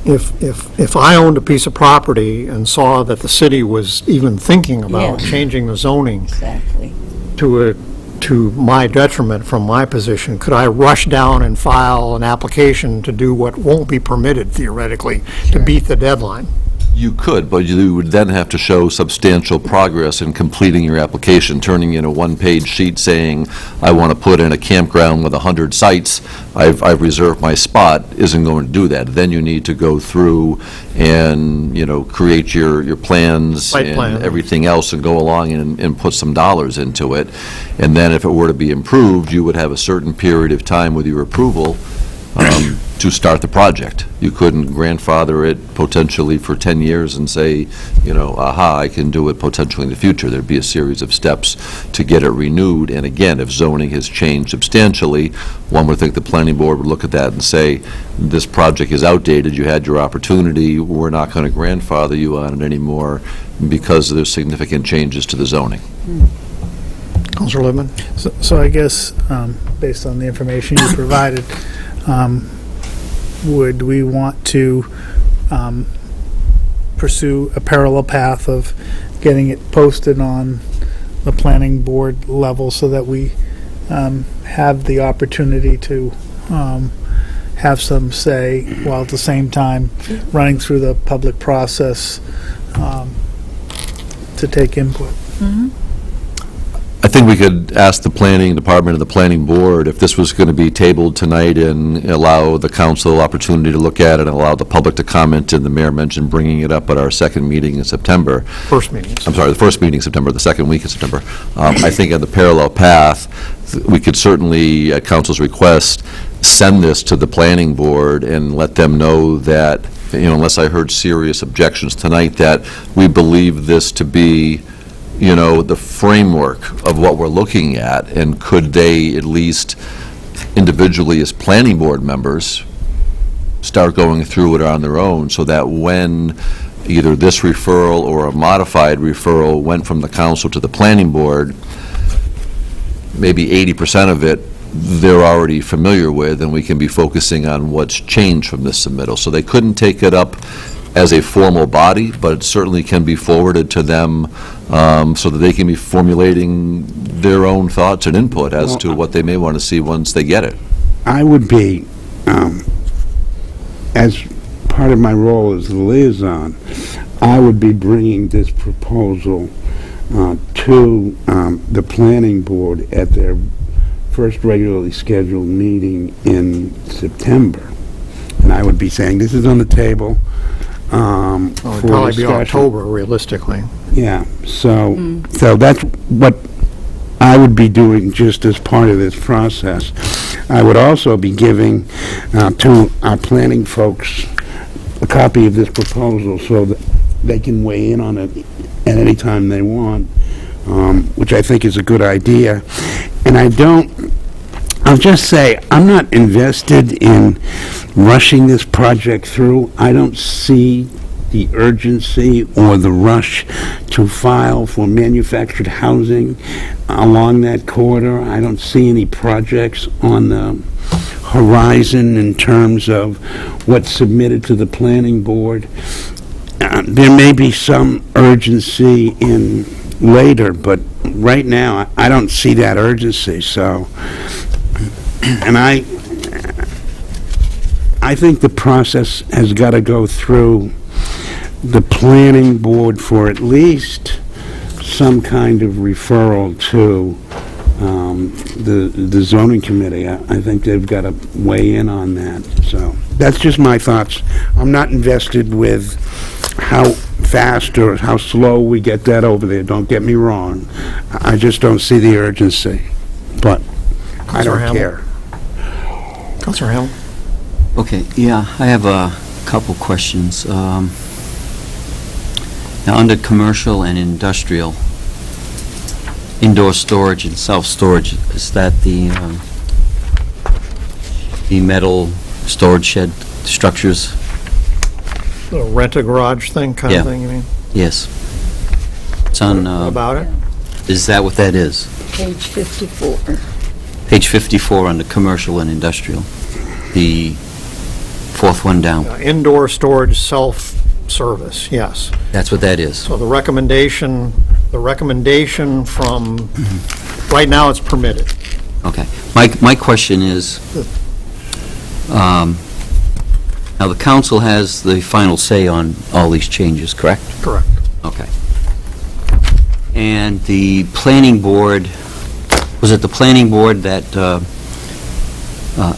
if I owned a piece of property and saw that the city was even thinking about Yes. changing the zoning Exactly. to my detriment from my position, could I rush down and file an application to do what won't be permitted theoretically, to beat the deadline? You could, but you would then have to show substantial progress in completing your application. Turning in a one-page sheet saying, I want to put in a campground with 100 sites, I've reserved my spot, isn't going to do that. Then you need to go through and, create your plans Site and plan. everything else and go along and put some dollars into it. And then if it were to be improved, you would have a certain period of time with your approval to start the project. You couldn't grandfather it potentially for 10 years and say, aha, I can do it potentially in the future. There'd be a series of steps to get it renewed. And again, if zoning has changed substantially, one would think the planning board would look at that and say, this project is outdated, you had your opportunity, we're not going to grandfather you on it anymore because there's significant changes to the zoning. Councilor Lippman? So I guess, based on the information you provided, would we want to pursue a parallel path of getting it posted on the planning board level so that we have the opportunity to have some say, while at the same time running through the public process to take input? I think we could ask the planning department and the planning board if this was going to be tabled tonight and allow the council opportunity to look at it and allow the public to comment, and the mayor mentioned bringing it up at our second meeting in September. First meeting. I'm sorry, the first meeting in September, the second week in September. I think at the parallel path, we could certainly, at council's request, send this to the planning board and let them know that, unless I heard serious objections tonight, that we believe this to be the framework of what we're looking at, and could they at least individually as planning board members start going through it on their own, so that when either this referral or a modified referral went from the council to the planning board, maybe 80% of it they're already familiar with, and we can be focusing on what's changed from this submittal. So they couldn't take it up as a formal body, but it certainly can be forwarded to them so that they can be formulating their own thoughts and input as to what they may want to see once they get it. I would be, as part of my role as the liaison, I would be bringing this proposal to the planning board at their first regularly scheduled meeting in September. And I would be saying, this is on the table It'd for probably be discussion. October, realistically. Yeah, so that's what I would be doing just as part of this process. I would also be giving to our planning folks a copy of this proposal so that they can weigh in on it at any time they want, which I think is a good idea. And I'll just say, I'm not invested in rushing this project through. I don't see the urgency or the rush to file for manufactured housing along that corridor. I don't see any projects on the horizon in terms of what's submitted to the planning board. There may be some urgency in later, but right now, I don't see that urgency, so, and I think the process has got to go through the planning board for at least some kind of referral to the zoning committee. I think they've got to weigh in on that, so that's just my thoughts. I'm not invested with how fast or how slow we get that over there, don't get me wrong. I just don't see the urgency, but I Councilor don't Hamel? care. Councilor Hamel? Okay, yeah, I have a couple questions. Now, under commercial and industrial, indoor storage and self-storage, is that the metal storage shed structures? The rent-a-garage thing kind Yeah. of thing, you mean? Yes. It's on, About it? is that what that is? Page 54. Page 54 under commercial and industrial, the fourth one down. Indoor storage self-service, yes. That's what that is. So the recommendation from, right now it's permitted. Okay. My question is, now the council has the final say on all these changes, correct? Correct. Okay. And the planning board, was it the planning board that,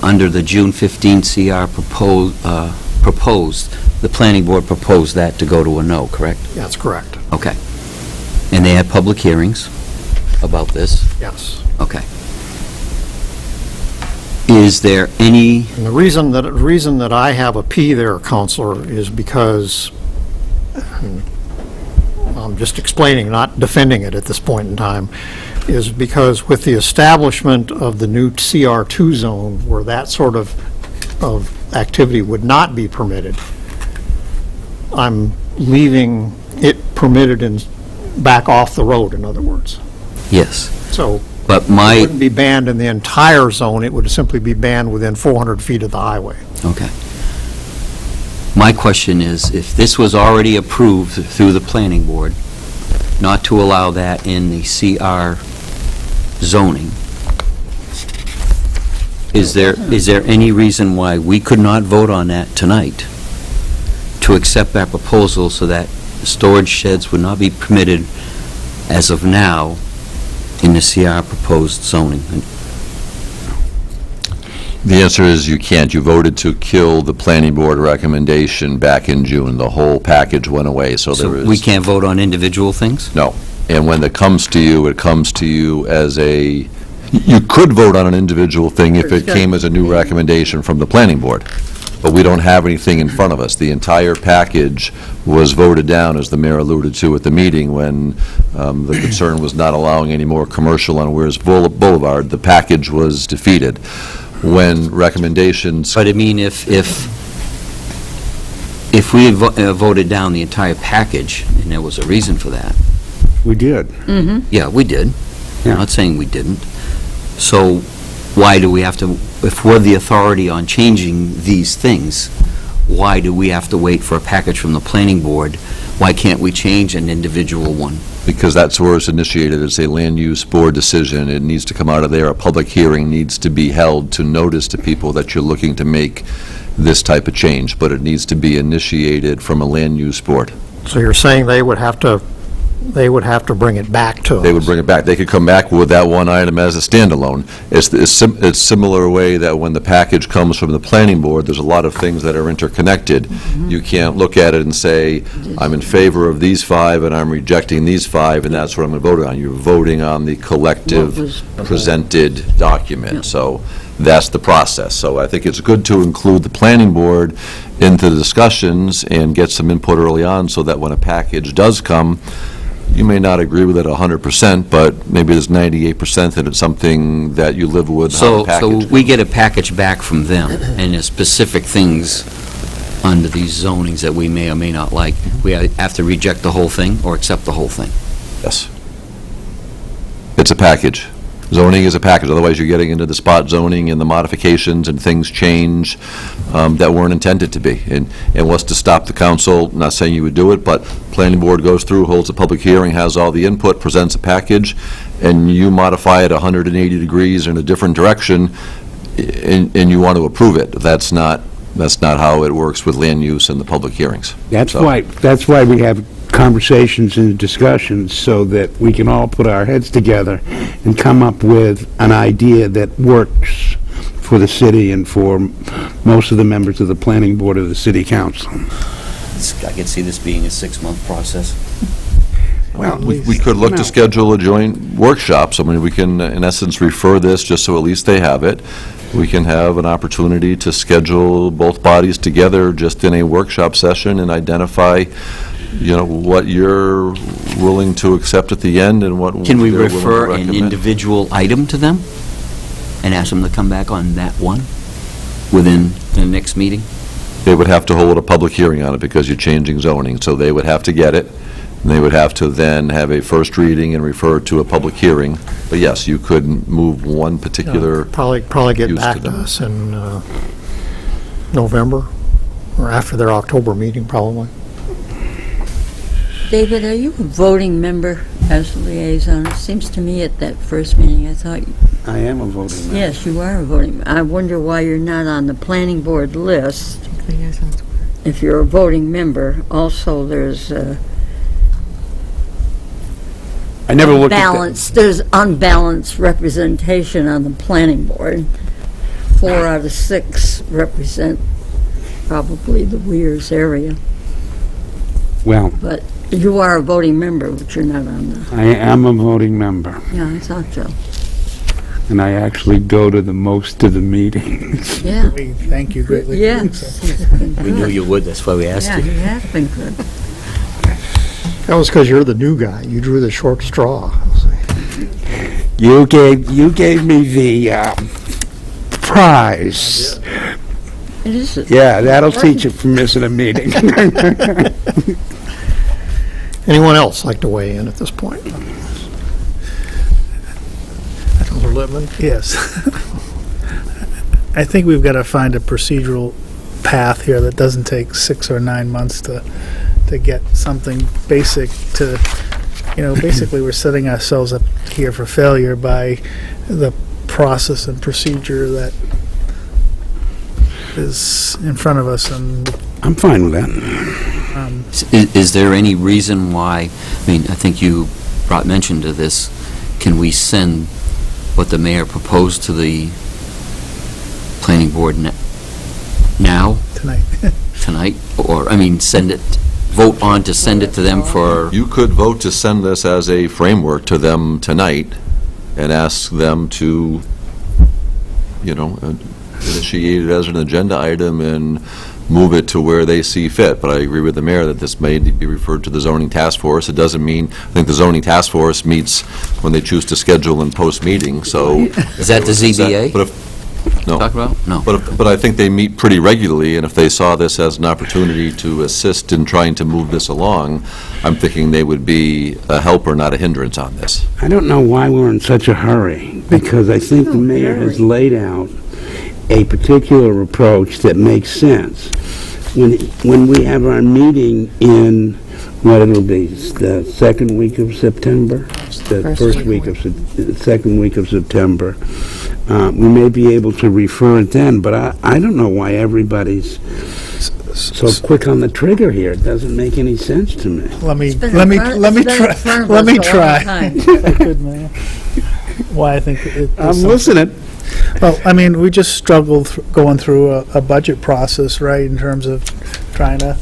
under the June 15 CR proposed, the planning board proposed that to go to a no, correct? That's correct, Okay. And they had public hearings about this? yes. Okay. Is there any, And the reason that I have a P there, Counselor, is because, I'm just explaining, not defending it at this point in time, is because with the establishment of the new CR2 zone, where that sort of activity would not be permitted, I'm leaving it permitted and back off the road, in other words. yes, So but it my, wouldn't be banned in the entire zone, it would simply be banned within 400 feet of the highway. okay. My question is, if this was already approved through the planning board, not to allow that in the CR zoning, is there any reason why we could not vote on that tonight to accept that proposal so that storage sheds would not be permitted as of now in the CR proposed zoning? The answer is you can't. You voted to kill the planning board recommendation back in June. The whole package went away, so there So is... we can't vote on individual things? No. And when it comes to you, it comes to you as a... You could vote on an individual thing if it came as a new recommendation from the planning board, but we don't have anything in front of us. The entire package was voted down, as the mayor alluded to at the meeting, when the concern was not allowing any more commercial on Weirs Boulevard. The package was defeated. When recommendations... But I mean, if we had voted down the entire package, and there was a reason for that, We did. yeah, we did. I'm not saying we didn't. So why do we have to, if we're the authority on changing these things, why do we have to wait for a package from the planning board? Why can't we change an individual one? Because that's where it's initiated. It's a land use board decision. It needs to come out of there. A public hearing needs to be held to notice to people that you're looking to make this type of change, but it needs to be initiated from a land use board. So you're saying they would have to bring it back to us? They would bring it back. They could come back with that one item as a standalone. It's similar way that when the package comes from the planning board, there's a lot of things that are interconnected. You can't look at it and say, I'm in favor of these 5 and I'm rejecting these 5, and that's what I'm going to vote on. You're voting on the collective presented document. So that's the process. So I think it's good to include the planning board into the discussions and get some input early on, so that when a package does come, you may not agree with it 100%, but maybe there's 98% that it's something that you live with. how the So package we get a package back from them, and there's specific things under these zonings that we may or may not like, we have to reject the whole thing or accept the whole thing? Yes. It's a package. Zoning is a package, otherwise you're getting into the spot zoning and the modifications and things change that weren't intended to be. And what's to stop the council, not saying you would do it, but planning board goes through, holds a public hearing, has all the input, presents a package, and you modify it 180 degrees in a different direction, and you want to approve it. That's not how it works with land use and the public hearings. That's So- why we have conversations and discussions, so that we can all put our heads together and come up with an idea that works for the city and for most of the members of the planning board of the city council. I could see this being a 6-month process. Well, We could look to schedule a joint workshop. So, I mean, we can, in essence, refer this, just so at least they have it. We can have an opportunity to schedule both bodies together just in a workshop session and identify, what you're willing to accept at the end and what Can we they're willing to refer an recommend. individual item to them and ask them to come back on that one within the next meeting? They would have to hold a public hearing on it because you're changing zoning, so they would have to get it, and they would have to then have a first reading and refer it to a public hearing. But yes, you could move one particular Probably get use to back to them. us in November, or after their October meeting, probably. David, are you a voting member as liaison? It seems to me at that first meeting, I thought, I am a voting member. yes, you are a voting. I wonder why you're not on the planning board list. If you're a voting member, also there's I never looked at that. there's unbalanced representation on the planning board. 4 out of 6 represent probably the Weirs area, Well, but you are a voting member, but you're not on the, I am a voting member, yeah, I thought so. and I actually go to the most of the meetings. Yeah, We thank you greatly. for doing yes. so. He's been We knew good. you would, that's why we asked Yeah, you. he has been good. That was because you're the new guy. You drew the short straw. You gave me the prize. It is. Yeah, that'll teach you from missing a meeting. Anyone else like to weigh in at this point? Councilor Littman? Yes. I think we've got to find a procedural path here that doesn't take 6 or 9 months to get something basic to, basically we're setting ourselves up here for failure by the process and procedure that is in front of us, and I'm fine with that. Is there any reason why, I think you mentioned to this, can we send what the mayor proposed to the planning board now, tonight. or, send it, vote on to send it to them for, You could vote to send this as a framework to them tonight and ask them to, initiate it as an agenda item and move it to where they see fit. But I agree with the mayor that this may be referred to the zoning task force. It doesn't mean, I think the zoning task force meets when they choose to schedule and post meetings, so. is that the ZBA? But if, no. Talk about? No. But I think they meet pretty regularly, and if they saw this as an opportunity to assist in trying to move this along, I'm thinking they would be a helper, not a hindrance on this. I don't know why we're in such a hurry, because I think the mayor has laid out a particular approach that makes sense. When we have our meeting in, what it'll be, the second week of September? The first week of, the second week of September. We may be able to refer it then, but I don't know why everybody's so quick on the trigger here. It doesn't make any sense to me. Let me been let me in front- let me it's been try. in front of Let me us a long try. time. Good man. Why I think I'm listening. Well, we just struggled going through a budget process, right, in terms of trying to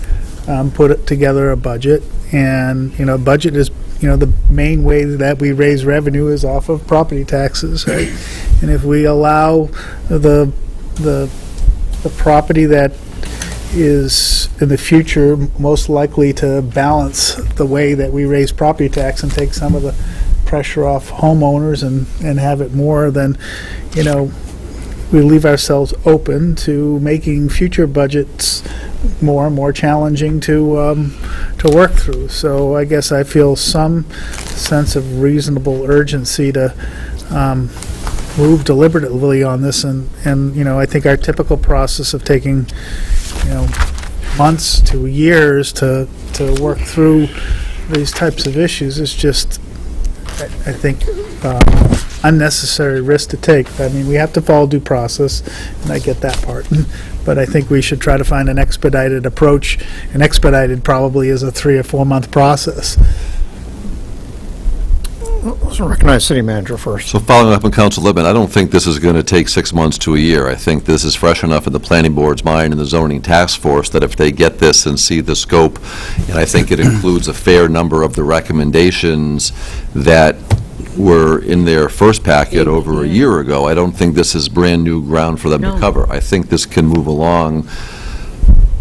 put together a budget. And, budget is, the main way that we raise revenue is off of property taxes, right? And if we allow the property that is in the future most likely to balance the way that we raise property tax and take some of the pressure off homeowners and have it more than, we leave ourselves open to making future budgets more and more challenging to work through. So I guess I feel some sense of reasonable urgency to move deliberatively on this, and I think our typical process of taking, months to years to work through these types of issues is just, I think, unnecessary risk to take. I mean, we have to follow due process, and I get that part. But I think we should try to find an expedited approach, and expedited probably is a 3 or 4 month process. Let's recognize City Manager first. So following up on Council Lippman, I don't think this is going to take 6 months to a year. I think this is fresh enough in the Planning Board's mind and the Zoning Task Force that if they get this and see the scope, and I think it includes a fair number of the recommendations that were in their first packet over a year ago, I don't think this is brand-new ground for them to cover. I think this can move along,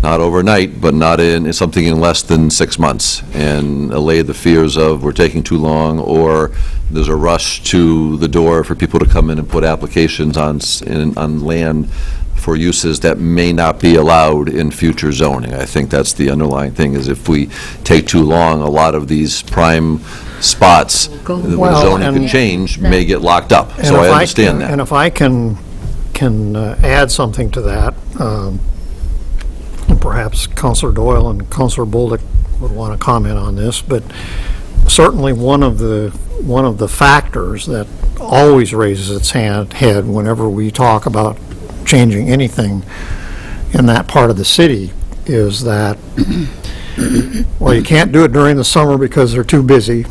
not overnight, but not in something in less than 6 months, and allay the fears of we're taking too long, or there's a rush to the door for people to come in and put applications on land for uses that may not be allowed in future zoning. I think that's the underlying thing, is if we take too long, a lot of these prime spots where zoning could change may get locked up. So I understand that. And if I can add something to that, perhaps Councilor Doyle and Councilor Bolduc would want to comment on this, but certainly one of the factors that always raises its head whenever we talk about changing anything in that part of the city is that, well, you can't do it during the summer because they're too busy.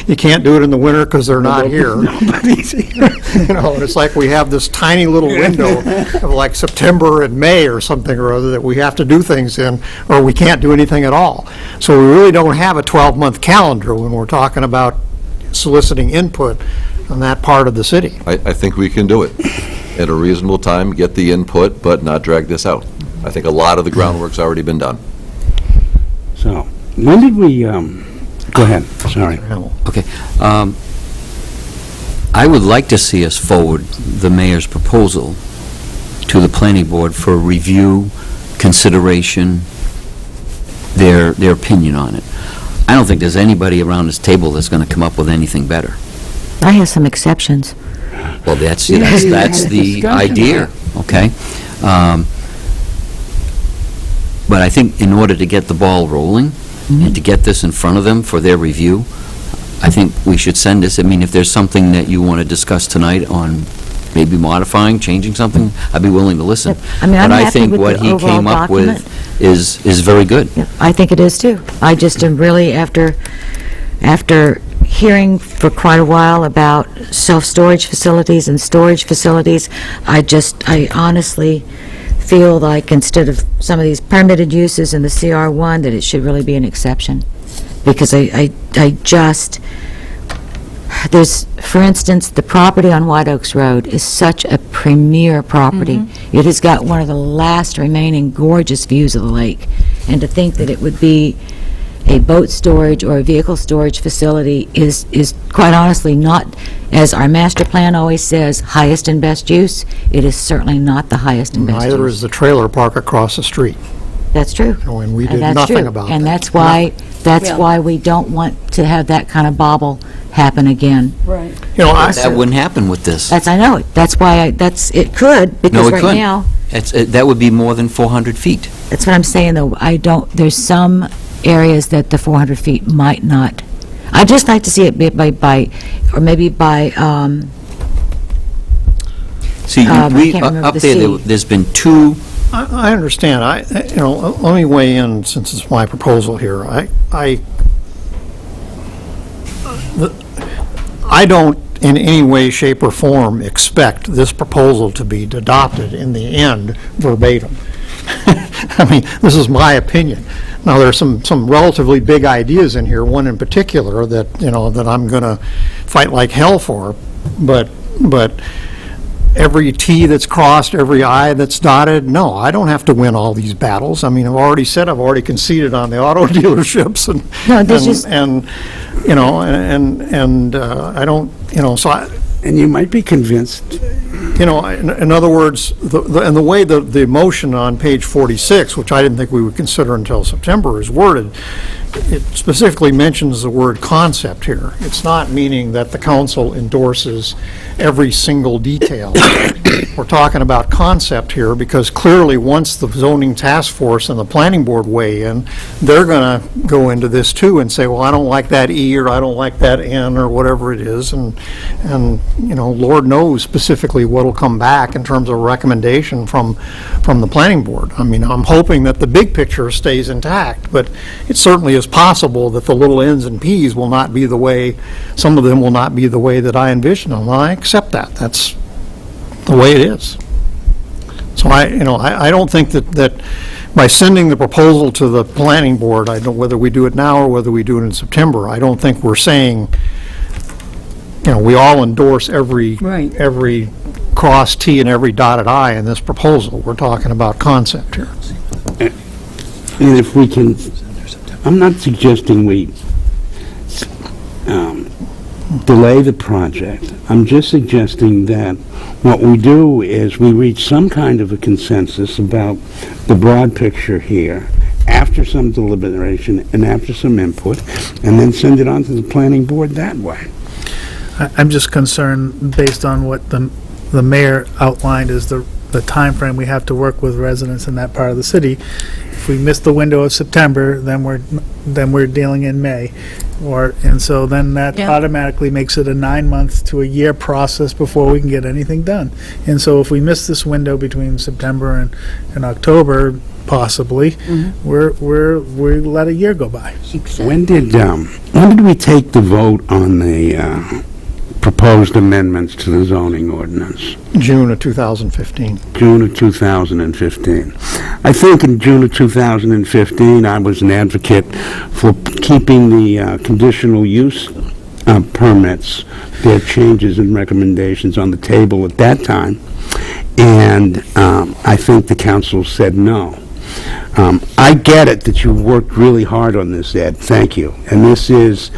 You can't do it in the winter because they're not here. And it's like we have this tiny little window of like September and May or something or other that we have to do things in, or we can't do anything at all. So we really don't have a 12-month calendar when we're talking about soliciting input on that part of the city. I think we can do it at a reasonable time, get the input, but not drag this out. I think a lot of the groundwork's already been done. So, when did we, go ahead, sorry. Okay. I would like to see us forward the mayor's proposal to the planning board for review, consideration, their opinion on it. I don't think there's anybody around this table that's going to come up with anything better. I have some exceptions. Well, that's the idea, okay? But I think in order to get the ball rolling and to get this in front of them for their review, I think we should send this. I mean, if there's something that you want to discuss tonight on maybe modifying, changing something, I'd be willing to listen. I mean, I'm But I happy think with what the he overall came up document. with is very good. Yeah, I think it is too. I just am really, after hearing for quite a while about self-storage facilities and storage facilities, I honestly feel like instead of some of these permitted uses in the CR1, that it should really be an exception. Because I just, there's, for instance, the property on White Oaks Road is such a premier property. It has got one of the last remaining gorgeous views of the lake. And to think that it would be a boat storage or a vehicle storage facility is quite honestly not, as our master plan always says, highest and best use. It is certainly not the highest and best use. Neither is the trailer park across the street. That's true. And we And did that's nothing true. about that. And that's why, Yeah. why we don't want to have that kind of bobble happen again. Right. That wouldn't happen with this. I know it. That's why it could, No, because it right couldn't. now, That would be more than 400 feet. that's what I'm saying, though, there's some areas that the 400 feet might not. I'd just like to see it be by, or maybe by, See, I can't remember up the there, C. there's been two. I understand. Let me weigh in since it's my proposal here. I don't in any way, shape, or form expect this proposal to be adopted in the end verbatim. I mean, this is my opinion. Now, there's some relatively big ideas in here, one in particular that, that I'm going to fight like hell for, but every T that's crossed, every I that's dotted, no, I don't have to win all these battles. I mean, I've already said I've already conceded on the auto dealerships I don't, so I... And you might be convinced You know, in other words, and the way the motion on page 46, which I didn't think we would consider until September, is worded, it specifically mentions the word concept here. It's not meaning that the council endorses every single detail. We're talking about concept here because clearly, once the zoning task force and the planning board weigh in, they're going to go into this too and say, well, I don't like that E, or I don't like that N, or whatever it is, and you know, Lord knows specifically what'll come back in terms of recommendation from the planning board. I mean, I'm hoping that the big picture stays intact, but it certainly is possible that the little N's and P's will not be the way, some of them will not be the way that I envision them. I accept that. That's the way it is. So I don't think that by sending the proposal to the planning board, I don't, whether we do it now or whether we do it in September, I don't think we're saying, you know, we all endorse every cross T and every dotted I in this proposal. We're talking about concept here. And if we can, I'm not suggesting we delay the project. I'm just suggesting that what we do is we reach some kind of a consensus about the broad picture here, after some deliberation and after some input, and then send it on to the planning board that way. I'm just concerned, based on what the mayor outlined, is the timeframe we have to work with residents in that part of the city. If we miss the window of September, then we're dealing in May, and so then that automatically makes it a 9-month to a year process before we can get anything done. And so if we miss this window between September and October, possibly, we let a year go by. When did we take the vote on the proposed amendments to the zoning ordinance? June of 2015. June of 2015. I think in June of 2015, I was an advocate for keeping the conditional use permits, their changes and recommendations on the table at that time, and I think the council said no. I get it that you worked really hard on this, Ed. Thank you. And this is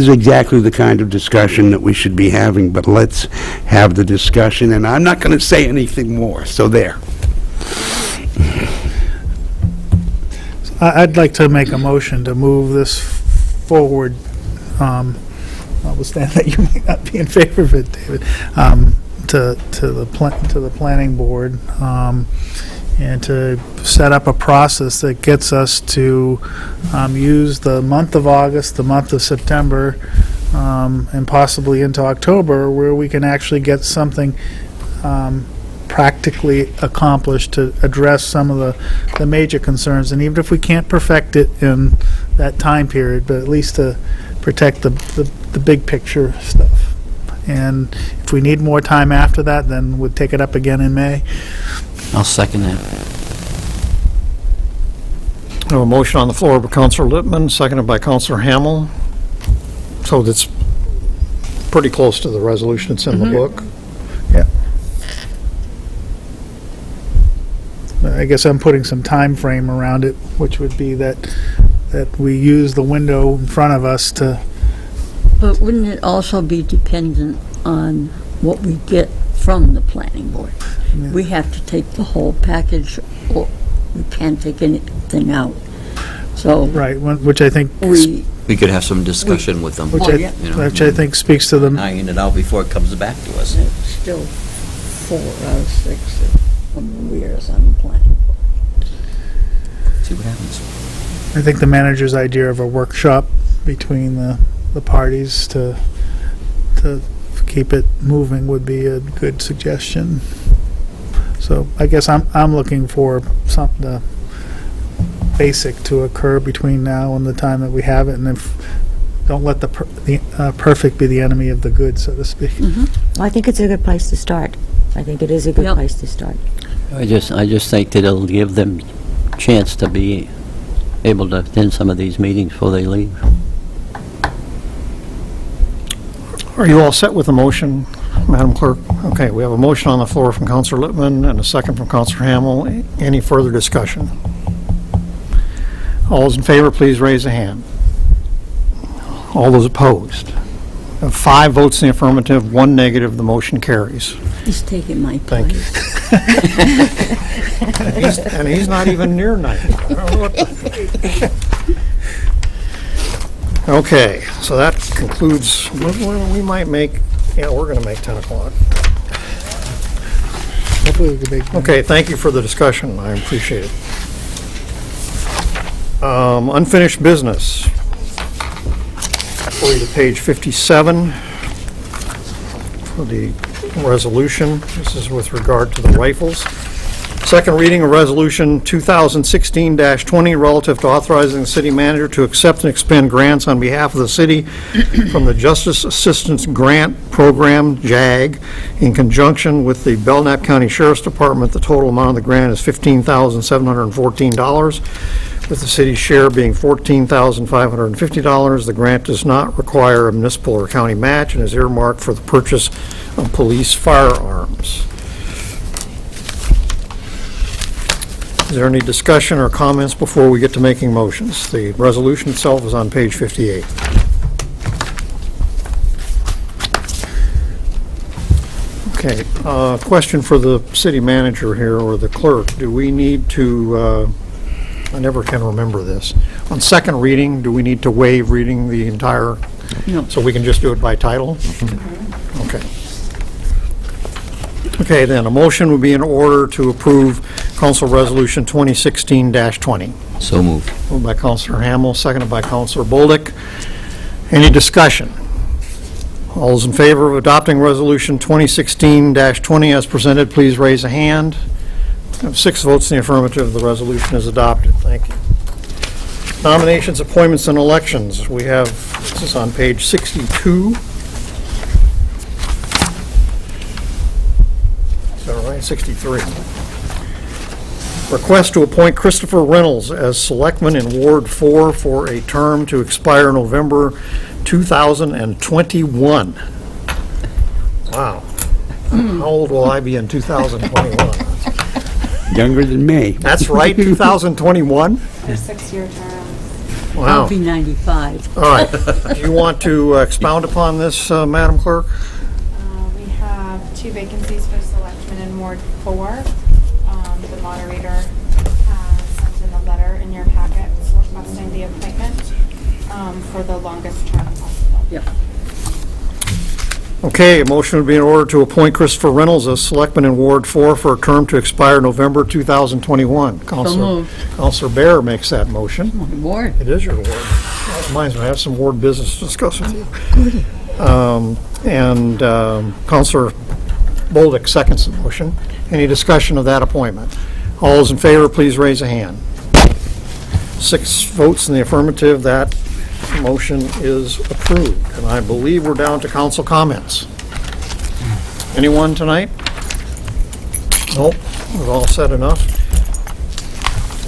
exactly the kind of discussion that we should be having, but let's have the discussion, and I'm not going to say anything more, so there. I'd like to make a motion to move this forward, notwithstanding that you may not be in favor of it, David, to the planning board, and to set up a process that gets us to use the month of August, the month of September, and possibly into October, where we can actually get something practically accomplished to address some of the major concerns. And even if we can't perfect it in that time period, but at least to protect the big picture stuff. And if we need more time after that, then we'll take it up again in May. I'll second that. I have a motion on the floor by Councilor Lippman, seconded by Councilor Hamel. So that's pretty close to the resolution that's in the book. Yeah. I guess I'm putting some time frame around it, which would be that we use the window in front of us to... But wouldn't it also be dependent on what we get from the planning board? Yeah. We have to take the whole package, or we can't take anything out. So Right, which I think... We could have some discussion with them. Which I think speaks to them. Iron it out before it comes back to us. it's still 4 out of 6 of the years on the planning board. See what happens. I think the manager's idea of a workshop between the parties to keep it moving would be a good suggestion. So I guess I'm looking for something basic to occur between now and the time that we have it, and if don't let the perfect be the enemy of the good, so to speak. Well, I think it's a good place to start. I think it is a good place to start. I just think that it'll give them chance to be able to attend some of these meetings before they leave. Are you all set with the motion, Madam Clerk? Okay, we have a motion on the floor from Councilor Lippman and a second from Councilor Hamel. Any further discussion? All those in favor, please raise a hand. All those opposed? 5 votes in the affirmative, 1 negative, the motion carries. He's taking my Thank you. And he's not even near 90. I don't know what the- Okay, so that concludes, we might make, yeah, we're going to make 10 o'clock. Hopefully we can make. Okay, thank you for the discussion, I appreciate it. Unfinished business. Refer you to page 57 for the resolution. This is with regard to the rifles. Second reading of Resolution 2016-20 relative to authorizing the city manager to accept and expend grants on behalf of the city from the Justice Assistance Grant Program, JAG, in conjunction with the Belknap County Sheriff's Department. The total amount of the grant is $15,714, with the city's share being $14,550. The grant does not require a municipal or county match and is earmarked for the purchase of police firearms. Is there any discussion or comments before we get to making motions? The resolution itself is on page 58. Okay, question for the city manager here, or the clerk. Do we need to, I never can remember this. On second reading, do we need to waive reading the entire? No. So we can just do it by title? Okay. Okay, then, a motion would be in order to approve Council Resolution 2016-20. So moved. Moved by Councilor Hamel, seconded by Councilor Bolduc. Any discussion? All those in favor of adopting Resolution 2016-20 as presented, please raise a hand. I have 6 votes in the affirmative. The resolution is adopted. Thank you. Nominations, appointments, and elections. We have, this is on page 62. Is that right? 63. Request to appoint Christopher Reynolds as Selectman in Ward 4 for a term to expire November 2021. Wow. How old will I be in 2021? Younger than me. That's right, 2021? For 6-year terms. Wow. I'll be 95. All right. Do you want to expound upon this, Madam Clerk? We have 2 vacancies for selectmen in Ward 4. The moderator has sent in a letter in your packet requesting the appointment for the longest term possible. Yep. Okay, a motion would be in order to appoint Christopher Reynolds as Selectman in Ward 4 for a term to expire November 2021. moved. Counselor Bear makes that motion. Ward. It is your ward. That reminds me, I have some ward business to discuss with you. And Counselor Bolduc seconds the motion. Any discussion of that appointment? All those in favor, please raise a hand. 6 votes in the affirmative, that motion is approved. And I believe we're down to council comments. Anyone tonight? Nope, we've all said enough.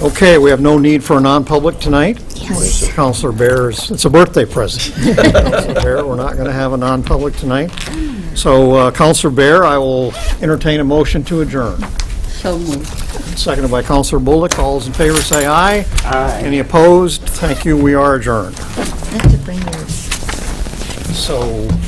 Okay, we have no need for a non-public tonight. Yes. Counselor Bear's, it's a birthday present. Counselor Bear, we're not going to have a non-public tonight. So, Counselor Bear, I will entertain a motion to adjourn. So moved. Seconded by Counselor Bullock. All those in favor say aye. Aye. Any opposed? Thank you. We are adjourned. That's to bring yours. So